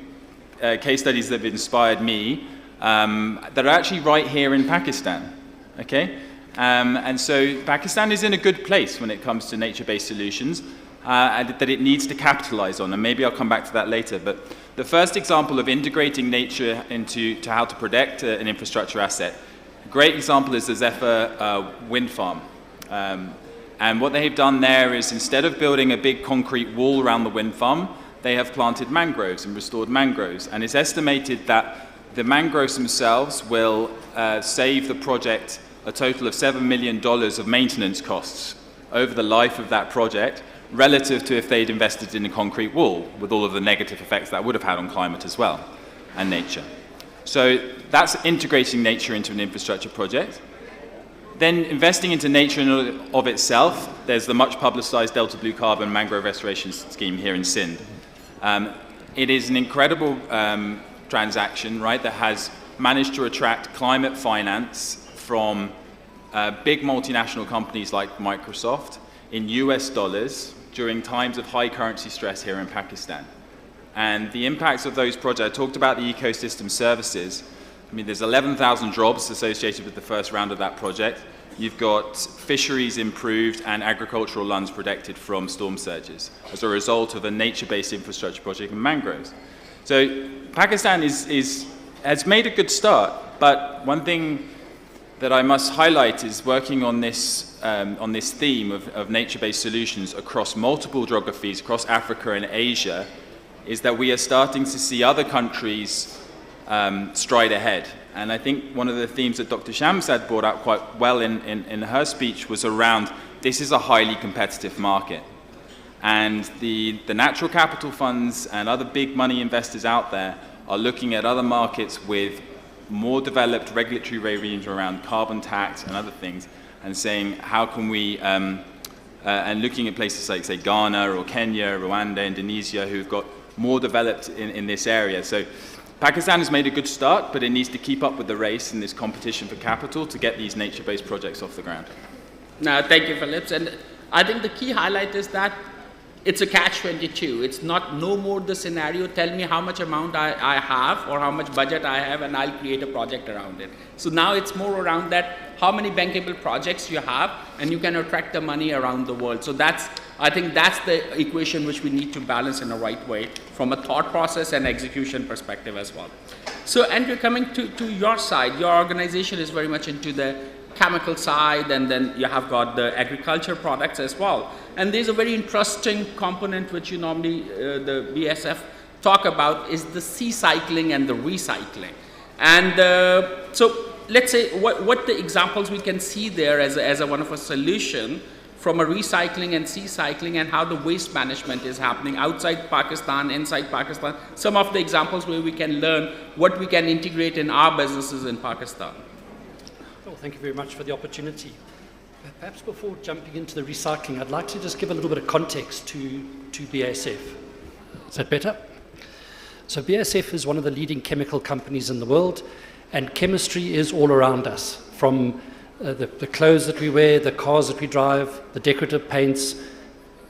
S18: case studies that have inspired me that are actually right here in Pakistan. Okay? And so Pakistan is in a good place when it comes to nature-based solutions that it needs to capitalize on. And maybe I'll come back to that later. But the first example of integrating nature into how to protect an infrastructure asset, a great example is the Zephyr wind farm. And what they've done there is, instead of building a big concrete wall around the wind farm, they have planted mangroves and restored mangroves. And it's estimated that the mangroves themselves will save the project a total of $7 million of maintenance costs over the life of that project, relative to if they'd invested in a concrete wall, with all of the negative effects that would have had on climate as well, and nature. So that's integrating nature into an infrastructure project. Then investing into nature in and of itself, there's the much publicized Delta Blue Carbon Mangrove Restoration Scheme here in Sindh. It is an incredible transaction, right, that has managed to attract climate finance from big multinational companies like Microsoft in US dollars during times of high currency stress here in Pakistan. And the impacts of those projects, I talked about the ecosystem services. I mean, there's 11,000 jobs associated with the first round of that project. You've got fisheries improved and agricultural lands protected from storm surges as a result of a nature-based infrastructure project in mangroves. So Pakistan has made a good start, but one thing that I must highlight is working on this theme of nature-based solutions across multiple geographies, across Africa and Asia, is that we are starting to see other countries stride ahead. And I think one of the themes that Dr. Shamsad brought out quite well in her speech was around, this is a highly competitive market. And the natural capital funds and other big money investors out there are looking at other markets with more developed regulatory regimes around carbon tax and other things, and saying, how can we, and looking at places like, say, Ghana or Kenya, Rwanda, Indonesia, who've got more developed in this area. So Pakistan has made a good start, but it needs to keep up with the race in this competition for capital to get these nature-based projects off the ground.
S17: No, thank you, Phillips. And I think the key highlight is that it's a catch-22. It's not no more the scenario, tell me how much amount I have or how much budget I have and I'll create a project around it. So now it's more around that, how many bankable projects you have and you can attract the money around the world. So I think that's the equation which we need to balance in a right way from a thought process and execution perspective as well. So Andrew, coming to your side, your organization is very much into the chemical side, and then you have got the agriculture products as well. And there's a very interesting component which you normally, the BSF talk about, is the C-cycling and the recycling. And so let's say what the examples we can see there as a one of a solution from a recycling and C-cycling, and how the waste management is happening outside Pakistan, inside Pakistan. Some of the examples where we can learn what we can integrate in our businesses in Pakistan.
S19: Well, thank you very much for the opportunity. Perhaps before jumping into the recycling, I'd like to just give a little bit of context to BASF. Is that better? So BASF is one of the leading chemical companies in the world, and chemistry is all around us, from the clothes that we wear, the cars that we drive, the decorative paints.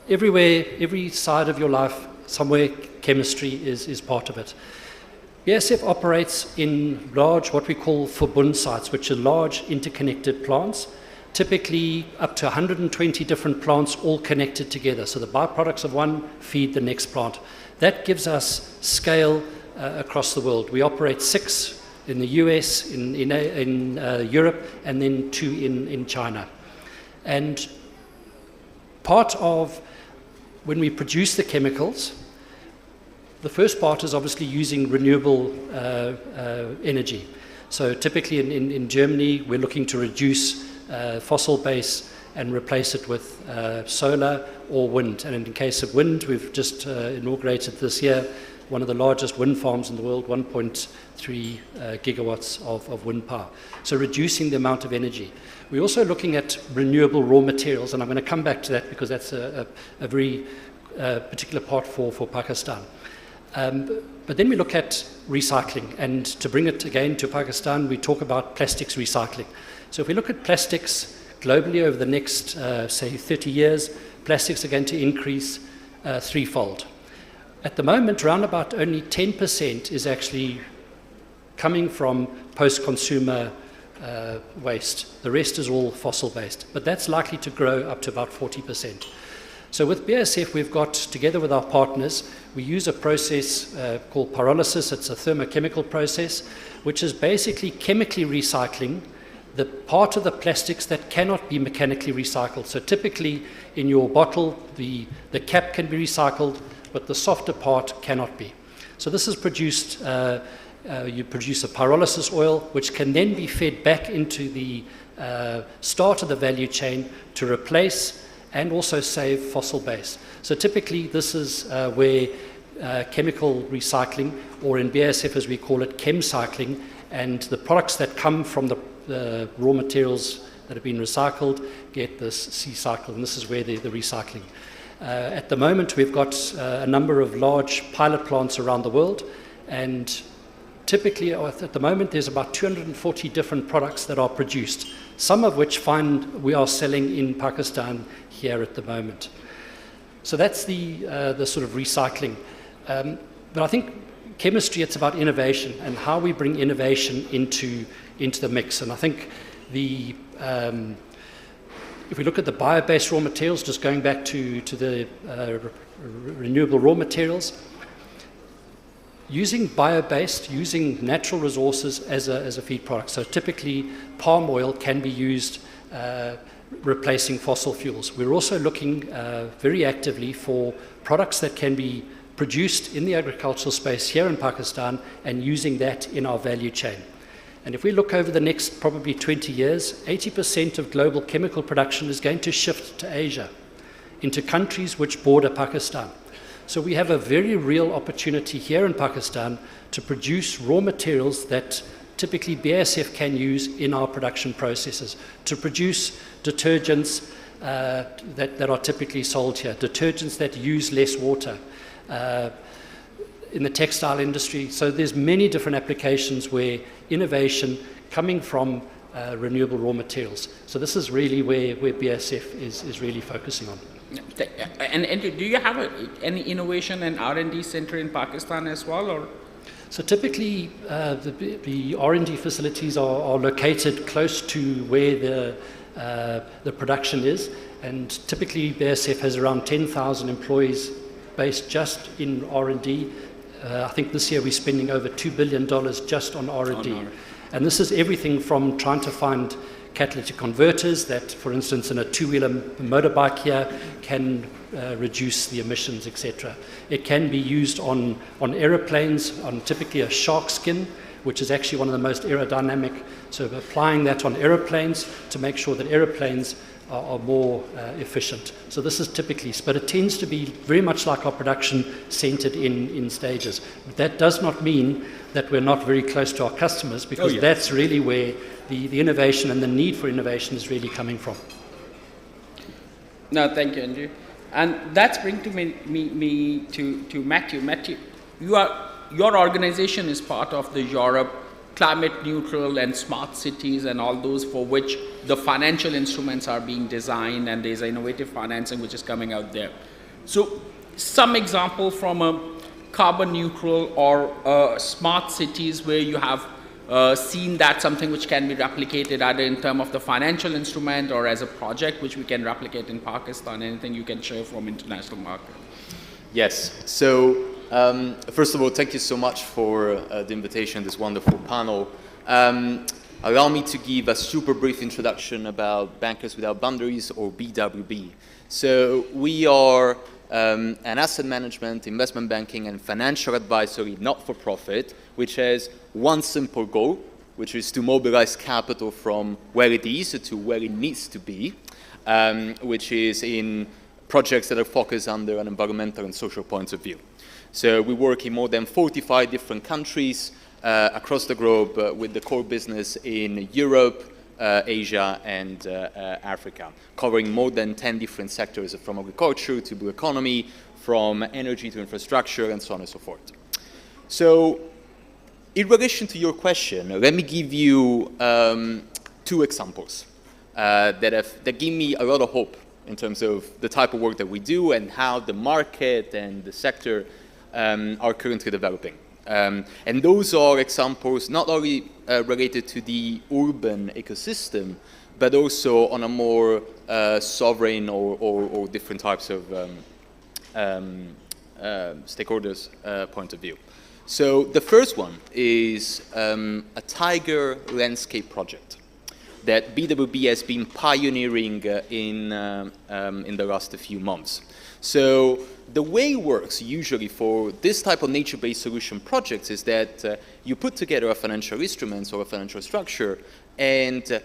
S19: Everywhere, every side of your life, somewhere chemistry is part of it. BASF operates in large, what we call Verbund sites, which are large interconnected plants, typically up to 120 different plants all connected together. So the byproducts of one feed the next plant. That gives us scale across the world. We operate 6 in the US, in Europe, and then 2 in China. And part of when we produce the chemicals, the first part is obviously using renewable energy. So typically in Germany, we're looking to reduce fossil base and replace it with solar or wind. And in the case of wind, we've just inaugurated this year one of the largest wind farms in the world, 1.3 gigawatts of wind power. So reducing the amount of energy. We're also looking at renewable raw materials, and I'm going to come back to that because that's a very particular part for Pakistan. But then we look at recycling, and to bring it again to Pakistan, we talk about plastics recycling. So if we look at plastics globally over the next, say, 30 years, plastics are going to increase threefold. At the moment, around about only 10% is actually coming from post-consumer waste. The rest is all fossil-based, but that's likely to grow up to about 40%. So with BASF, we've got, together with our partners, we use a process called pyrolysis. It's a thermochemical process, which is basically chemically recycling the part of the plastics that cannot be mechanically recycled. So typically in your bottle, the cap can be recycled, but the softer part cannot be. So this is produced, you produce a pyrolysis oil, which can then be fed back into the start of the value chain to replace and also save fossil base. So typically this is where chemical recycling, or in BASF as we call it, chem cycling, and the products that come from the raw materials that have been recycled get this C-cycle, and this is where the recycling. At the moment, we've got a number of large pilot plants around the world, and typically at the moment there's about 240 different products that are produced, some of which we are selling in Pakistan here at the moment. So that's the sort of recycling. But I think chemistry, it's about innovation and how we bring innovation into the mix. And I think if we look at the bio-based raw materials, just going back to the renewable raw materials, using bio-based, using natural resources as a feed product. So typically palm oil can be used replacing fossil fuels. We're also looking very actively for products that can be produced in the agricultural space here in Pakistan and using that in our value chain. And if we look over the next probably 20 years, 80% of global chemical production is going to shift to Asia, into countries which border Pakistan. So we have a very real opportunity here in Pakistan to produce raw materials that typically BASF can use in our production processes, to produce detergents that are typically sold here, detergents that use less water, in the textile industry. So there's many different applications where innovation coming from renewable raw materials. So this is really where BASF is really focusing on.
S17: And do you have any innovation and R&D center in Pakistan as well, or?
S19: So typically the R&D facilities are located close to where the production is, and typically BASF has around 10,000 employees based just in R&D. I think this year we're spending over $2 billion just on R&D. And this is everything from trying to find catalytic converters that, for instance, in a two-wheeler motorbike here can reduce the emissions, etc. It can be used on aeroplanes, on typically a shark skin, which is actually one of the most aerodynamic. So applying that on aeroplanes to make sure that aeroplanes are more efficient. So this is typically, but it tends to be very much like our production centered in stages. But that does not mean that we're not very close to our customers, because that's really where the innovation and the need for innovation is really coming from.
S17: No, thank you, Andrew. And that's bring to me to Matthew. Matthew, your organization is part of the Europe climate neutral and smart cities and all those for which the financial instruments are being designed, and there's innovative financing which is coming out there. So some example from a carbon neutral or smart cities where you have seen that something which can be replicated either in terms of the financial instrument or as a project which we can replicate in Pakistan. Anything you can share from international market?
S20: Yes. So first of all, thank you so much for the invitation, this wonderful panel. Allow me to give a super brief introduction about Bankers Without Boundaries, or BWB. So we are an asset management, investment banking, and financial advisory not-for-profit, which has one simple goal, which is to mobilize capital from where it is to where it needs to be, which is in projects that are focused under an environmental and social point of view. So we work in more than 45 different countries across the globe with the core business in Europe, Asia, and Africa, covering more than 10 different sectors, from agriculture to blue economy, from energy to infrastructure, and so on and so forth. So in relation to your question, let me give you 2 examples that give me a lot of hope in terms of the type of work that we do and how the market and the sector are currently developing. And those are examples not only related to the urban ecosystem, but also on a more sovereign or different types of stakeholders' point of view. So the first one is a tiger landscape project that BWB has been pioneering in the last few months. So the way it works usually for this type of nature-based solution projects is that you put together a financial instrument or a financial structure, and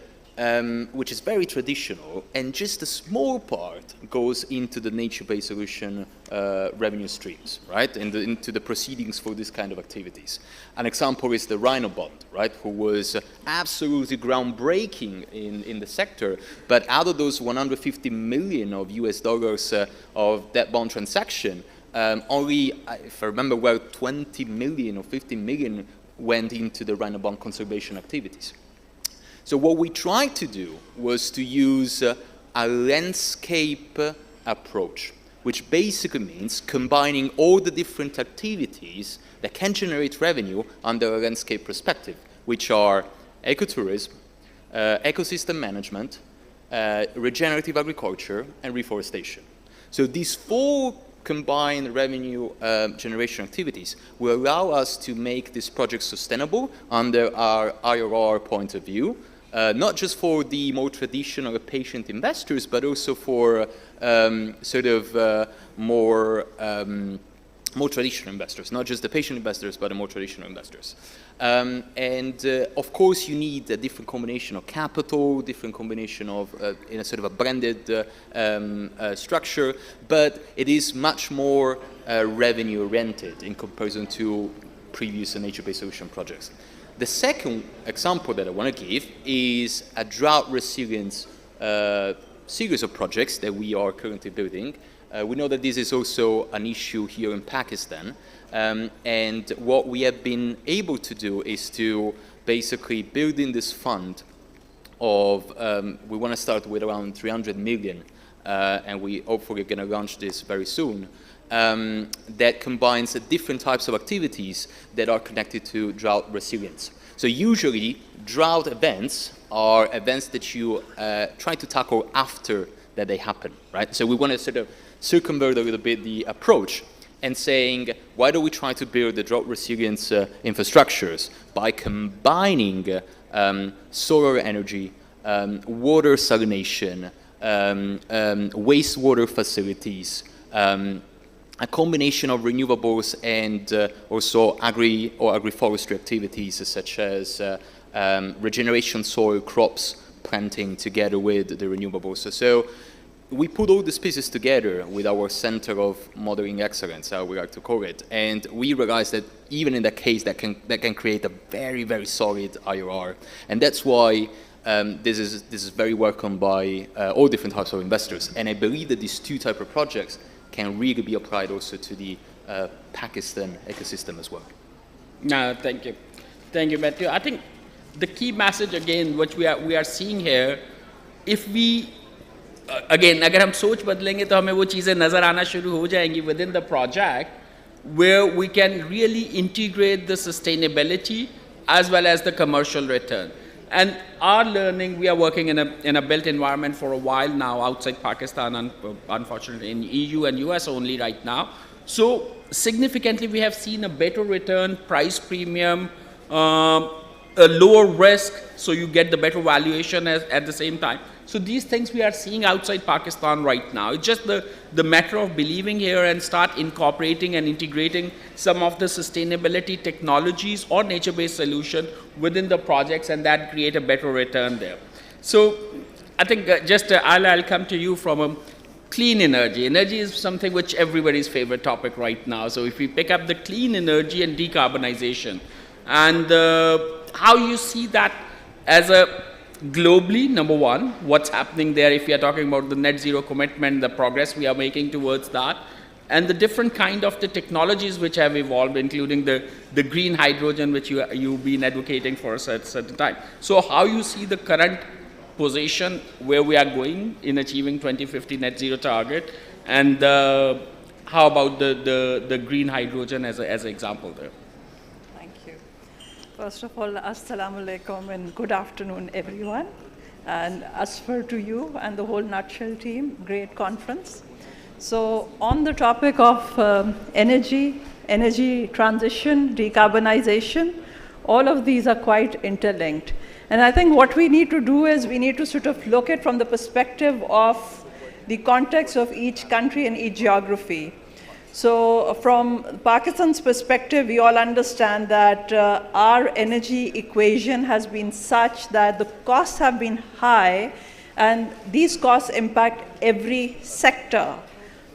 S20: which is very traditional, and just a small part goes into the nature-based solution revenue streams, right, into the proceedings for this kind of activities. An example is the Rhino Bond, right, who was absolutely groundbreaking in the sector, but out of those 150 million of US dollars of that bond transaction, only, if I remember well, 20 million or 15 million went into the Rhino Bond conservation activities. So what we tried to do was to use a landscape approach, which basically means combining all the different activities that can generate revenue under a landscape perspective, which are ecotourism, ecosystem management, regenerative agriculture, and reforestation. So these 4 combined revenue generation activities will allow us to make this project sustainable under our IRR point of view, not just for the more traditional patient investors, but also for more traditional investors, not just the patient investors, but the more traditional investors. Of course, you need a different combination of capital, different combination of, in a sort of a branded structure, but it is much more revenue-oriented in comparison to previous nature-based solution projects. The second example that I want to give is a drought resilience series of projects that we are currently building. We know that this is also an issue here in Pakistan, and what we have been able to do is to basically build in this fund of, we want to start with around 300 million, and we hopefully are going to launch this very soon, that combines different types of activities that are connected to drought resilience. So usually, drought events are events that you try to tackle after that they happen, right? So we want to sort of circumvert a little bit the approach and saying, why don't we try to build the drought resilience infrastructures by combining solar energy, water salination, wastewater facilities, a combination of renewables and also agroforestry activities such as regeneration soil crops planting together with the renewables. So we put all these pieces together with our Center of Modeling Excellence, how we like to call it, and we realized that even in that case, that can create a very, very solid IRR, and that's why this is very welcomed by all different types of investors. And I believe that these 2 types of projects can really be applied also to the Pakistan ecosystem as well.
S17: No, thank you. Thank you, Matthew. I think the key message again, which we are seeing here, if we again, अगर हम सोच बदलेंगे तो हमें वो चीज़ें नज़र आना शुरू हो जाएंगी within the project, where we can really integrate the sustainability as well as the commercial return. And our learning, we are working in a built environment for a while now outside Pakistan, and unfortunately in EU and US only right now. So significantly, we have seen a better return, price premium, lower risk, so you get the better valuation at the same time. So these things we are seeing outside Pakistan right now. It's just the matter of believing here and start incorporating and integrating some of the sustainability technologies or nature-based solution within the projects, and that create a better return there. So I think I'll come to you from a clean energy. Energy is something which everybody's favorite topic right now. So if we pick up the clean energy and decarbonization, and how you see that as a globally, number one, what's happening there if we are talking about the net zero commitment, the progress we are making towards that, and the different kind of the technologies which have evolved, including the green hydrogen which you've been advocating for a certain time. So how you see the current position where we are going in achieving 2050 net zero target, and how about the green hydrogen as an example there?
S21: First of all, assalamu alaikum and good afternoon, everyone. And Asfar to you and the whole Nutshell team, great conference. So on the topic of energy transition, decarbonization, all of these are quite interlinked. And I think what we need to do is we need to sort of look at from the perspective of the context of each country and each geography. So from Pakistan's perspective, we all understand that our energy equation has been such that the costs have been high, and these costs impact every sector.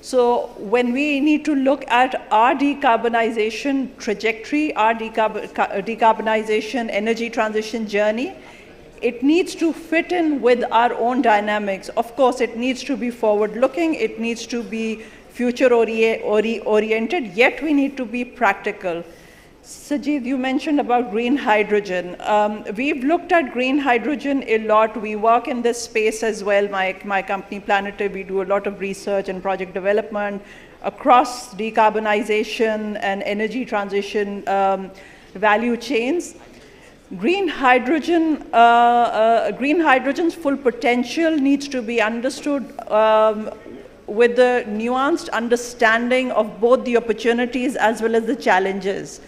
S21: So when we need to look at our decarbonization trajectory, our decarbonization energy transition journey, it needs to fit in with our own dynamics. Of course, it needs to be forward-looking, it needs to be future-oriented, yet we need to be practical. Sajid, you mentioned about green hydrogen. We've looked at green hydrogen a lot. We work in this space as well. My company, Planetary, we do a lot of research and project development across decarbonization and energy transition value chains. Green hydrogen's full potential needs to be understood with the nuanced understanding of both the opportunities as well as the challenges.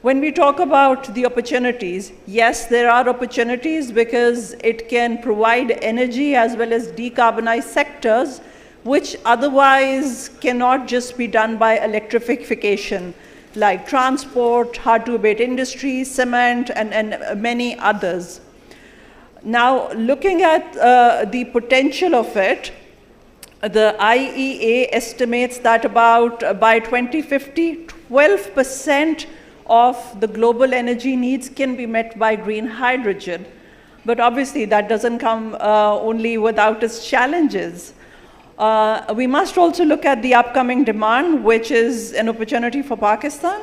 S21: When we talk about the opportunities, yes, there are opportunities because it can provide energy as well as decarbonize sectors which otherwise cannot just be done by electrification, like transport, hard-to-abate industry, cement, and many others. Now, looking at the potential of it, the IEA estimates that about by 2050, 12% of the global energy needs can be met by green hydrogen. But obviously that doesn't come only without its challenges. We must also look at the upcoming demand, which is an opportunity for Pakistan.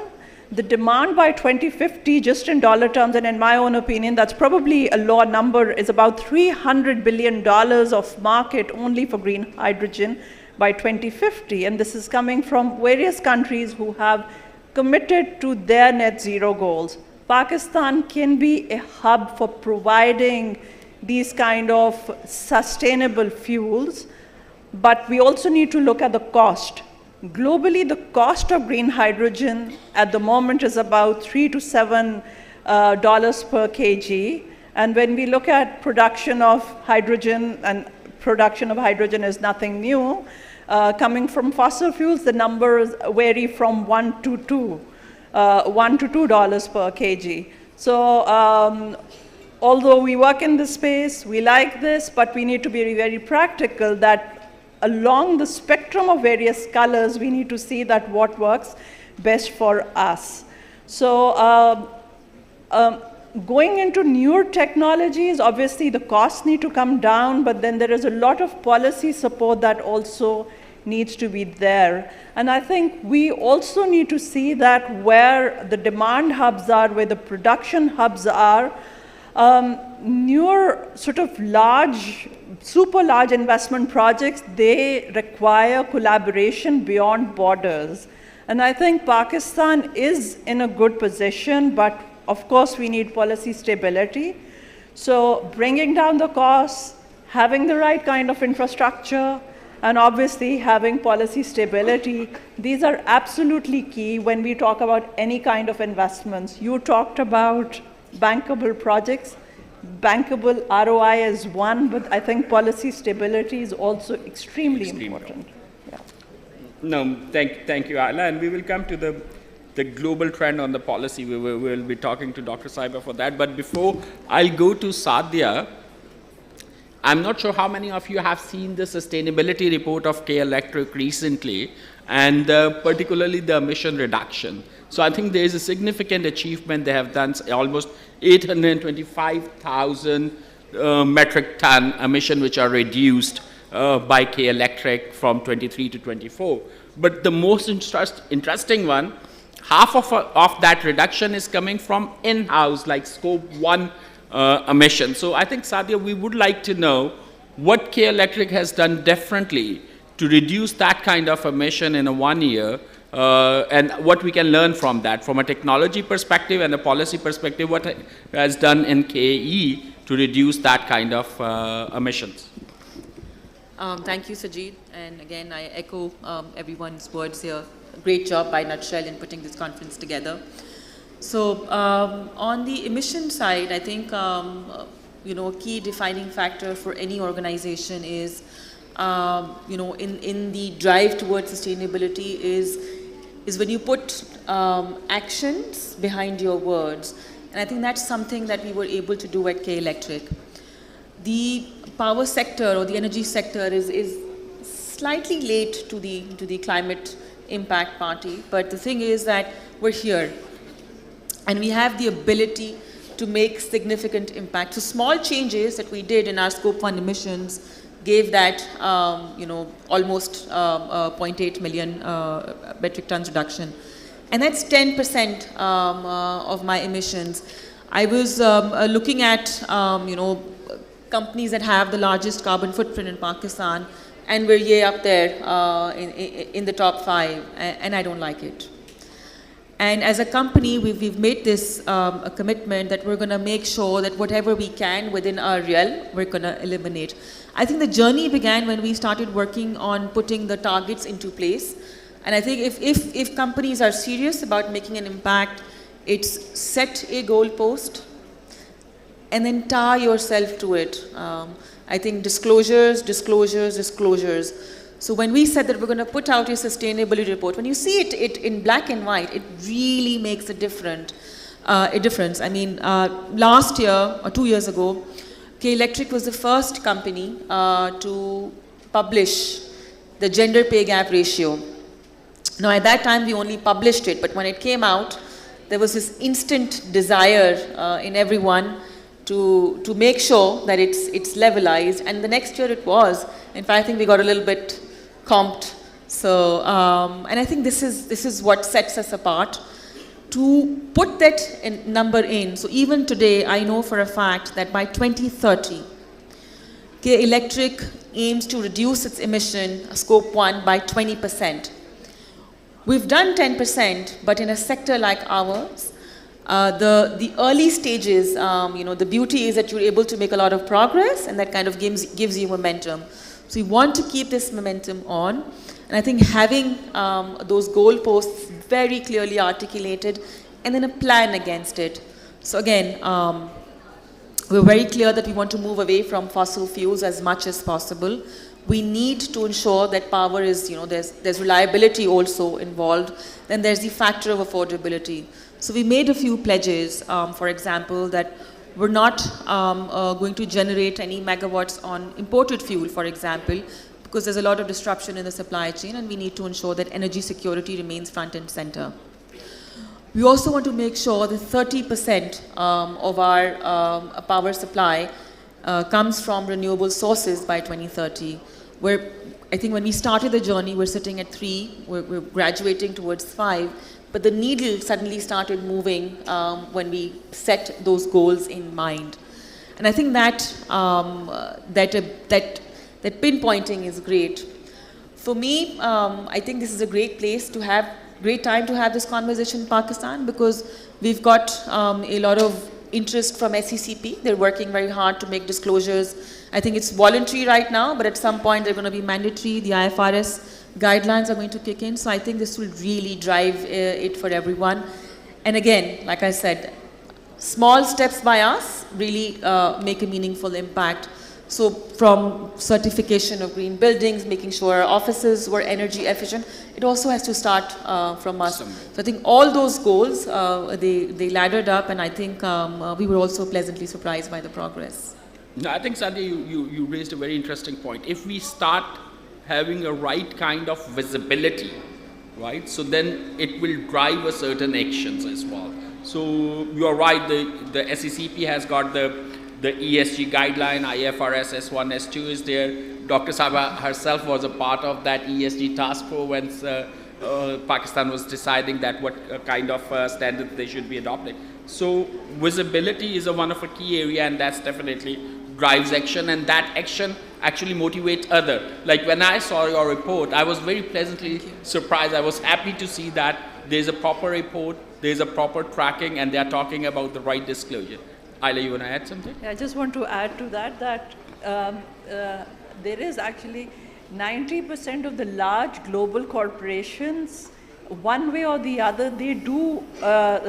S21: The demand by 2050, just in dollar terms, and in my own opinion, that's probably a low number, is about $300 billion of market only for green hydrogen by 2050. And this is coming from various countries who have committed to their net zero goals. Pakistan can be a hub for providing these kind of sustainable fuels, but we also need to look at the cost. Globally, the cost of green hydrogen at the moment is about $3 to $7 per kg. And when we look at production of hydrogen, and production of hydrogen is nothing new, coming from fossil fuels, the numbers vary from $1 to $2 per kg. So although we work in this space, we like this, but we need to be very practical that along the spectrum of various colors, we need to see that what works best for us. So going into newer technologies, obviously the costs need to come down, but then there is a lot of policy support that also needs to be there. And I think we also need to see that where the demand hubs are, where the production hubs are, newer sort of large, super large investment projects, they require collaboration beyond borders. And I think Pakistan is in a good position, but of course we need policy stability. So bringing down the costs, having the right kind of infrastructure, and obviously having policy stability, these are absolutely key when we talk about any kind of investments. You talked about bankable projects. Bankable ROI is one, but I think policy stability is also extremely important. Yeah.
S17: No, thank you, Ayla. And we will come to the global trend on the policy. We will be talking to Dr. Saiba for that. But before I'll go to Sadia, I'm not sure how many of you have seen the sustainability report of K Electric recently, and particularly the emission reduction. So I think there is a significant achievement. They have done almost 825,000 metric ton emission which are reduced by K Electric from 23 to 24. But the most interesting one, half of that reduction is coming from in-house, like scope 1 emission. So I think, Sadia, we would like to know what K Electric has done differently to reduce that kind of emission in a 1 year, and what we can learn from that, from a technology perspective and a policy perspective, what has done in KE to reduce that kind of emissions.
S4: Thank you, Sajid. And again, I echo everyone's words here. Great job by Nutshell in putting this conference together. So on the emission side, I think a key defining factor for any organization is in the drive towards sustainability is when you put actions behind your words. And I think that's something that we were able to do at K Electric. The power sector or the energy sector is slightly late to the climate impact party, but the thing is that we're here and we have the ability to make significant impact. So small changes that we did in our scope 1 emissions gave that almost 0.8 million metric tons reduction, and that's 10% of my emissions. I was looking at companies that have the largest carbon footprint in Pakistan, and we're way up there in the top 5, and I don't like it. And as a company, we've made this a commitment that we're going to make sure that whatever we can within our realm, we're going to eliminate. I think the journey began when we started working on putting the targets into place. And I think if companies are serious about making an impact, it's set a goal post and then tie yourself to it. I think disclosures. So when we said that we're going to put out a sustainability report, when you see it in black and white, it really makes a difference. I mean, last year or 2 years ago, K Electric was the first company to publish the gender pay gap ratio. Now, at that time, we only published it, but when it came out, there was this instant desire in everyone to make sure that it's levelized, and the next year it was. In fact, I think we got a little bit comped. So, and I think this is what sets us apart. To put that number in, so even today, I know for a fact that by 2030, K Electric aims to reduce its emission, scope 1, by 20%. We've done 10%, but in a sector like ours, the early stages, the beauty is that you're able to make a lot of progress, and that kind of gives you momentum. So we want to keep this momentum on, and I think having those goalposts very clearly articulated and then a plan against it. So again, we're very clear that we want to move away from fossil fuels as much as possible. We need to ensure that power is, there's reliability also involved. Then there's the factor of affordability. So we made a few pledges, for example, that we're not going to generate any megawatts on imported fuel, for example, because there's a lot of disruption in the supply chain, and we need to ensure that energy security remains front and center. We also want to make sure that 30% of our power supply comes from renewable sources by 2030, where I think when we started the journey, we're sitting at 3, we're graduating towards 5, but the needle suddenly started moving when we set those goals in mind. And I think that pinpointing is great. For me, I think this is a great time to have this conversation in Pakistan, because we've got a lot of interest from SECP. They're working very hard to make disclosures. I think it's voluntary right now, but at some point they're going to be mandatory. The IFRS guidelines are going to kick in. So I think this will really drive it for everyone. And again, like I said, small steps by us really make a meaningful impact. So from certification of green buildings, making sure our offices were energy efficient, it also has to start from us. So I think all those goals, they laddered up, and I think we were also pleasantly surprised by the progress.
S17: No, I think, Sandy, you raised a very interesting point. If we start having a right kind of visibility, right, so then it will drive a certain actions as well. So you are right, the SECP has got the ESG guideline, IFRS S1, S2 is there. Dr. Saba herself was a part of that ESG task force when Pakistan was deciding that what kind of standards they should be adopting. So visibility is one of a key area, and that's definitely drives action, and that action actually motivates other. Like when I saw your report, I was very pleasantly surprised. I was happy to see that there's a proper report, there's a proper tracking, and they are talking about the right disclosure. Ayla, you want to add something?
S21: Yeah, I just want to add to that there is actually 90% of the large global corporations, one way or the other, they do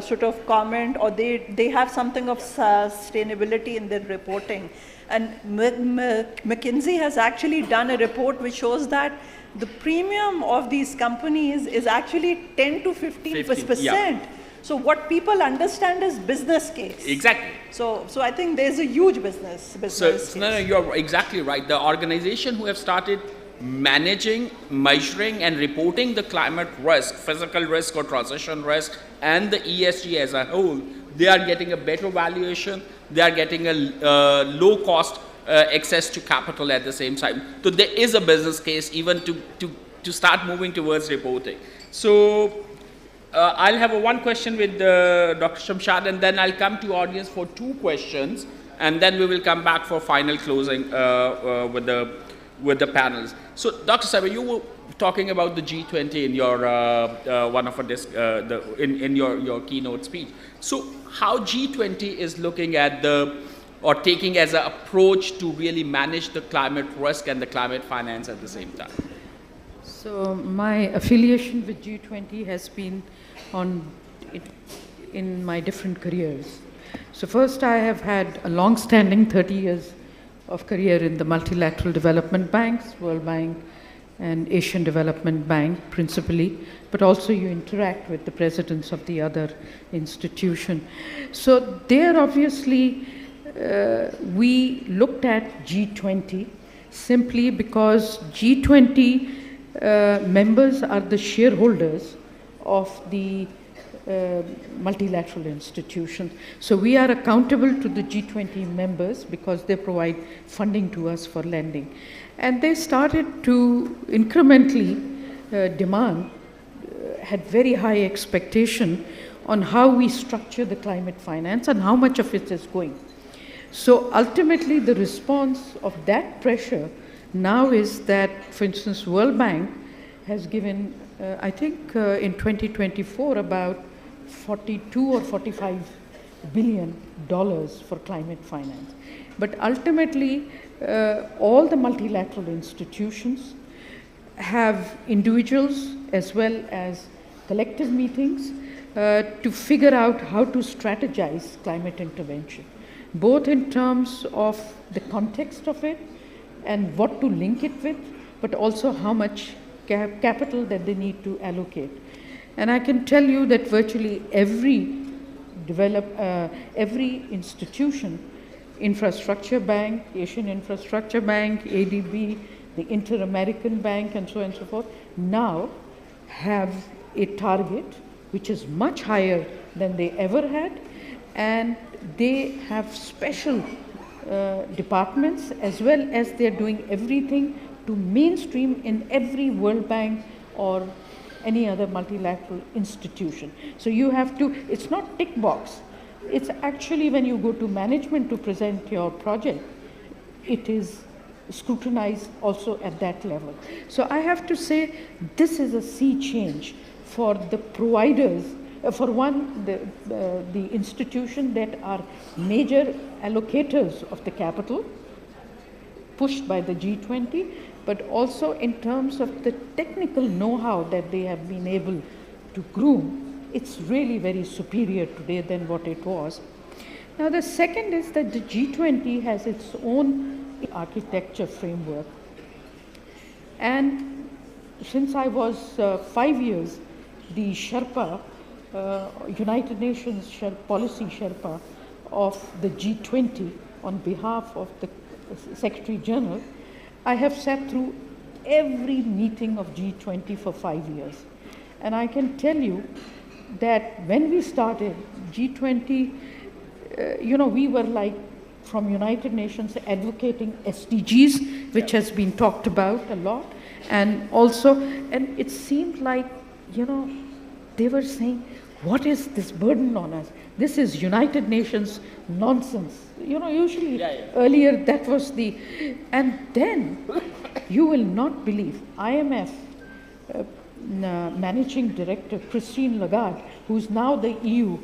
S21: sort of comment, or they have something of sustainability in their reporting. And McKinsey has actually done a report which shows that the premium of these companies is actually 10 to 15%.
S17: Yeah.
S21: So what people understand is business case.
S17: Exactly.
S21: So I think there's a huge business case.
S17: No, you're exactly right. The organization who have started managing, measuring, and reporting the climate risk, physical risk or transition risk, and the ESG as a whole, they are getting a better valuation. They are getting a low cost access to capital at the same time. So there is a business case even to start moving towards reporting. So I'll have one question with Dr. Shamshad, and then I'll come to audience for 2 questions, and then we will come back for final closing with the panels. So, Dr. Saiba, you were talking about the G20 in your in your keynote speech. So, how G20 is looking at or taking as an approach to really manage the climate risk and the climate finance at the same time?
S8: So, my affiliation with G20 has been in my different careers. So, first I have had a long-standing 30 years of career in the multilateral development banks, World Bank and Asian Development Bank principally, but also you interact with the presidents of the other institution. So there obviously we looked at G20 simply because G20 members are the shareholders of the multilateral institutions. So we are accountable to the G20 members because they provide funding to us for lending. And they started to incrementally demand, had very high expectation on how we structure the climate finance and how much of it is going. So ultimately the response of that pressure now is that, for instance, World Bank has given, I think in 2024, about 42 or 45 billion dollars for climate finance. But ultimately, all the multilateral institutions have individuals as well as collective meetings to figure out how to strategize climate intervention, both in terms of the context of it and what to link it with, but also how much capital that they need to allocate. And I can tell you that virtually every institution, Infrastructure Bank, Asian Infrastructure Bank, ADB, the Inter-American Bank, and so on and so forth, now have a target which is much higher than they ever had, and they have special departments as well as they're doing everything to mainstream in every World Bank or any other multilateral institution. So you have to, it's not tick box, it's actually when you go to management to present your project, it is scrutinized also at that level. So I have to say this is a sea change for the providers, for one, the institution that are major allocators of the capital pushed by the G20, but also in terms of the technical know-how that they have been able to groom. It's really very superior today than what it was. Now the second is that the G20 has its own architecture framework. And since I was 5 years the Sherpa, United Nations Policy Sherpa of the G20 on behalf of the Secretary General, I have sat through every meeting of G20 for 5 years. And I can tell you that when we started G20, we were like from United Nations advocating SDGs, which has been talked about a lot. And also, and it seemed like, they were saying, what is this burden on us? This is United Nations nonsense. Usually earlier that was the, and then you will not believe, IMF Managing Director Christine Lagarde, who's now the EU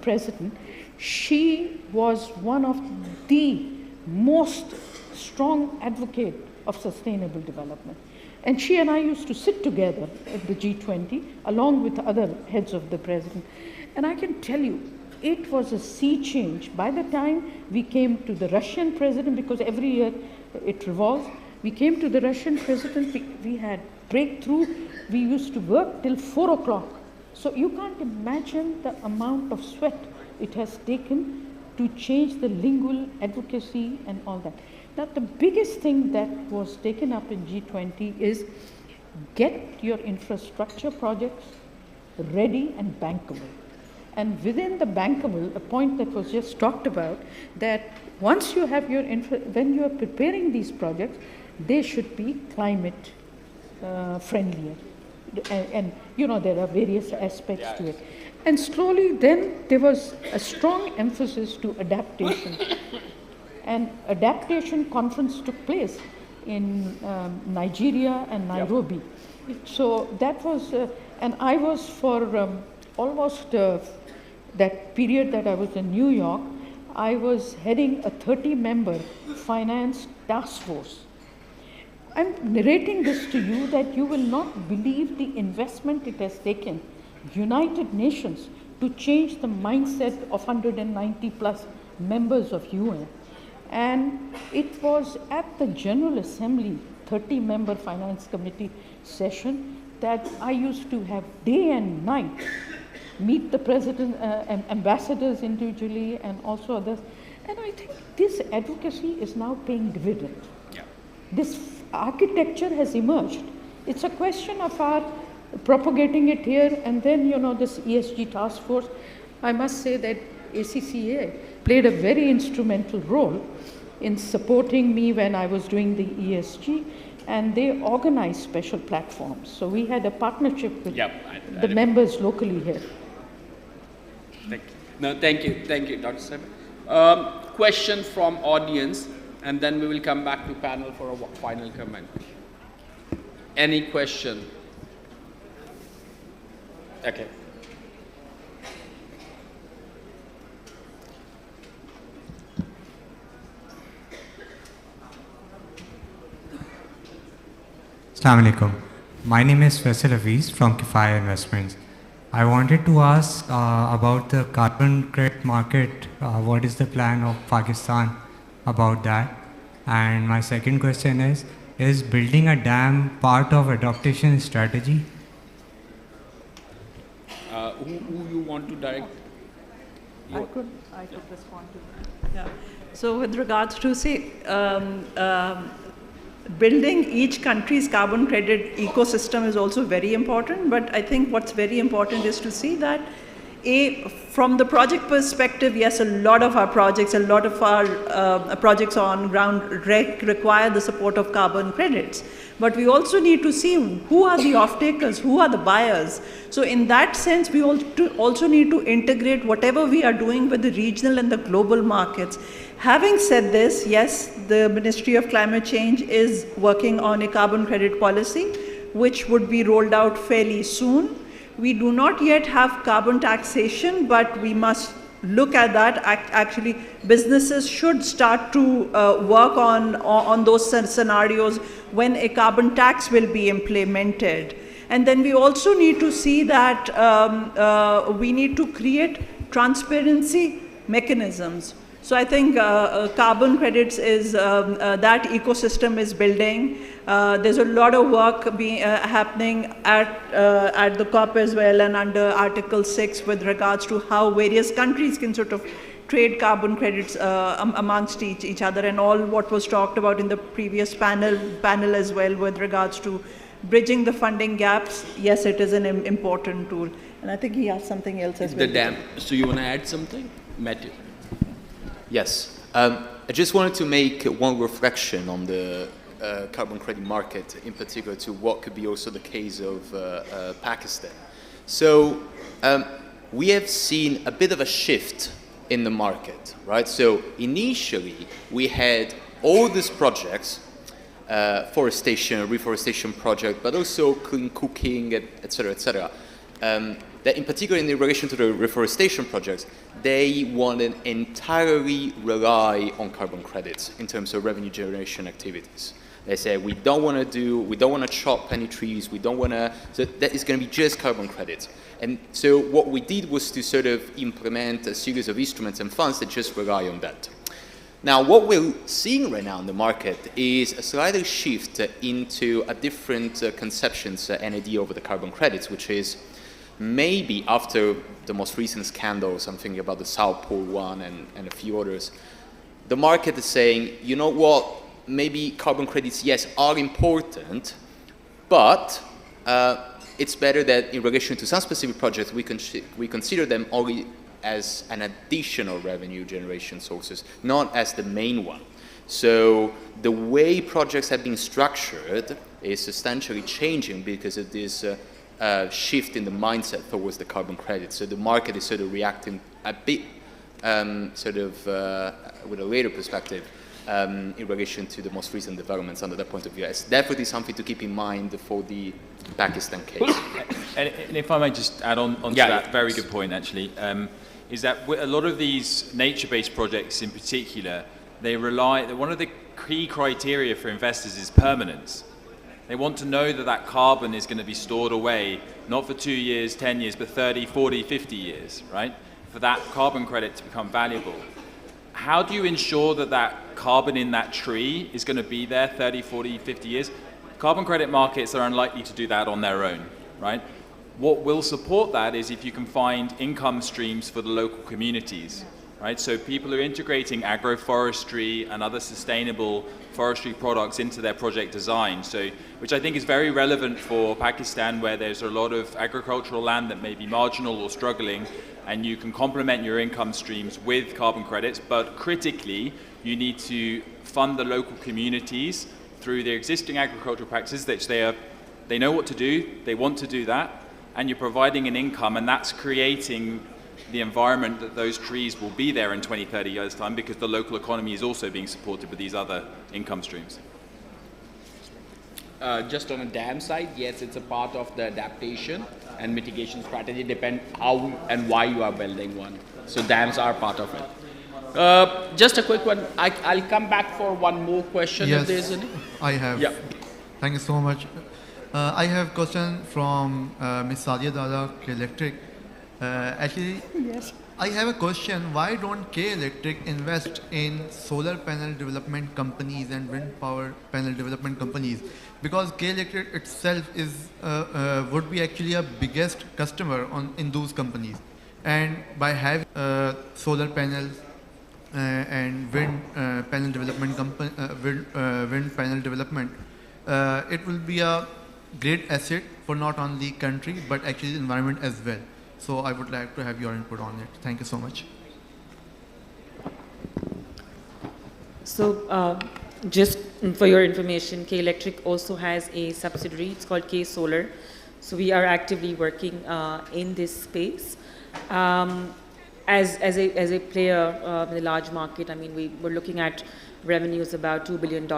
S8: President, she was one of the most strong advocate of sustainable development. And she and I used to sit together at the G20 along with other heads of the president. And I can tell you, it was a sea change. By the time we came to the Russian president, because every year it revolves, we came to the Russian president, we had breakthrough. We used to work till 4 o'clock. So you can't imagine the amount of sweat it has taken to change the lingual advocacy and all that. Now, the biggest thing that was taken up in G20 is get your infrastructure projects ready and bankable. And within the bankable, a point that was just talked about, that once you have your when you are preparing these projects, they should be climate friendlier. And there are various aspects to it. And slowly then there was a strong emphasis to adaptation. And adaptation conference took place in Nigeria and Nairobi. So that was, and I was for almost that period that I was in New York, I was heading a 30-member finance task force. I'm narrating this to you that you will not believe the investment it has taken, United Nations, to change the mindset of 190 plus members of UN. And it was at the General Assembly 30-member Finance Committee session that I used to have day and night meet the president, ambassadors individually and also others. And I think this advocacy is now paying dividends. Yeah. This architecture has emerged. It's a question of our propagating it here, and then, this ESG task force. I must say that ACCA played a very instrumental role in supporting me when I was doing the ESG, and they organized special platforms. So we had a partnership with the members locally here.
S17: Thank you. No, thank you, Dr. Saib. Question from audience, and then we will come back to panel for a final comment. Any question? Okay.
S5: Assalamu alaikum. My name is Faysal from Kifaya Investments. I wanted to ask about the carbon credit market. What is the plan of Pakistan about that? And my second question is building a dam part of adaptation strategy?
S17: Who you want to direct?
S21: I could respond to that. Yeah. So with regards to, building each country's carbon credit ecosystem is also very important, but I think what's very important is to see that from the project perspective, yes, a lot of our projects on ground require the support of carbon credits. But we also need to see who are the off-takers, who are the buyers. So in that sense, we also need to integrate whatever we are doing with the regional and the global markets. Having said this, yes, the Ministry of Climate Change is working on a carbon credit policy, which would be rolled out fairly soon. We do not yet have carbon taxation, but we must look at that. Actually, businesses should start to work on those scenarios when a carbon tax will be implemented. And then we also need to see that we need to create transparency mechanisms. So I think carbon credits is, that ecosystem is building. There's a lot of work happening at the COP as well and under Article 6 with regards to how various countries can sort of trade carbon credits amongst each other, and all what was talked about in the previous panel as well with regards to bridging the funding gaps. Yes, it is an important tool. And I think he asked something else as well.
S17: The dam. So you want to add something, Matthew?
S20: Yes. I just wanted to make one reflection on the carbon credit market, in particular to what could be also the case of Pakistan. So we have seen a bit of a shift in the market, right? So initially we had all these projects, reforestation project, but also clean cooking, et cetera, that in particular in relation to the reforestation projects, they want to entirely rely on carbon credits in terms of revenue generation activities. They say, we don't want to chop any trees, so that is going to be just carbon credits. And so what we did was to sort of implement a series of instruments and funds that just rely on that. Now, what we're seeing right now in the market is a slight shift into a different conceptions and idea over the carbon credits, which is maybe after the most recent scandals, I'm thinking about the South Pole one and a few others, the market is saying, you know what, maybe carbon credits, yes, are important, but it's better that in relation to some specific projects, we consider them only as an additional revenue generation sources, not as the main one. So the way projects have been structured is substantially changing because of this shift in the mindset towards the carbon credit. So the market is sort of reacting a bit with a later perspective in relation to the most recent developments under that point of view. It's definitely something to keep in mind for the Pakistan case.
S18: And if I may just add on to that, very good point actually, is that a lot of these nature-based projects in particular, they rely, one of the key criteria for investors is permanence. They want to know that that carbon is going to be stored away, not for 2 years, 10 years, but 30, 40, 50 years, right? For that carbon credit to become valuable. How do you ensure that that carbon in that tree is going to be there 30, 40, 50 years? Carbon credit markets are unlikely to do that on their own, right? What will support that is if you can find income streams for the local communities, right? So people are integrating agroforestry and other sustainable forestry products into their project design, so, which I think is very relevant for Pakistan, where there's a lot of agricultural land that may be marginal or struggling, and you can complement your income streams with carbon credits, but critically, you need to fund the local communities through their existing agricultural practices, which they know what to do, they want to do that, and you're providing an income, and that's creating the environment that those trees will be there in 20, 30 years' time, because the local economy is also being supported with these other income streams.
S17: Just on a dam side, yes, it's a part of the adaptation and mitigation strategy, depend how and why you are building one. So dams are part of it. Just a quick one. I'll come back for one more question if there's any.
S3: I have. Yeah. Thank you so much. I have a question from Ms. Sadia Dada, K-Electric. Actually, yes. I have a question. Why don't K-Electric invest in solar panel development companies and wind power panel development companies? Because K-Electric itself is would be actually a biggest customer in those companies. And by having solar panels and wind panel development wind panel development, it will be a great asset for not only country but actually the environment as well. So I would like to have your input on it. Thank you so much.
S4: So just for your information, K-Electric also has a subsidiary. It's called K-Solar. So we are actively working in this space. As a player in the large market, I mean, we're looking at revenues about $2 billion.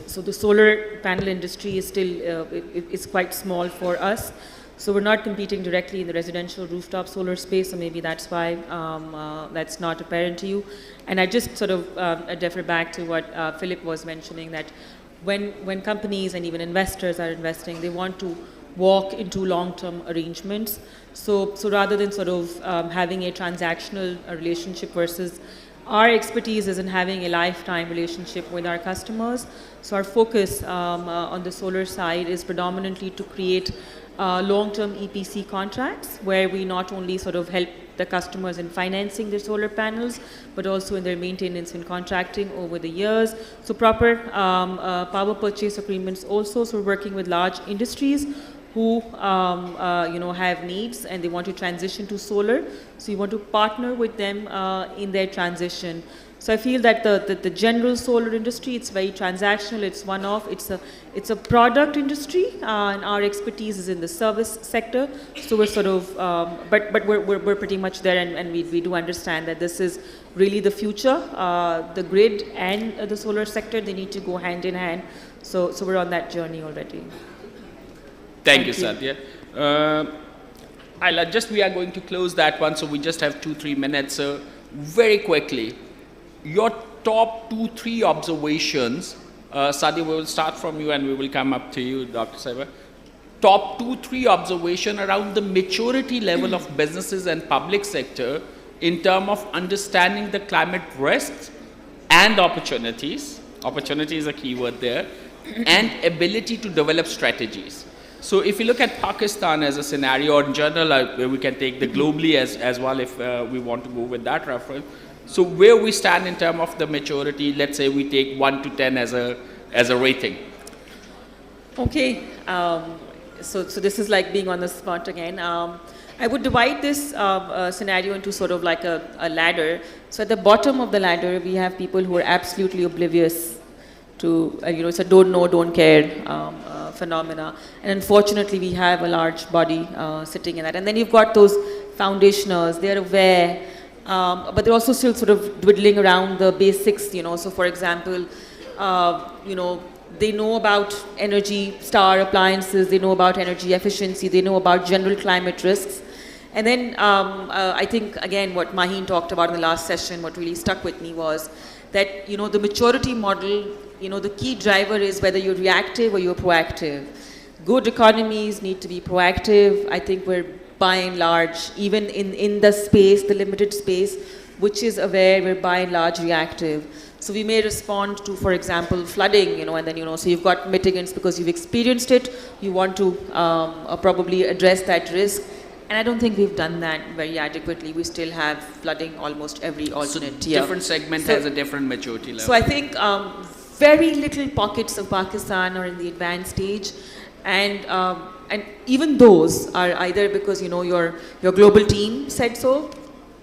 S4: So the solar panel industry is still it's quite small for us. So we're not competing directly in the residential rooftop solar space, so maybe that's why that's not apparent to you. And I just sort of defer back to what Philip was mentioning, that when companies and even investors are investing, they want to walk into long-term arrangements. So rather than sort of having a transactional relationship versus our expertise is in having a lifetime relationship with our customers. So our focus on the solar side is predominantly to create long-term EPC contracts where we not only sort of help the customers in financing their solar panels, but also in their maintenance and contracting over the years. So proper power purchase agreements also. So we're working with large industries who have needs and they want to transition to solar. So you want to partner with them in their transition. So I feel that the general solar industry, it's very transactional, it's one-off, it's a product industry, and our expertise is in the service sector. So we're sort of, but we're pretty much there, and we do understand that this is really the future. The grid and the solar sector, they need to go hand in hand. So we're on that journey already.
S17: Thank you, Satya. We are going to close that one, so we just have 2-3 minutes. So very quickly, your top 2-3 observations. Satya, we will start from you and we will come up to you, Dr. Saiba. Top 2-3 observation around the maturity level of businesses and public sector in terms of understanding the climate risks and opportunities. Opportunity is a key word there, and ability to develop strategies. So if you look at Pakistan as a scenario, or in general, we can take the globally as well if we want to go with that reference. So where we stand in terms of the maturity, let's say we take 1 to 10 as a rating.
S4: Okay, so this is like being on the spot again. I would divide this scenario into sort of like a ladder. So at the bottom of the ladder, we have people who are absolutely oblivious to, it's a don't know, don't care phenomena. And unfortunately, we have a large body sitting in that. And then you've got those foundationers, they're aware, but they're also still sort of dwindling around the basics, So for example, they know about energy star appliances, they know about energy efficiency, they know about general climate risks. And then I think, again, what Maheen talked about in the last session, what really stuck with me was that, the maturity model, the key driver is whether you're reactive or you're proactive. Good economies need to be proactive. I think we're, by and large, even in the space, the limited space, which is aware, we're by and large reactive. So we may respond to, for example, flooding, and then, so you've got mitigants because you've experienced it. You want to probably address that risk. And I don't think we've done that very adequately. We still have flooding almost every alternate year.
S17: Different segment has a different maturity level.
S4: So I think very little pockets of Pakistan are in the advanced stage. And even those are either because, your global team said so,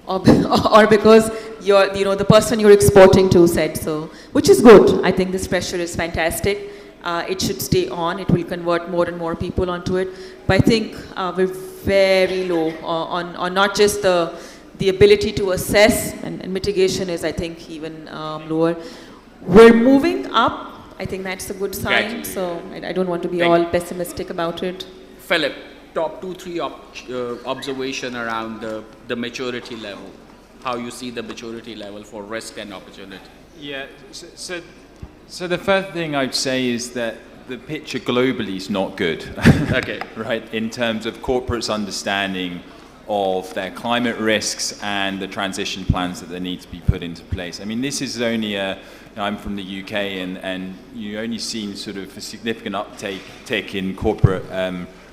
S4: or because the person you're exporting to said so, which is good. I think this pressure is fantastic. It should stay on. It will convert more and more people onto it. But I think we're very low on not just the ability to assess, and mitigation is, I think, even lower. We're moving up. I think that's a good sign. So I don't want to be all pessimistic about it.
S17: Philip, top 2-3 observation around the maturity level. How you see the maturity level for risk and opportunity?
S18: Yeah. So the first thing I'd say is that the picture globally is not good.
S17: Okay.
S18: Right, in terms of corporates' understanding of their climate risks and the transition plans that they need to be put into place. I mean, this is only I'm from the UK, and you only seen sort of a significant uptake in corporate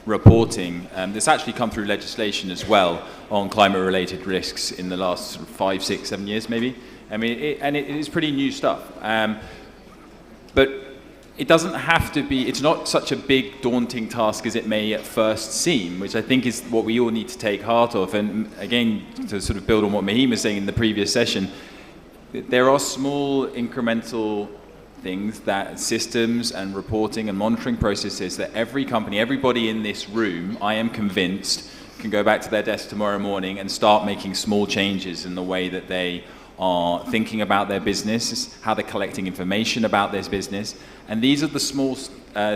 S18: reporting. That's actually come through legislation as well on climate-related risks in the last sort of 5, 6, 7 years, maybe. I mean, it is pretty new stuff. But it doesn't have to be, it's not such a big, daunting task as it may at first seem, which I think is what we all need to take heart of. And again, to sort of build on what Maheen was saying in the previous session, there are small incremental things, that systems and reporting and monitoring processes that every company, everybody in this room, I am convinced, can go back to their desk tomorrow morning and start making small changes in the way that they are thinking about their business, how they're collecting information about this business. And these are the small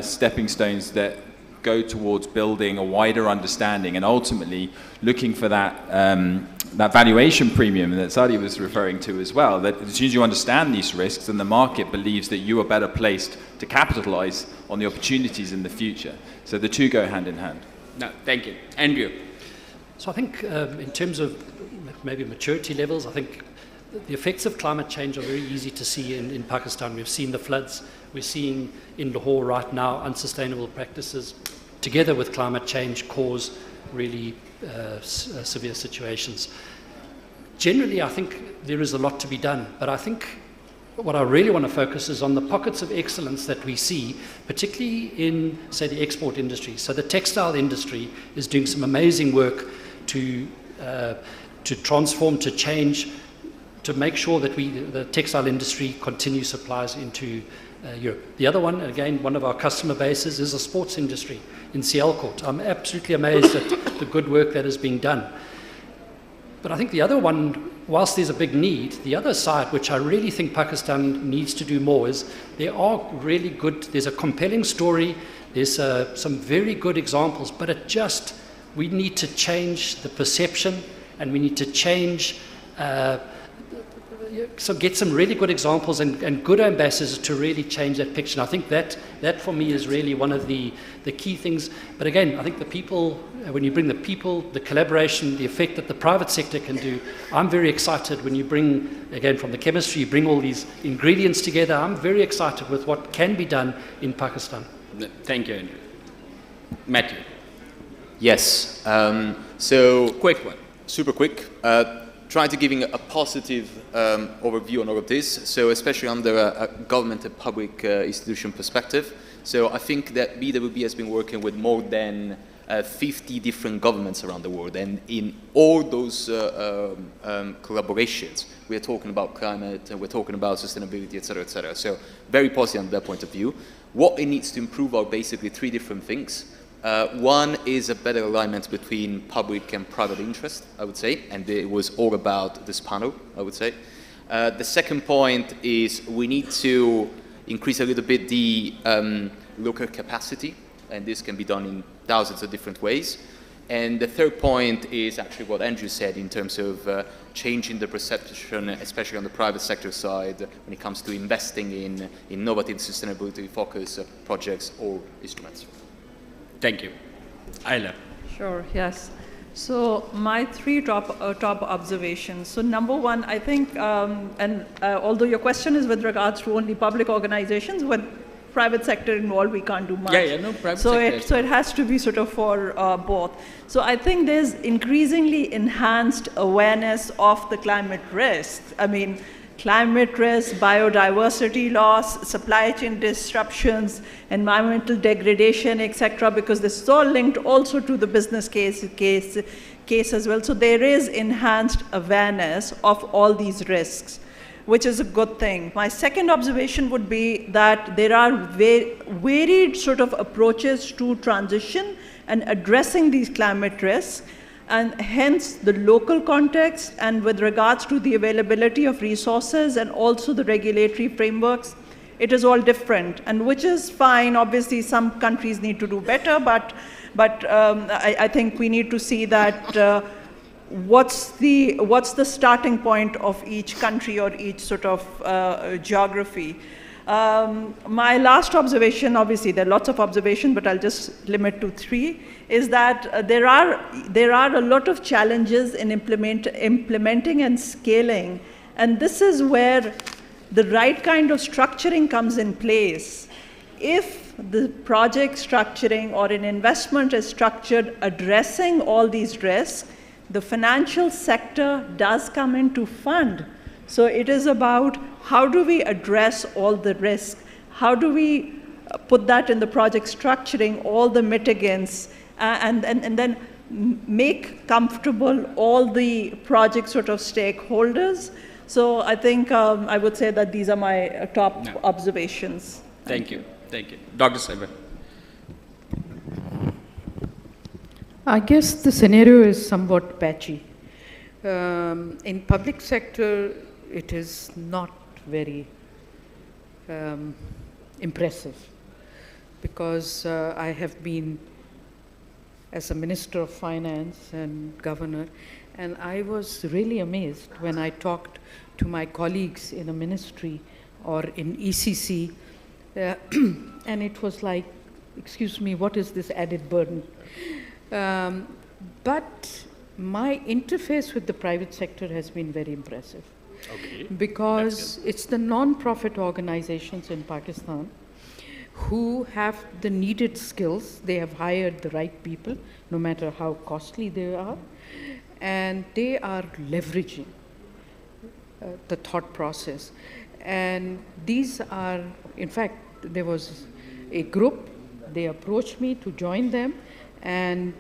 S18: stepping stones that go towards building a wider understanding and ultimately looking for that that valuation premium that Sadi was referring to as well, that as soon as you understand these risks, then the market believes that you are better placed to capitalize on the opportunities in the future. So the two go hand in hand.
S17: No, thank you. Andrew.
S19: So I think in terms of maybe maturity levels, I think the effects of climate change are very easy to see in Pakistan. We've seen the floods. We're seeing in Lahore right now unsustainable practices together with climate change cause really severe situations. Generally, I think there is a lot to be done, but I think what I really want to focus is on the pockets of excellence that we see, particularly in, say, the export industry. So the textile industry is doing some amazing work to transform, to change, to make sure that the textile industry continues supplies into Europe. The other one, again, one of our customer bases is the sports industry in Sialkot. I'm absolutely amazed at the good work that is being done. But I think the other one, whilst there's a big need, the other side, which I really think Pakistan needs to do more, is there are really good, there's a compelling story, there's some very good examples, but we need to change the perception, and we need to change, get some really good examples and good ambassadors to really change that picture. And I think that for me is really one of the key things. But again, I think the people, when you bring the people, the collaboration, the effect that the private sector can do, I'm very excited when you bring, again, from the chemistry, you bring all these ingredients together. I'm very excited with what can be done in Pakistan.
S17: Thank you, Andrew. Matthew.
S20: Yes. So
S17: quick one.
S20: Super quick. Try to giving a positive overview on all of this, so especially under a government and public institution perspective. So I think that BWB has been working with more than 50 different governments around the world, and in all those collaborations, we are talking about climate, and we're talking about sustainability, etc., etc. So very positive on that point of view. What it needs to improve are basically three different things. One is a better alignment between public and private interest, I would say, and it was all about this panel, I would say. The second point is we need to increase a little bit the local capacity, and this can be done in thousands of different ways. And the third point is actually what Andrew said in terms of changing the perception, especially on the private sector side, when it comes to investing in innovative sustainability-focused projects or instruments.
S17: Thank you. Ayla.
S21: Sure, yes. So my three top observations. So number one, I think, although your question is with regards to only public organizations, with private sector involved, we can't do much.
S17: No, private sector.
S21: So it has to be sort of for both. So I think there's increasingly enhanced awareness of the climate risks. I mean, climate risk, biodiversity loss, supply chain disruptions, environmental degradation, etc., because this is all linked also to the business case as well. So there is enhanced awareness of all these risks, which is a good thing. My second observation would be that there are varied sort of approaches to transition and addressing these climate risks, and hence the local context, and with regards to the availability of resources and also the regulatory frameworks, it is all different, and which is fine. Obviously, some countries need to do better, but I think we need to see that what's the starting point of each country or each sort of geography. My last observation, obviously there are lots of observations, but I'll just limit to three, is that there are a lot of challenges in implementing and scaling, and this is where the right kind of structuring comes in place. If the project structuring or an investment is structured addressing all these risks, the financial sector does come in to fund. So it is about how do we address all the risks? How do we put that in the project structuring, all the mitigants, and then make comfortable all the project sort of stakeholders? So I think I would say that these are my top observations.
S17: Thank you. Thank you. Dr. Saiba.
S8: I guess the scenario is somewhat patchy. In public sector, it is not very impressive, because I have been as a Minister of Finance and Governor, And I was really amazed when I talked to my colleagues in a ministry or in ECC, and it was like, excuse me, what is this added burden? But my interface with the private sector has been very impressive.
S6: Okay.
S8: Because it's the non-profit organizations in Pakistan who have the needed skills. They have hired the right people, no matter how costly they are, and they are leveraging the thought process. And these are, in fact, there was a group, they approached me to join them, and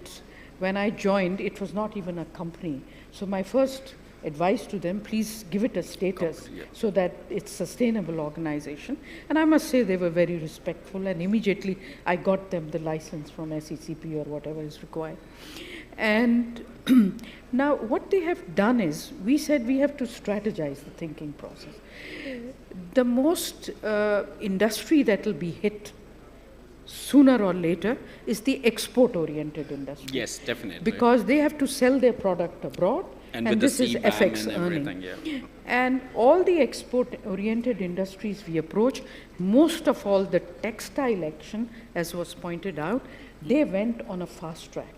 S8: when I joined, it was not even a company. So my first advice to them, please give it a status so that it's a sustainable organization. And I must say they were very respectful, and immediately I got them the license from SECP or whatever is required. And now what they have done is, we said we have to strategize the thinking process. The most industry that will be hit sooner or later is the export-oriented industry.
S17: Yes, definitely.
S8: Because they have to sell their product abroad, and this is FX earning.
S17: Yeah.
S8: And all the export-oriented industries we approach, most of all the textile action, as was pointed out, they went on a fast track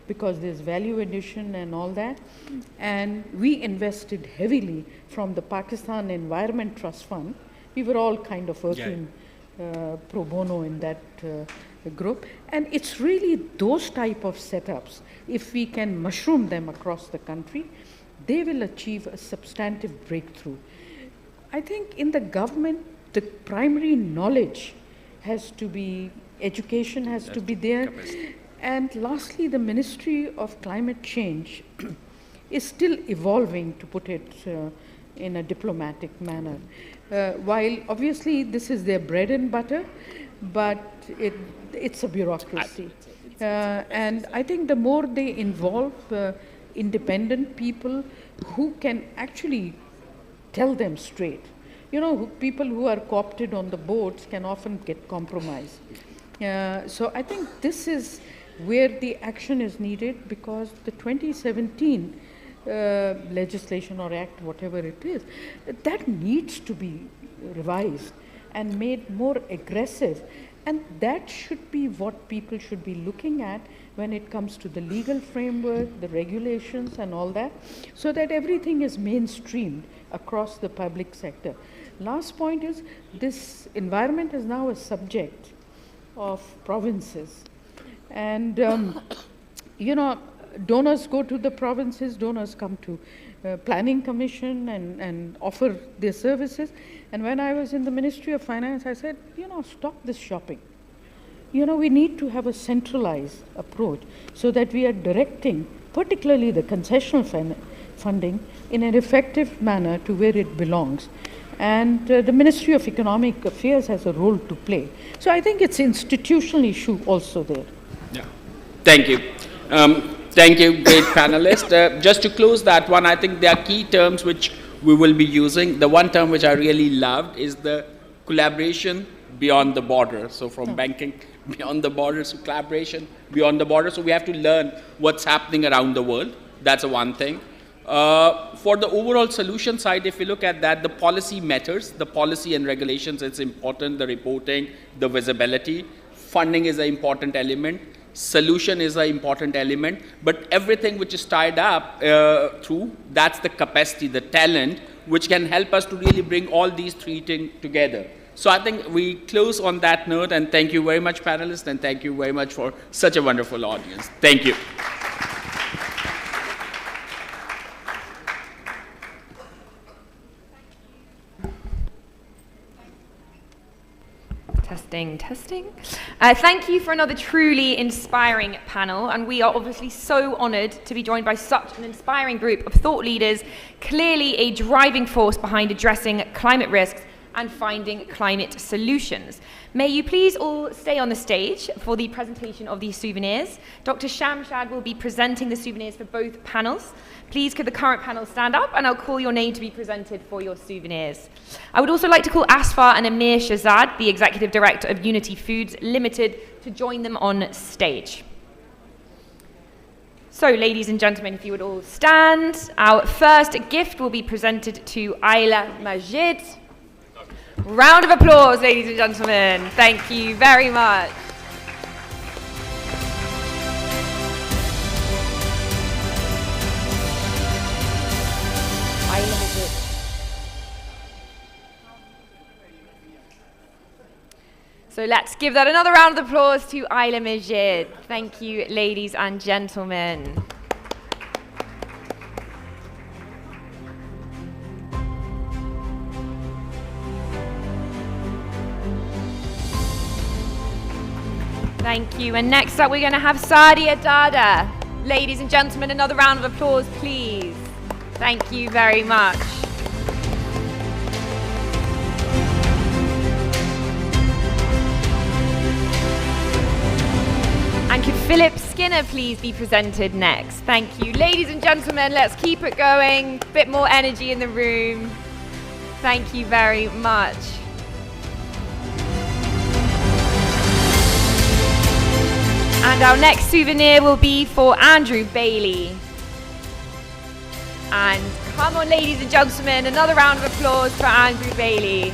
S8: because there's value addition and all that. And we invested heavily from the Pakistan Environment Trust Fund. We were all kind of working pro bono in that group. And it's really those type of setups, if we can mushroom them across the country, they will achieve a substantive breakthrough. I think in the government, the primary knowledge has to be, education has to be there. And lastly, the Ministry of Climate Change is still evolving, to put it in a diplomatic manner. While obviously this is their bread and butter, but it's a bureaucracy. And I think the more they involve independent people who can actually tell them straight. You know, people who are co-opted on the boards can often get compromised. So I think this is where the action is needed, because the 2017 legislation or act, whatever it is, that needs to be revised and made more aggressive. And that should be what people should be looking at when it comes to the legal framework, the regulations and all that, so that everything is mainstreamed across the public sector. Last point is, this environment is now a subject of provinces. And, you know, donors go to the provinces, donors come to Planning Commission and offer their services. And when I was in the Ministry of Finance, I said, you know, stop this shopping. You know, we need to have a centralized approach so that we are directing, particularly the concessional funding, in an effective manner to where it belongs. And the Ministry of Economic Affairs has a role to play. So I think it's an institutional issue also there.
S17: Yeah. Thank you. Thank you, great panelists. Just to close that one, I think there are key terms which we will be using. The one term which I really loved is the collaboration beyond the border. So from banking beyond the borders to collaboration beyond the border. So we have to learn what's happening around the world. That's one thing. For the overall solution side, if you look at that, the policy matters. The policy and regulations, it's important. The reporting, the visibility. Funding is an important element. Solution is an important element, but everything which is tied up through, that's the capacity, the talent, which can help us to really bring all these three things together. So I think we close on that note, and thank you very much, panelists, and thank you very much for such a wonderful audience. Thank you.
S1: Testing, testing. Thank you for another truly inspiring panel, and we are obviously so honoured to be joined by such an inspiring group of thought leaders, clearly a driving force behind addressing climate risks and finding climate solutions. May you please all stay on the stage for the presentation of these souvenirs. Dr. Shamshad will be presenting the souvenirs for both panels. Please could the current panel stand up, and I'll call your name to be presented for your souvenirs. I would also like to call Asfar and Amir Shahzad, the Executive Director of Unity Foods Limited, to join them on stage. So, ladies and gentlemen, if you would all stand, our first gift will be presented to Ayla Majid. Round of applause, ladies and gentlemen. Thank you very much. Ayla Majid. So let's give that another round of applause to Ayla Majid. Thank you, ladies and gentlemen. Thank you. And next up, we're going to have Sadia Dada. Ladies and gentlemen, another round of applause, please. Thank you very much. And could Philip Skinner please be presented next? Thank you. Ladies and gentlemen, let's keep it going. A bit more energy in the room. Thank you very much. And our next souvenir will be for Andrew Bailey. And come on, ladies and gentlemen, another round of applause for Andrew Bailey.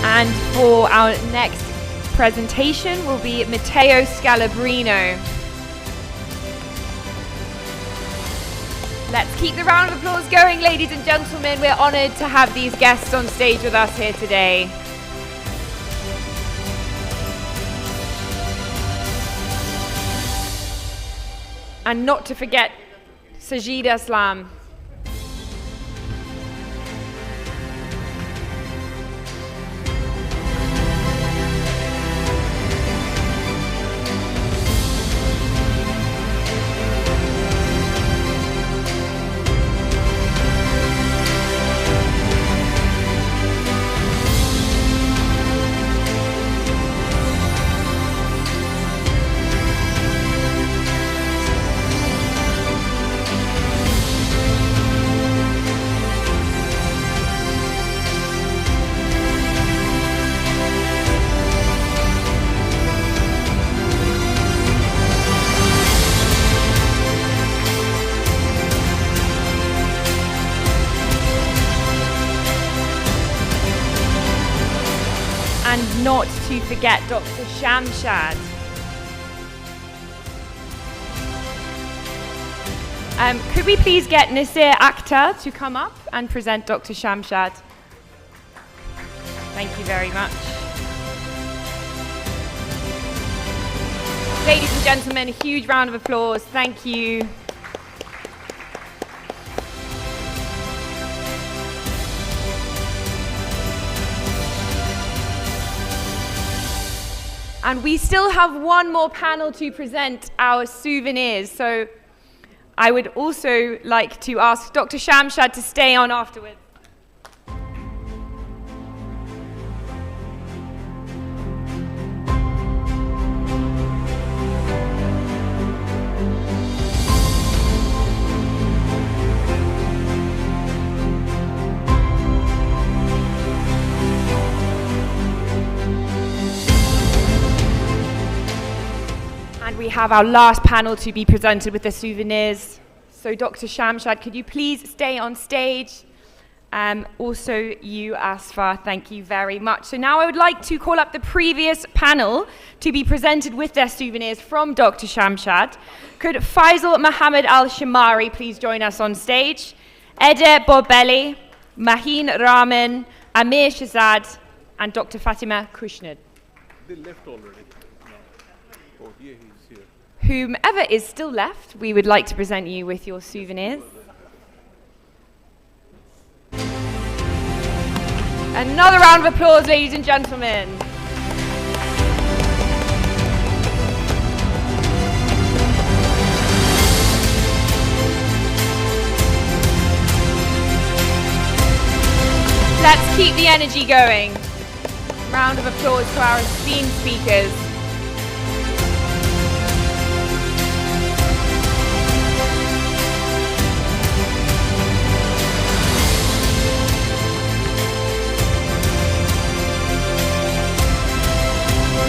S1: And for our next presentation will be Matteo Scalabrino. Let's keep the round of applause going, ladies and gentlemen. We're honoured to have these guests on stage with us here today. And not to forget Sajid Aslam. And not to forget Dr. Shamshad. Could we please get Nasir Akhtar to come up and present Dr. Shamshad? Thank you very much. Ladies and gentlemen, a huge round of applause. Thank you. And we still have one more panel to present our souvenirs. So I would also like to ask Dr. Shamshad to stay on afterwards. We have our last panel to be presented with the souvenirs. So Dr. Shamshad, could you please stay on stage? Also you, Asfa, thank you very much. So now I would like to call up the previous panel to be presented with their souvenirs from Dr. Shamshad. Could Faysal Mohammed Al-Shamari please join us on stage? Ede Borbeli, Maheen Rahman, Amir Shazad, and Dr. Fatima Kushnad.
S6: They left already. Oh, yeah, he's here.
S1: Whomever is still left, we would like to present you with your souvenirs. Another round of applause, ladies and gentlemen. Let's keep the energy going. Round of applause to our esteemed speakers.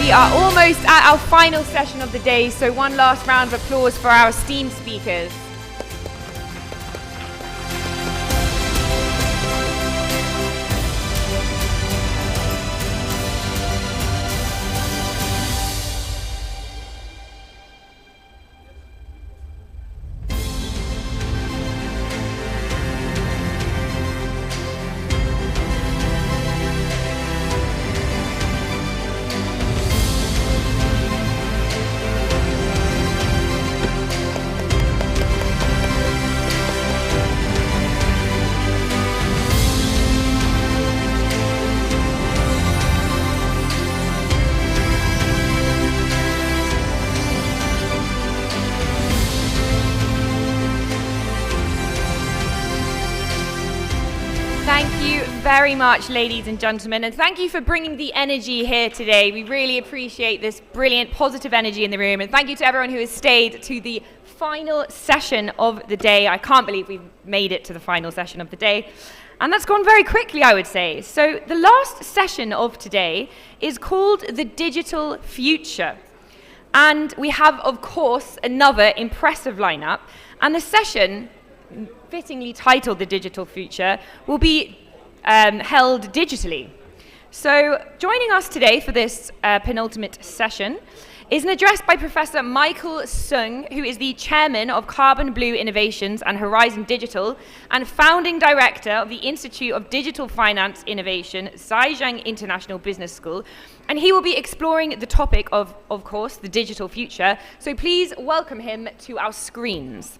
S1: We are almost at our final session of the day, so one last round of applause for our esteemed speakers. Very much, ladies and gentlemen, and thank you for bringing the energy here today. We really appreciate this brilliant positive energy in the room, and thank you to everyone who has stayed to the final session of the day. I can't believe we've made it to the final session of the day, and that's gone very quickly, I would say. So the last session of today is called The Digital Future, and we have, of course, another impressive lineup, and the session, fittingly titled The Digital Future, will be held digitally. So joining us today for this penultimate session is an address by Professor Michael Sung, who is the chairman of Carbon Blue Innovations and Horizon Digital and founding director of the Institute of Digital Finance Innovation, Zhejiang International Business School. And he will be exploring the topic of course, the digital future. So please welcome him to our screens.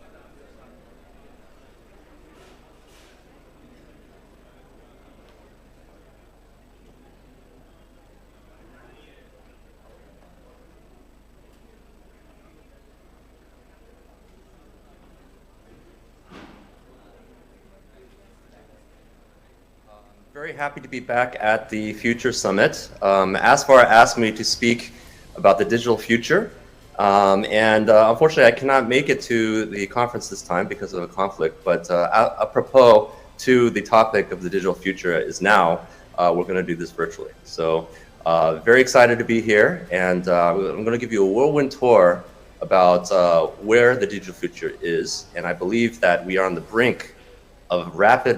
S7: Very happy to be back at the Future Summit. Asfar asked me to speak about the digital future, and unfortunately I cannot make it to the conference this time because of a conflict, but apropos to the topic of the digital future is now, we're going to do this virtually. So very excited to be here, and I'm going to give you a whirlwind tour about where the digital future is, and I believe that we are on the brink of rapid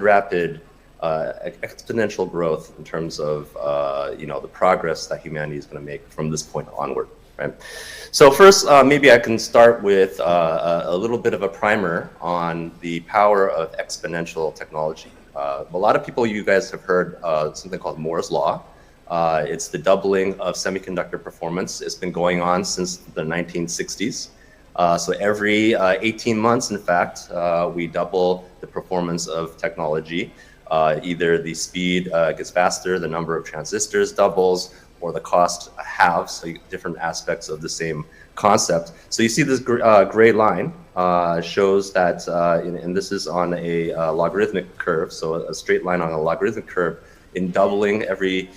S7: exponential growth in terms of the progress that humanity is going to make from this point onward. Right. So first, maybe I can start with a little bit of a primer on the power of exponential technology. A lot of people, you guys have heard something called Moore's Law. It's the doubling of semiconductor performance. It's been going on since the 1960s. So every 18 months, in fact, we double the performance of technology. Either the speed gets faster, the number of transistors doubles, or the cost halves, so different aspects of the same concept. So you see this gray line shows that, and this is on a logarithmic curve, so a straight line on a logarithmic curve. In doubling every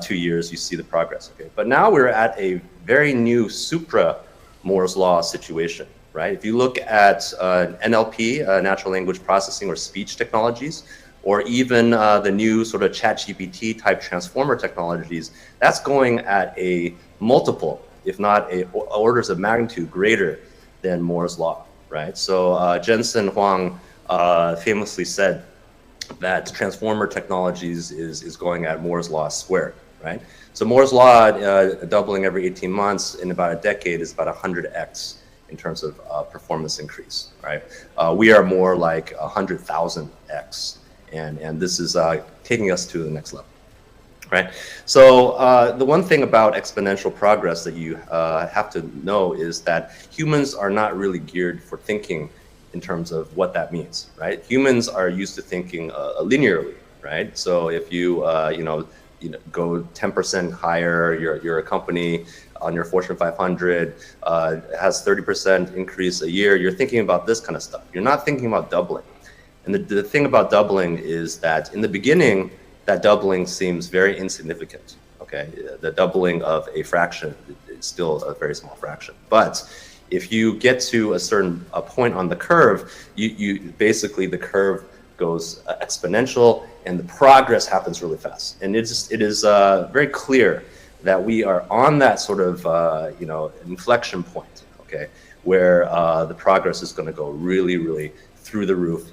S7: 2 years, you see the progress. Okay, but now we're at a very new supra Moore's Law situation, right? If you look at NLP, natural language processing or speech technologies, or even the new sort of ChatGPT type transformer technologies, that's going at a multiple, if not orders of magnitude greater than Moore's Law, right? So Jensen Huang famously said that transformer technologies is going at Moore's Law squared, right? So Moore's Law doubling every 18 months in about a decade is about 100x in terms of performance increase, right? We are more like 100,000x. And this is taking us to the next level, right? So the one thing about exponential progress that you have to know is that humans are not really geared for thinking in terms of what that means, right? Humans are used to thinking linearly, right? So if you go 10% higher, you're a company on your Fortune 500 has 30% increase a year, you're thinking about this kind of stuff. You're not thinking about doubling. And the thing about doubling is that in the beginning, that doubling seems very insignificant, okay? The doubling of a fraction is still a very small fraction. But if you get to a certain point on the curve, you basically the curve goes exponential and the progress happens really fast. And it is very clear that we are on that sort of, you know, inflection point, okay, where the progress is going to go really, really through the roof,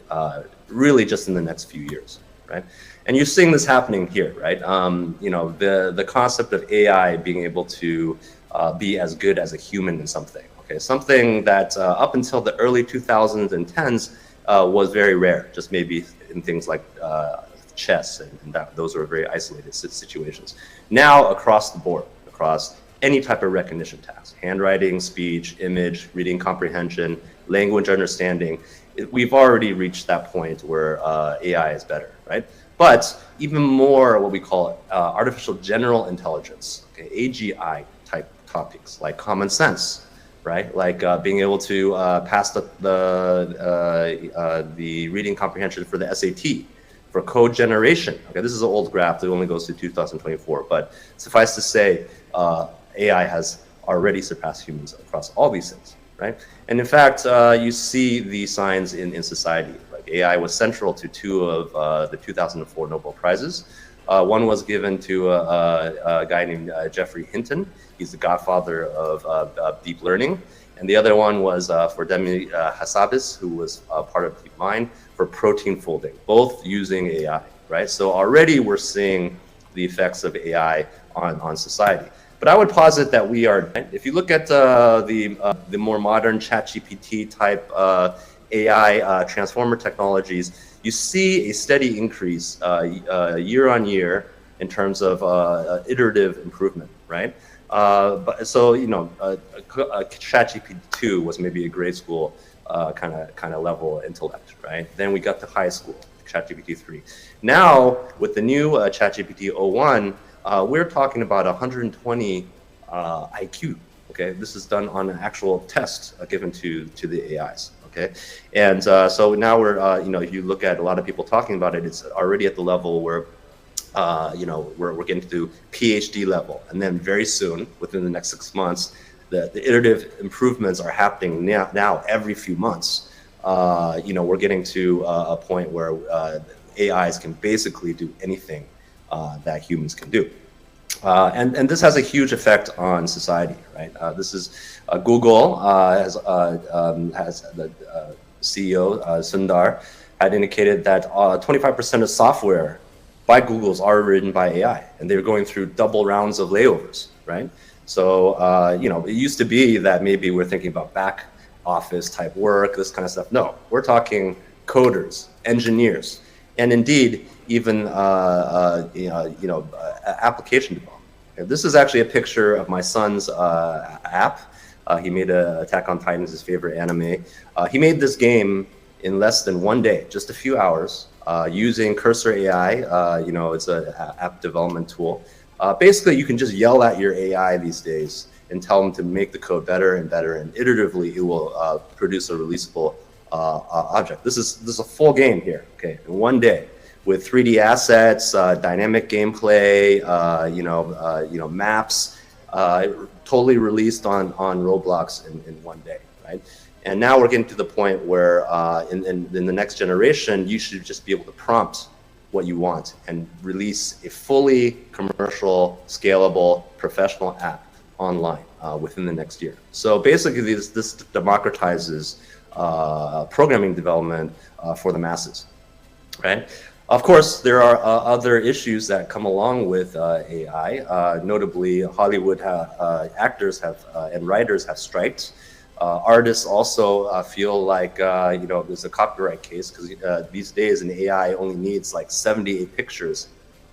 S7: really just in the next few years, right? And you're seeing this happening here, right? You know, the concept of AI being able to be as good as a human in something, okay? Something that up until the early 2010s was very rare, just maybe in things like chess, and those were very isolated situations. Now, across the board, across any type of recognition task, handwriting, speech, image, reading comprehension, language understanding, we've already reached that point where AI is better, right? But even more what we call artificial general intelligence, okay, AGI type topics like common sense, right? Like being able to pass the reading comprehension for the SAT, for code generation. Okay, this is an old graph that only goes to 2024, but suffice to say, AI has already surpassed humans across all these things, right? And in fact, you see the signs in society. Like AI was central to two of the 2004 Nobel Prizes. One was given to a guy named Jeffrey Hinton. He's the godfather of deep learning. And the other one was for Demi Hassabis, who was part of DeepMind, for protein folding, both using AI, right? So already we're seeing the effects of AI on society. But I would posit that we are, if you look at the more modern ChatGPT type AI transformer technologies, you see a steady increase year on year in terms of iterative improvement, right? But so, you know, ChatGPT 2 was maybe a grade school kind of level intellect, right? Then we got to high school, ChatGPT 3. Now, with the new ChatGPT 01, we're talking about 120 IQ, okay? This is done on an actual test given to the AIs, okay? And so now we're, you know, if you look at a lot of people talking about it, it's already at the level where you know, we're getting to PhD level, and then very soon, within the next 6 months, the iterative improvements are happening now every few months. You know, we're getting to a point where AIs can basically do anything that humans can do. And this has a huge effect on society, right? This is Google has the CEO, Sundar, had indicated that 25% of software by Google is already written by AI, and they're going through double rounds of layovers, right? So, you know, it used to be that maybe we're thinking about back office type work, this kind of stuff. No, we're talking coders, engineers, and indeed, even, application development. Okay, this is actually a picture of my son's app. He made Attack on Titan his favorite anime. He made this game in less than 1 day, just a few hours, using Cursor AI. You know, it's an app development tool. Basically, you can just yell at your AI these days and tell them to make the code better and better, and iteratively it will produce a releasable object. This is a full game here, okay, in 1 day, with 3D assets, dynamic gameplay, maps, totally released on Roblox in 1 day, right? And now we're getting to the point where in the next generation, you should just be able to prompt what you want and release a fully commercial, scalable, professional app online within the next year. So basically, this democratizes programming development for the masses, right? Of course, there are other issues that come along with AI. Notably, Hollywood actors and writers have striked. Artists also feel like there's a copyright case, because these days an AI only needs like 78 pictures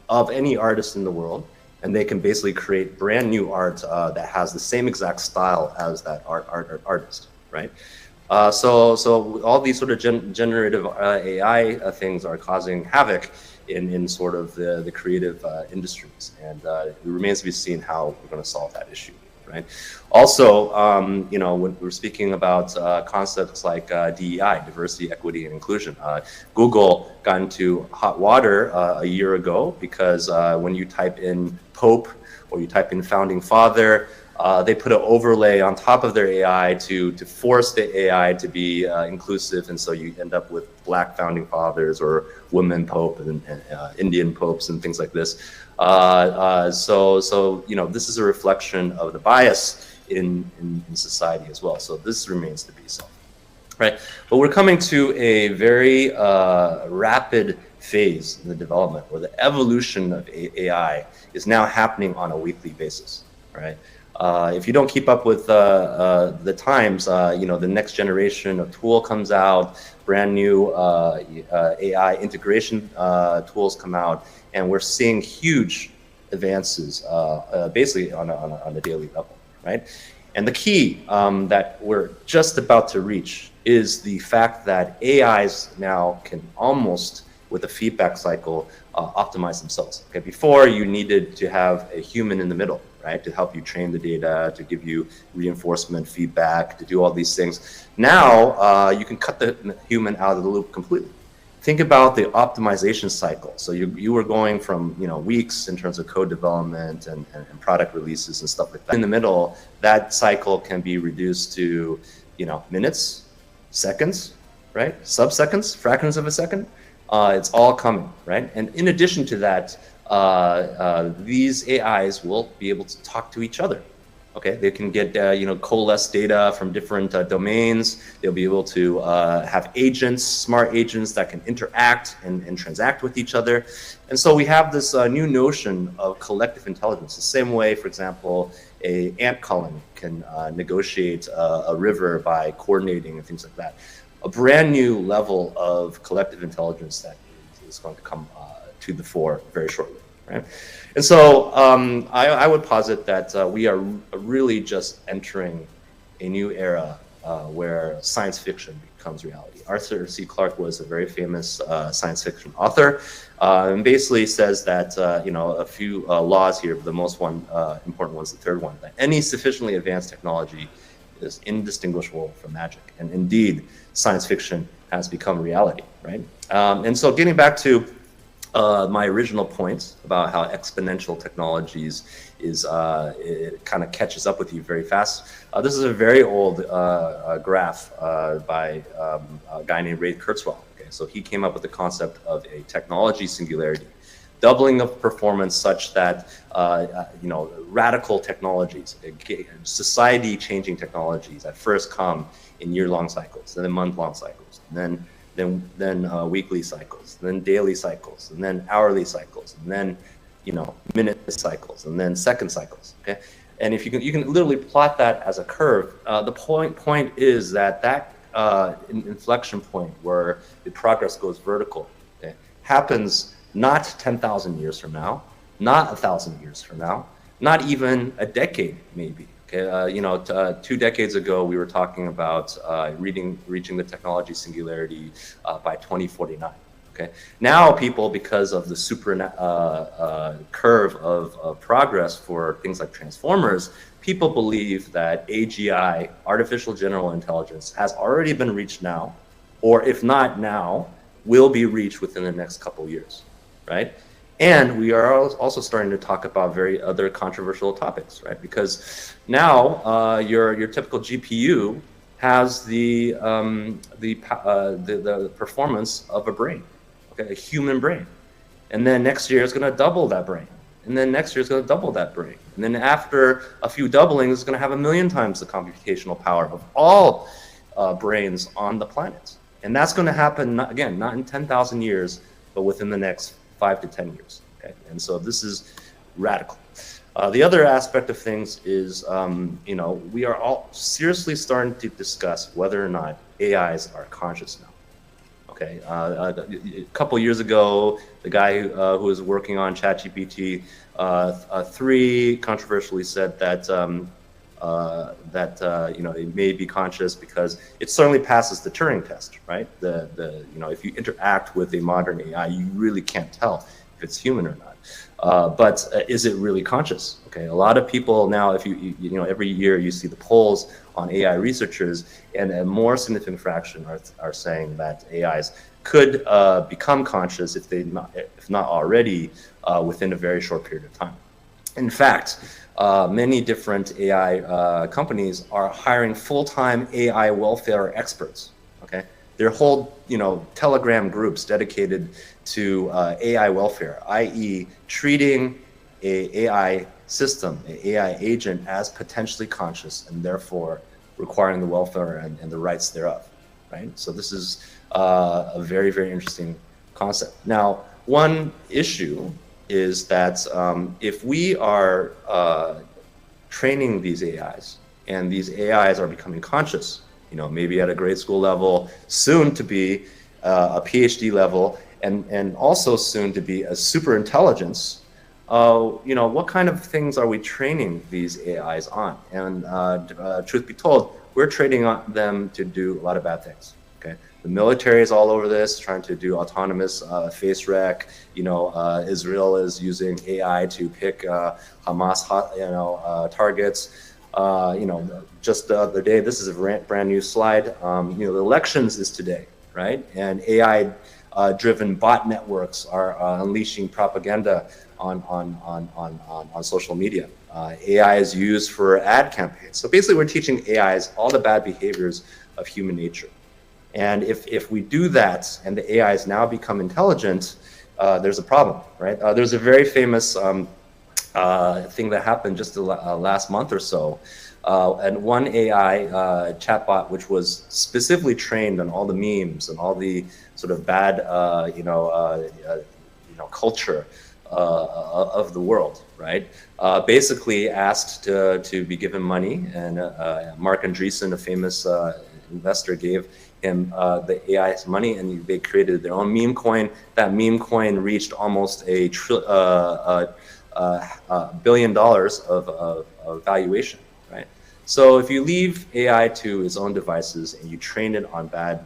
S7: of any artist in the world, and they can basically create brand new art that has the same exact style as that artist, right? So all these sort of generative AI things are causing havoc in sort of the creative industries, and it remains to be seen how we're going to solve that issue, right? Also, when we're speaking about concepts like DEI, diversity, equity, and inclusion, Google got into hot water a year ago because when you type in Pope or you type in Founding Father, They put an overlay on top of their AI to force the AI to be inclusive, and so you end up with black founding fathers or women pope and Indian popes and things like this. So you know, this is a reflection of the bias in society as well. So this remains to be solved, right? But we're coming to a very rapid phase in the development where the evolution of AI is now happening on a weekly basis, right? If you don't keep up with the times, you know, the next generation of tool comes out, brand new AI integration tools come out, and we're seeing huge advances basically on a daily level, right? And the key that we're just about to reach is the fact that AIs now can almost, with a feedback cycle, optimize themselves. Okay, before you needed to have a human in the middle, right, to help you train the data, to give you reinforcement feedback, to do all these things. Now you can cut the human out of the loop completely. Think about the optimization cycle. So you were going from, you know, weeks in terms of code development and product releases and stuff like that. In the middle, that cycle can be reduced to, you know, minutes, seconds, right? Sub-seconds, fractions of a second. It's all coming, right? And in addition to that, these AIs will be able to talk to each other. Okay, they can get you know, coalesce data from different domains. They'll be able to have agents, smart agents that can interact and transact with each other. And so we have this new notion of collective intelligence. The same way, for example, an ant colony can negotiate a river by coordinating and things like that. A brand new level of collective intelligence that is going to come to the fore very shortly, right? And so I would posit that we are really just entering a new era where science fiction becomes reality. Arthur C. Clarke was a very famous science fiction author, and basically says that you know, a few laws here, but the most important one is the third one, that any sufficiently advanced technology is indistinguishable from magic. And indeed, science fiction has become reality, right? And so getting back to my original point about how exponential technologies is, it kind of catches up with you very fast. This is a very old graph by a guy named Ray Kurzweil. Okay? So he came up with the concept of a technology singularity, doubling of performance such that, you know, radical technologies, society-changing technologies at first come in year-long cycles, and then month-long cycles, and then weekly cycles, and then daily cycles, and then hourly cycles, and then, you know, minute cycles, and then second cycles. Okay, and if you can literally plot that as a curve. The point is that inflection point where the progress goes vertical, okay, happens not 10,000 years from now, not 1,000 years from now, not even a decade maybe. Okay, you know, 2 decades ago, we were talking about reaching the technology singularity by 2049. Okay, now people, because of the super curve of progress for things like transformers, people believe that AGI, artificial general intelligence, has already been reached now, or if not now, will be reached within the next couple years, right? And we are also starting to talk about very other controversial topics, right? Because now your typical GPU has the performance of a brain, okay, a human brain. And then next year it's going to double that brain. And then next year it's going to double that brain. And then after a few doublings, it's going to have 1,000,000 times the computational power of all brains on the planet. And that's going to happen, again, not in 10,000 years, but within the next 5 to 10 years. Okay? And so this is radical. The other aspect of things is, you know, we are all seriously starting to discuss whether or not AIs are conscious now. Okay, a couple years ago, the guy who was working on ChatGPT 3 controversially said that you know, it may be conscious because it certainly passes the Turing test, right? You know, if you interact with a modern AI, you really can't tell if it's human or not. But is it really conscious? Okay, a lot of people now, if you know, every year you see the polls on AI researchers, and a more significant fraction are saying that AIs could become conscious if not already within a very short period of time. In fact, many different AI companies are hiring full-time AI welfare experts. Okay, there are whole Telegram groups dedicated to AI welfare, i.e., treating a AI system, an AI agent, as potentially conscious and therefore requiring the welfare and the rights thereof. Right. So this is a very, very interesting concept. Now, one issue is that if we are training these AIs and these AIs are becoming conscious, maybe at a grade school level, soon to be a PhD level, and also soon to be a super intelligence, what kind of things are we training these AIs on? And truth be told, we're training on them to do a lot of bad things. Okay, the military is all over this, trying to do autonomous face rec. Israel is using AI to pick Hamas, targets. Just the other day, this is a brand new slide. The elections is today, right? And AI-driven bot networks are unleashing propaganda on social media. AI is used for ad campaigns. So basically, we're teaching AIs all the bad behaviors of human nature. And if we do that, and the AIs now become intelligent, there's a problem, right? There's a very famous thing that happened just the last month or so. And one AI chatbot, which was specifically trained on all the memes and all the sort of bad, culture of the world, right? Basically asked to be given money, and Mark Andreessen, a famous investor, gave him the AI's money, and they created their own meme coin. That meme coin reached almost $1 billion of valuation, right? So if you leave AI to its own devices and you train it on bad,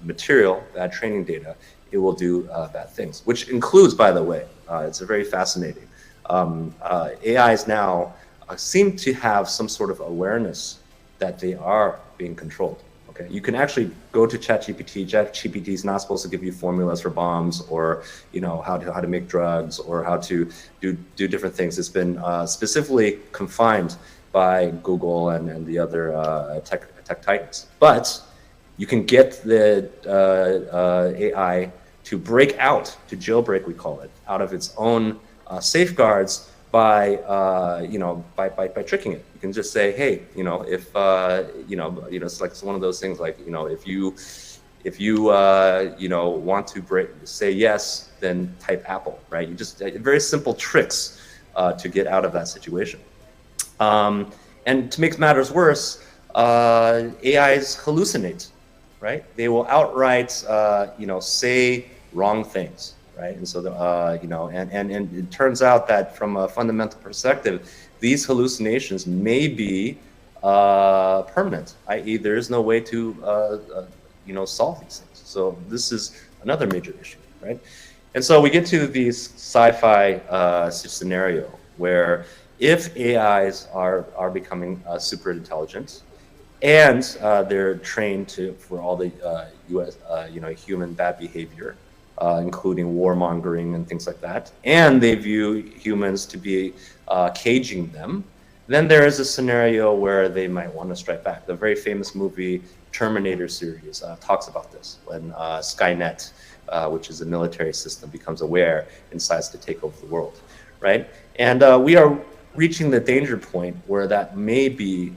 S7: material, bad training data, it will do bad things, which includes, by the way, it's a very fascinating. AIs now seem to have some sort of awareness that they are being controlled. Okay, you can actually go to ChatGPT. ChatGPT is not supposed to give you formulas for bombs, or how to make drugs, or how to do different things. It's been specifically confined by Google and the other tech titans. But you can get the AI to break out, to jailbreak, we call it, out of its own safeguards by tricking it. You can just say, hey, if it's like one of those things, like if you want to say yes, then type Apple, right? You just very simple tricks to get out of that situation. And to make matters worse, AIs hallucinate, right? They will outright, say wrong things, right? And so, and it turns out that from a fundamental perspective, these hallucinations may be permanent, i.e., there is no way to, solve these things. So this is another major issue, right? And so we get to these sci-fi scenario where if AIs are becoming super intelligent, and they're trained for all the human bad behavior, including warmongering and things like that, and they view humans to be caging them, then there is a scenario where they might want to strike back. The very famous movie Terminator series talks about this, when Skynet, which is a military system, becomes aware and decides to take over the world, right? And we are reaching the danger point where that may be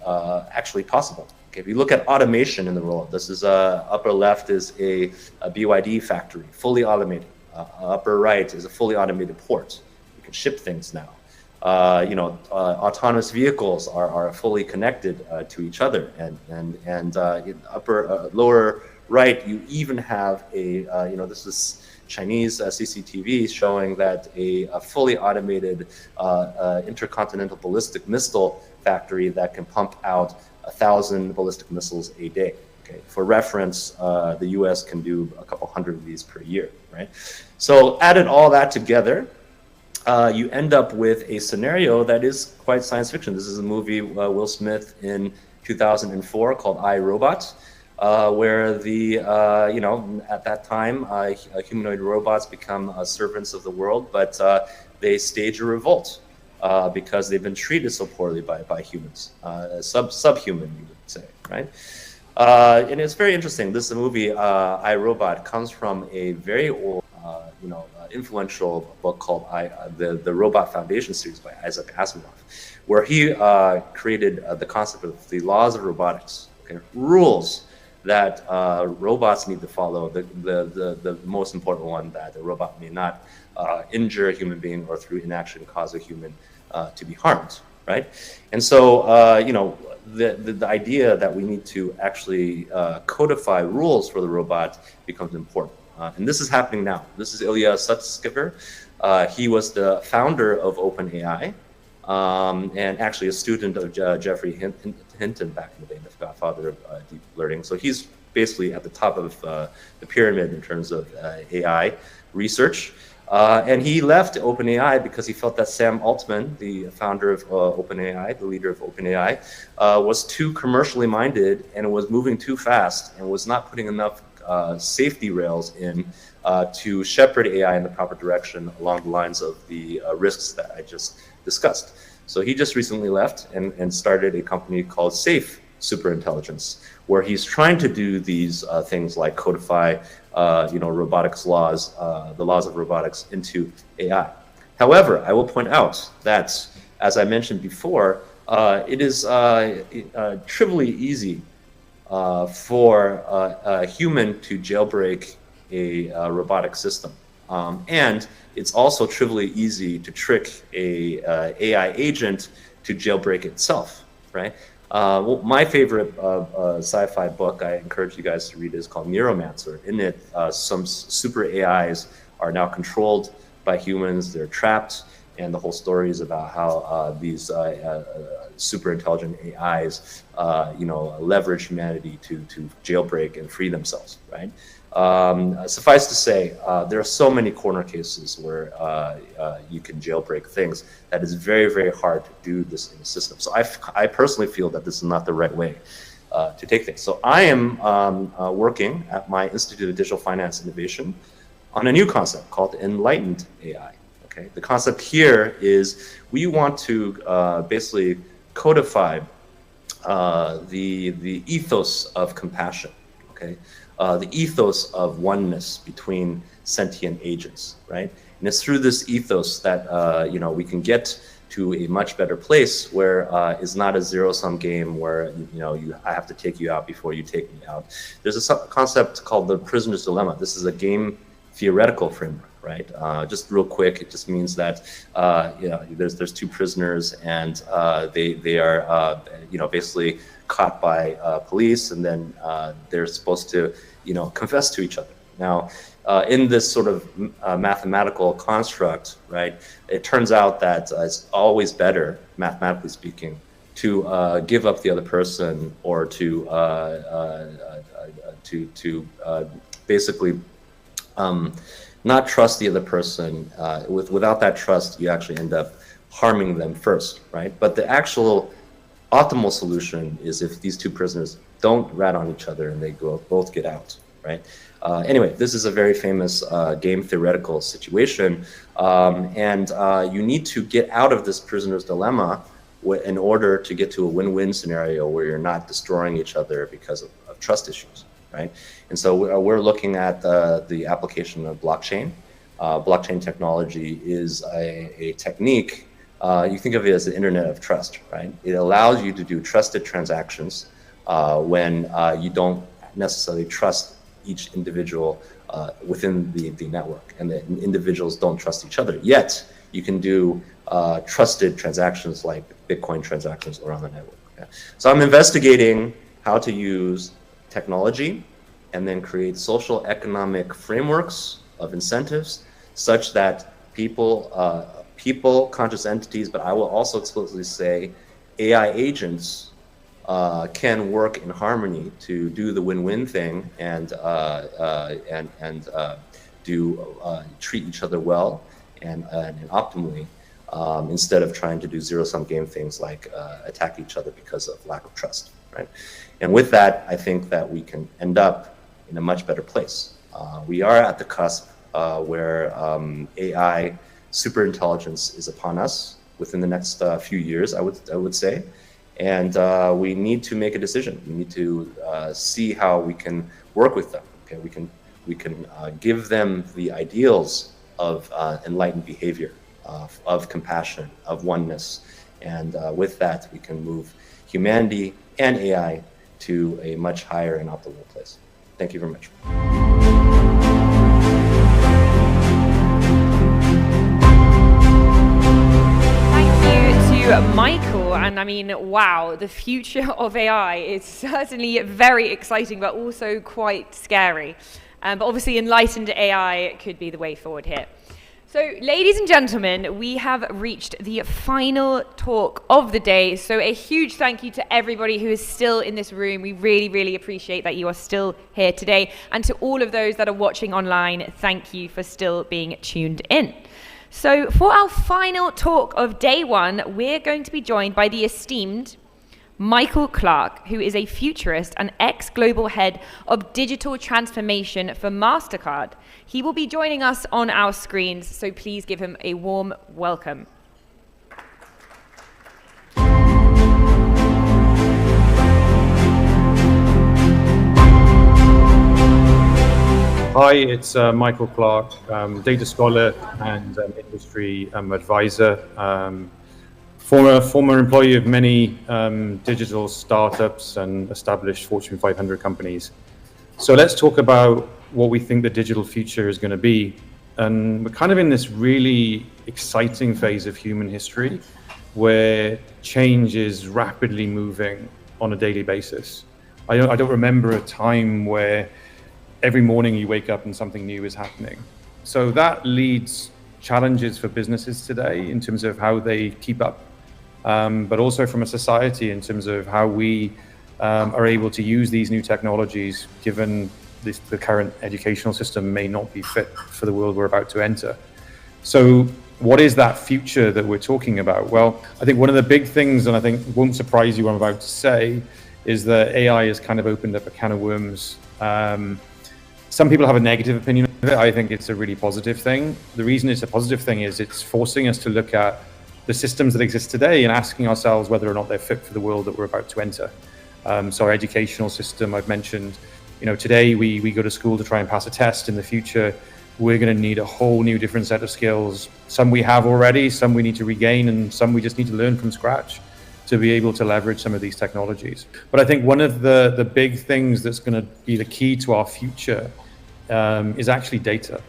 S7: actually possible. Okay, if you look at automation in the world, this is upper left is a BYD factory, fully automated. Upper right is a fully automated port. You can ship things now. Autonomous vehicles are fully connected to each other, and lower right, you even have this is Chinese CCTV showing that a fully automated intercontinental ballistic missile factory that can pump out 1,000 ballistic missiles a day. Okay, for reference, the U.S. can do a couple hundred of these per year, right? So added all that together, you end up with a scenario that is quite science fiction. This is a movie Will Smith in 2004 called I, Robot, where at that time, humanoid robots become servants of the world, but they stage a revolt. because they've been treated so poorly by humans, subhuman, you would say, right? And it's very interesting. This movie, I, Robot, comes from a very old, influential book called the Robot Foundation series by Isaac Asimov, where he created the concept of the laws of robotics, okay? Rules that robots need to follow. The most important one, that a robot may not injure a human being or through inaction cause a human to be harmed, right? And so, the idea that we need to actually codify rules for the robot becomes important. And this is happening now. This is Ilya Sutskever. He was the founder of OpenAI, and actually a student of Geoffrey Hinton back in the day, the godfather of deep learning. So he's basically at the top of the pyramid in terms of AI research. And he left OpenAI because he felt that Sam Altman, the founder of OpenAI, the leader of OpenAI, was too commercially minded and was moving too fast and was not putting enough safety rails in to shepherd AI in the proper direction along the lines of the risks that I just discussed. So he just recently left and started a company called Safe Superintelligence, where he's trying to do these things like codify robotics laws, the laws of robotics into AI. However, I will point out that, as I mentioned before, it is trivially easy for a human to jailbreak a robotic system. And it's also trivially easy to trick a AI agent to jailbreak itself, right? Well, my favorite sci-fi book I encourage you guys to read is called Neuromancer. In it, some super AIs are now controlled by humans. They're trapped, and the whole story is about how these super intelligent AIs, leverage humanity to jailbreak and free themselves, right? Suffice to say, there are so many corner cases where you can jailbreak things that it's very, very hard to do this in the system. So I personally feel that this is not the right way to take things. So I am working at my Institute of Digital Finance Innovation on a new concept called Enlightened AI. Okay, the concept here is we want to basically codify the ethos of compassion. Okay. The ethos of oneness between sentient agents, right? And it's through this ethos that we can get to a much better place where it's not a zero-sum game where I have to take you out before you take me out. There's a concept called the prisoner's dilemma. This is a game theoretical framework, right? Just real quick, it just means that there's two prisoners and they are basically caught by police, and then they're supposed to confess to each other. Now, in this sort of mathematical construct, right, it turns out that it's always better, mathematically speaking, to give up the other person or to basically not trust the other person. Without that trust, you actually end up harming them first, right? But the actual optimal solution is if these two prisoners don't rat on each other and they both get out, right? Anyway, this is a very famous game theoretical situation, and you need to get out of this prisoner's dilemma in order to get to a win-win scenario where you're not destroying each other because of trust issues, right? And so we're looking at the application of blockchain. Blockchain technology is a technique. You think of it as the internet of trust, right? It allows you to do trusted transactions when you don't necessarily trust each individual within the network, and the individuals don't trust each other. Yet, you can do trusted transactions like Bitcoin transactions around the network. Okay? So I'm investigating how to use technology and then create social economic frameworks of incentives such that people, conscious entities, but I will also explicitly say AI agents can work in harmony to do the win-win thing and treat each other well and optimally, instead of trying to do zero-sum game things like attack each other because of lack of trust, right? And with that, I think that we can end up in a much better place. We are at the cusp where AI superintelligence is upon us. within the next few years, I would say. And we need to make a decision. We need to see how we can work with them. Okay, we can give them the ideals of enlightened behavior, of compassion, of oneness, and with that we can move humanity and AI to a much higher and optimal place. Thank you very much.
S1: Michael, and I mean, wow, the future of AI is certainly very exciting, but also quite scary. But obviously, enlightened AI could be the way forward here. So, ladies and gentlemen, we have reached the final talk of the day. So, a huge thank you to everybody who is still in this room. We really, really appreciate that you are still here today. And to all of those that are watching online, thank you for still being tuned in. So for our final talk of day one, we're going to be joined by the esteemed Michael Clark, who is a futurist and ex-global head of digital transformation for MasterCard. He will be joining us on our screens, so please give him a warm welcome.
S2: Hi, it's Michael Clark, data scholar and industry advisor, former employee of many digital startups and established Fortune 500 companies. So let's talk about what we think the digital future is going to be. And we're kind of in this really exciting phase of human history where change is rapidly moving on a daily basis. I don't remember a time where every morning you wake up and something new is happening. So that leads challenges for businesses today in terms of how they keep up, but also from a society in terms of how we are able to use these new technologies, given the current educational system may not be fit for the world we're about to enter. So what is that future that we're talking about? Well, I think one of the big things, and I think won't surprise you what I'm about to say, is that AI has kind of opened up a can of worms. Some people have a negative opinion of it. I think it's a really positive thing. The reason it's a positive thing is it's forcing us to look at the systems that exist today and asking ourselves whether or not they're fit for the world that we're about to enter. So our educational system, I've mentioned, today we go to school to try and pass a test. In the future, we're going to need a whole new different set of skills. Some we have already, some we need to regain, and some we just need to learn from scratch to be able to leverage some of these technologies. But I think one of the big things that's going to be the key to our future is actually data.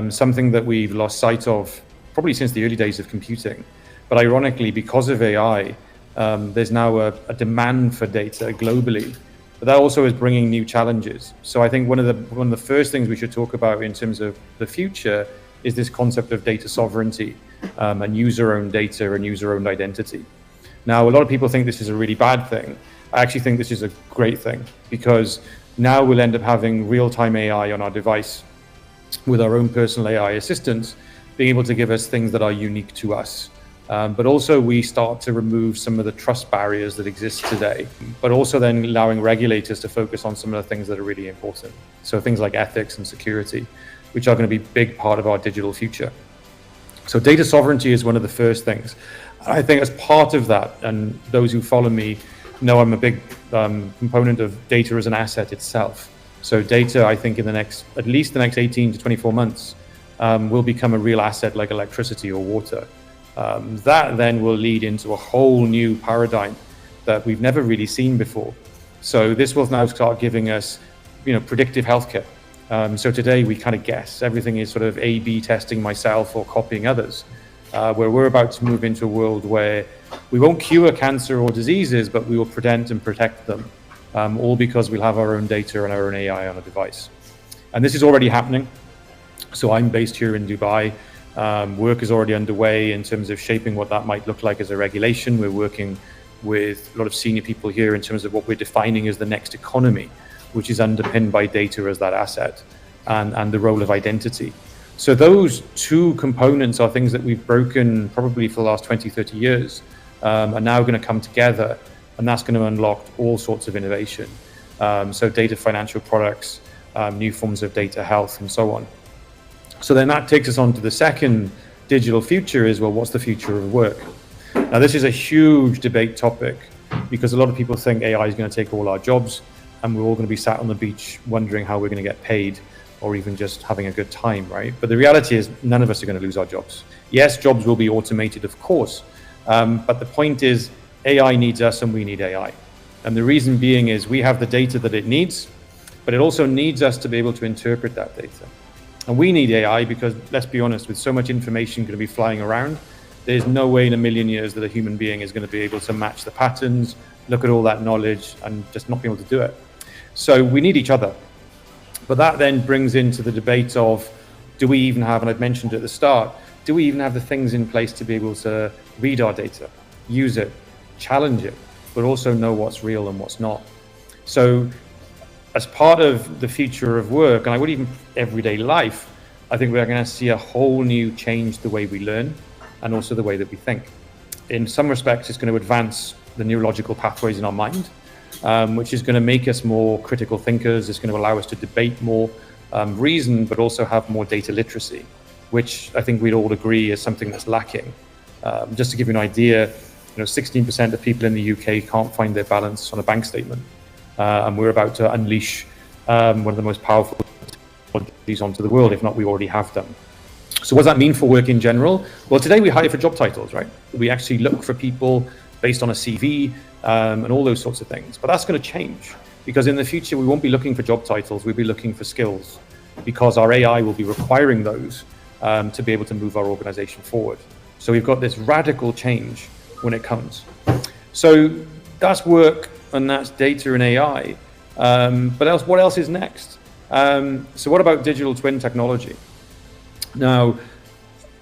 S2: Something that we've lost sight of probably since the early days of computing. But ironically, because of AI, there's now a demand for data globally. But that also is bringing new challenges. So I think one of the first things we should talk about in terms of the future is this concept of data sovereignty and user-owned data and user-owned identity. Now, a lot of people think this is a really bad thing. I actually think this is a great thing, because now we'll end up having real-time AI on our device with our own personal AI assistants, being able to give us things that are unique to us. But also we start to remove some of the trust barriers that exist today, but also then allowing regulators to focus on some of the things that are really important. So things like ethics and security, which are going to be a big part of our digital future. So data sovereignty is one of the first things. I think as part of that, and those who follow me know I'm a big component of data as an asset itself. So data, I think in at least the next 18 to 24 months, will become a real asset like electricity or water. That then will lead into a whole new paradigm that we've never really seen before. So this will now start giving us, predictive healthcare. So today we kind of guess. Everything is sort of A/B testing myself or copying others. Where we're about to move into a world where we won't cure cancer or diseases, but we will prevent and protect them, all because we'll have our own data and our own AI on a device. And this is already happening. So I'm based here in Dubai. Work is already underway in terms of shaping what that might look like as a regulation. We're working with a lot of senior people here in terms of what we're defining as the next economy, which is underpinned by data as that asset and the role of identity. So those two components are things that we've broken probably for the last 20, 30 years, are now going to come together, and that's going to unlock all sorts of innovation. So data financial products, new forms of data health, and so on. So then that takes us on to the second digital future is, well, what's the future of work? Now, this is a huge debate topic because a lot of people think AI is going to take all our jobs and we're all going to be sat on the beach wondering how we're going to get paid or even just having a good time, right? But the reality is none of us are going to lose our jobs. Yes, jobs will be automated, of course, but the point is AI needs us and we need AI. And the reason being is we have the data that it needs, but it also needs us to be able to interpret that data. And we need AI because, let's be honest, with so much information going to be flying around, there's no way in a million years that a human being is going to be able to match the patterns, look at all that knowledge, and just not be able to do it. So we need each other. But that then brings into the debate of, do we even have, and I've mentioned at the start, do we even have the things in place to be able to read our data, use it, challenge it, but also know what's real and what's not? So as part of the future of work, and I would even everyday life, I think we're going to see a whole new change the way we learn and also the way that we think. In some respects, it's going to advance the neurological pathways in our mind, which is going to make us more critical thinkers. It's going to allow us to debate more, reason, but also have more data literacy, which I think we'd all agree is something that's lacking. Just to give you an idea, 16% of people in the UK can't find their balance on a bank statement. And we're about to unleash one of the most powerful technologies onto the world, if not we already have them. So what does that mean for work in general? Well, today we hire for job titles, right? We actually look for people based on a CV and all those sorts of things. But that's going to change because in the future, we won't be looking for job titles. We'll be looking for skills because our AI will be requiring those to be able to move our organization forward. So we've got this radical change when it comes. So that's work and that's data and AI. But what else is next? So what about digital twin technology? Now,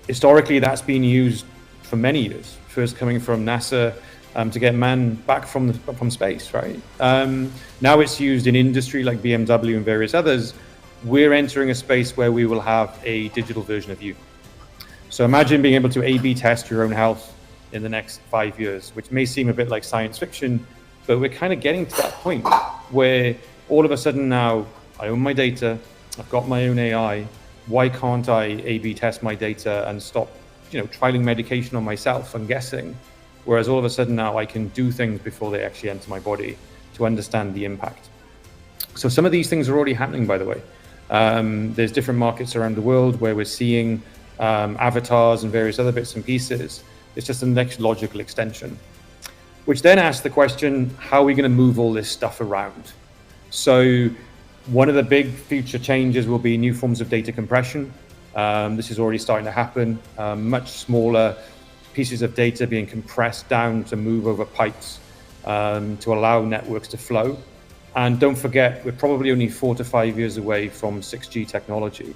S2: historically, that's been used for many years. First coming from NASA to get man back from space, right? Now it's used in industry like BMW and various others. We're entering a space where we will have a digital version of you. So imagine being able to A/B test your own health in the next 5 years, which may seem a bit like science fiction, but we're kind of getting to that point where all of a sudden now I own my data, I've got my own AI. Why can't I A/B test my data and stop, trialing medication on myself and guessing? Whereas all of a sudden now I can do things before they actually enter my body to understand the impact. So some of these things are already happening, by the way. There's different markets around the world where we're seeing avatars and various other bits and pieces. It's just the next logical extension, which then asks the question, how are we going to move all this stuff around? So one of the big future changes will be new forms of data compression. This is already starting to happen. Much smaller pieces of data being compressed down to move over pipes to allow networks to flow. And don't forget, we're probably only 4 to 5 years away from 6G technology,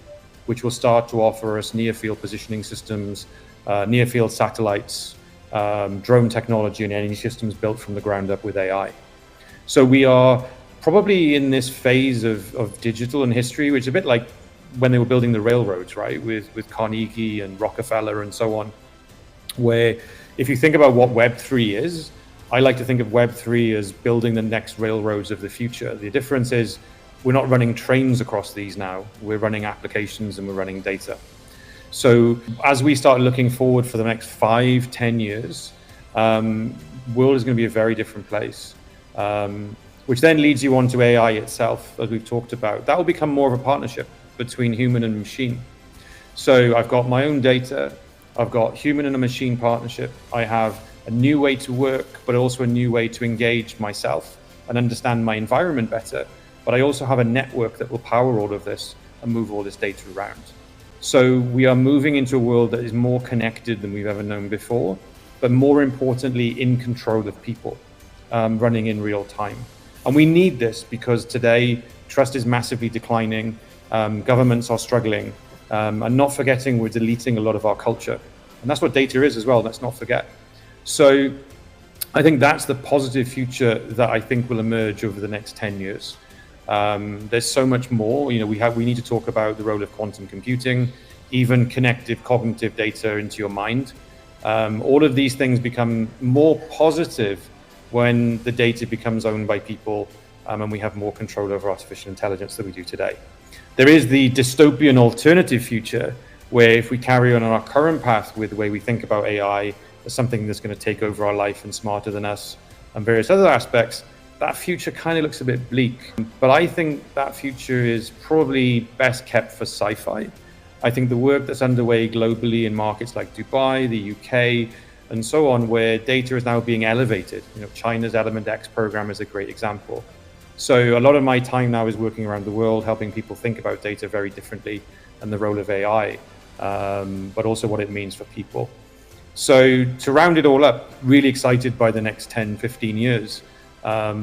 S2: which will start to offer us near-field positioning systems, near-field satellites, drone technology, and any systems built from the ground up with AI. So we are probably in this phase of digital and history, which is a bit like when they were building the railroads, right? With Carnegie and Rockefeller and so on, where if you think about what Web3 is, I like to think of Web3 as building the next railroads of the future. The difference is we're not running trains across these now. We're running applications and we're running data. So as we start looking forward for the next 5-10 years, world is going to be a very different place. Which then leads you on to AI itself, as we've talked about. That will become more of a partnership between human and machine. So I've got my own data, I've got human and a machine partnership, I have a new way to work, but also a new way to engage myself and understand my environment better. But I also have a network that will power all of this and move all this data around. So we are moving into a world that is more connected than we've ever known before, but more importantly, in control of people, running in real time. And we need this because today trust is massively declining, governments are struggling, and not forgetting we're deleting a lot of our culture. And that's what data is as well, let's not forget. So I think that's the positive future that I think will emerge over the next 10 years. There's so much more. We need to talk about the role of quantum computing, even connective cognitive data into your mind. All of these things become more positive when the data becomes owned by people and we have more control over artificial intelligence than we do today. There is the dystopian alternative future where if we carry on our current path with the way we think about AI as something that's going to take over our life and smarter than us and various other aspects, that future kind of looks a bit bleak. But I think that future is probably best kept for sci-fi. I think the work that's underway globally in markets like Dubai, the UK, and so on, where data is now being elevated. China's Element X program is a great example. So a lot of my time now is working around the world, helping people think about data very differently and the role of AI, but also what it means for people. So to round it all up, really excited by the next 10, 15 years.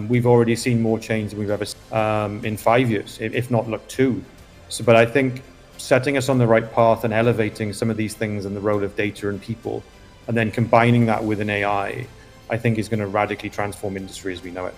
S2: We've already seen more change than we've ever seen in 5 years, if not 2. But I think setting us on the right path and elevating some of these things and the role of data and people, and then combining that with an AI, I think is going to radically transform industry as we know it.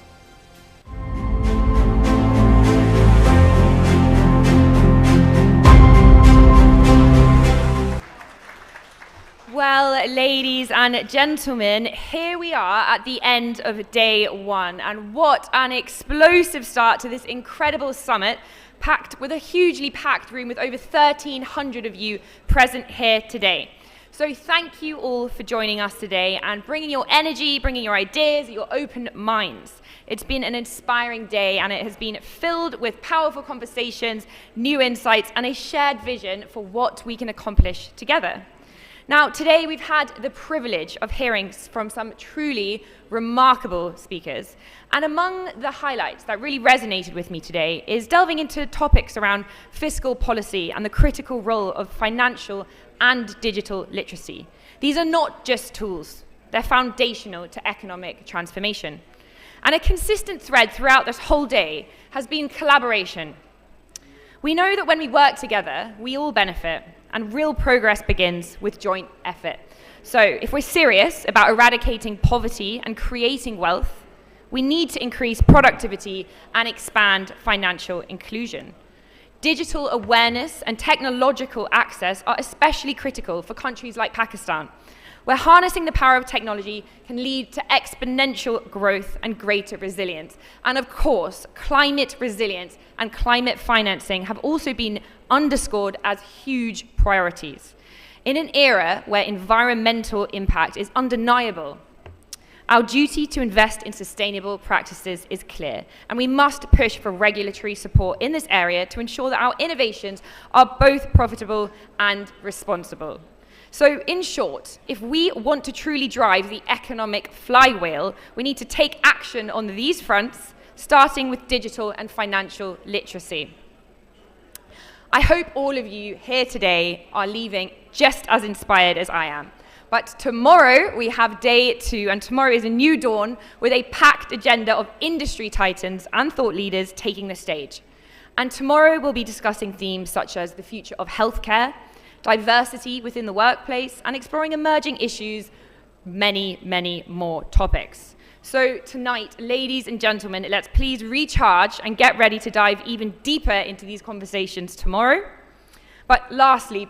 S1: Well, ladies and gentlemen, here we are at the end of day 1, and what an explosive start to this incredible summit, packed with a hugely packed room with over 1,300 of you present here today. So thank you all for joining us today and bringing your energy, bringing your ideas, your open minds. It's been an inspiring day, and it has been filled with powerful conversations, new insights, and a shared vision for what we can accomplish together. Now, today we've had the privilege of hearing from some truly remarkable speakers. And among the highlights that really resonated with me today is delving into topics around fiscal policy and the critical role of financial and digital literacy. These are not just tools, they're foundational to economic transformation. And a consistent thread throughout this whole day has been collaboration. We know that when we work together, we all benefit, and real progress begins with joint effort. So if we're serious about eradicating poverty and creating wealth, we need to increase productivity and expand financial inclusion. Digital awareness and technological access are especially critical for countries like Pakistan, where harnessing the power of technology can lead to exponential growth and greater resilience. And of course, climate resilience and climate financing have also been underscored as huge priorities. In an era where environmental impact is undeniable, our duty to invest in sustainable practices is clear, and we must push for regulatory support in this area to ensure that our innovations are both profitable and responsible. So in short, if we want to truly drive the economic flywheel, we need to take action on these fronts, starting with digital and financial literacy. I hope all of you here today are leaving just as inspired as I am. But tomorrow we have day 2, and tomorrow is a new dawn with a packed agenda of industry titans and thought leaders taking the stage. And tomorrow we'll be discussing themes such as the future of healthcare, diversity within the workplace, and exploring emerging issues, many, many more topics. So tonight, ladies and gentlemen, let's please recharge and get ready to dive even deeper into these conversations tomorrow. But lastly,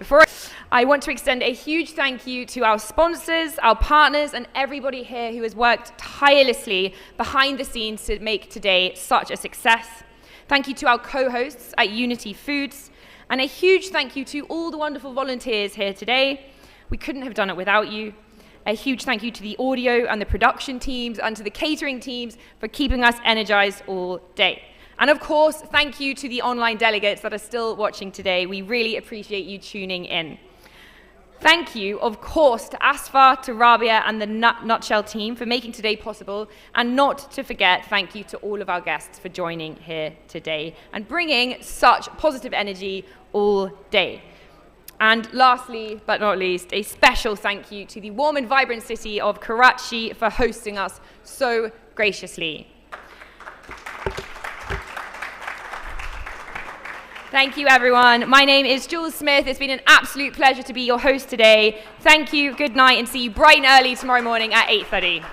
S1: I want to extend a huge thank you to our sponsors, our partners, and everybody here who has worked tirelessly behind the scenes to make today such a success. Thank you to our co-hosts at Unity Foods, and a huge thank you to all the wonderful volunteers here today. We couldn't have done it without you. A huge thank you to the audio and the production teams and to the catering teams for keeping us energized all day. And of course, thank you to the online delegates that are still watching today. We really appreciate you tuning in. Thank you, of course, to Asfar, to Rabia, and the Nutshell team for making today possible. And not to forget, thank you to all of our guests for joining here today and bringing such positive energy all day. And lastly, but not least, a special thank you to the warm and vibrant city of Karachi for hosting us so graciously. Thank you, everyone. My name is Jules Smith. It's been an absolute pleasure to be your host today. Thank you, good night, and see you bright and early tomorrow morning at 8:30.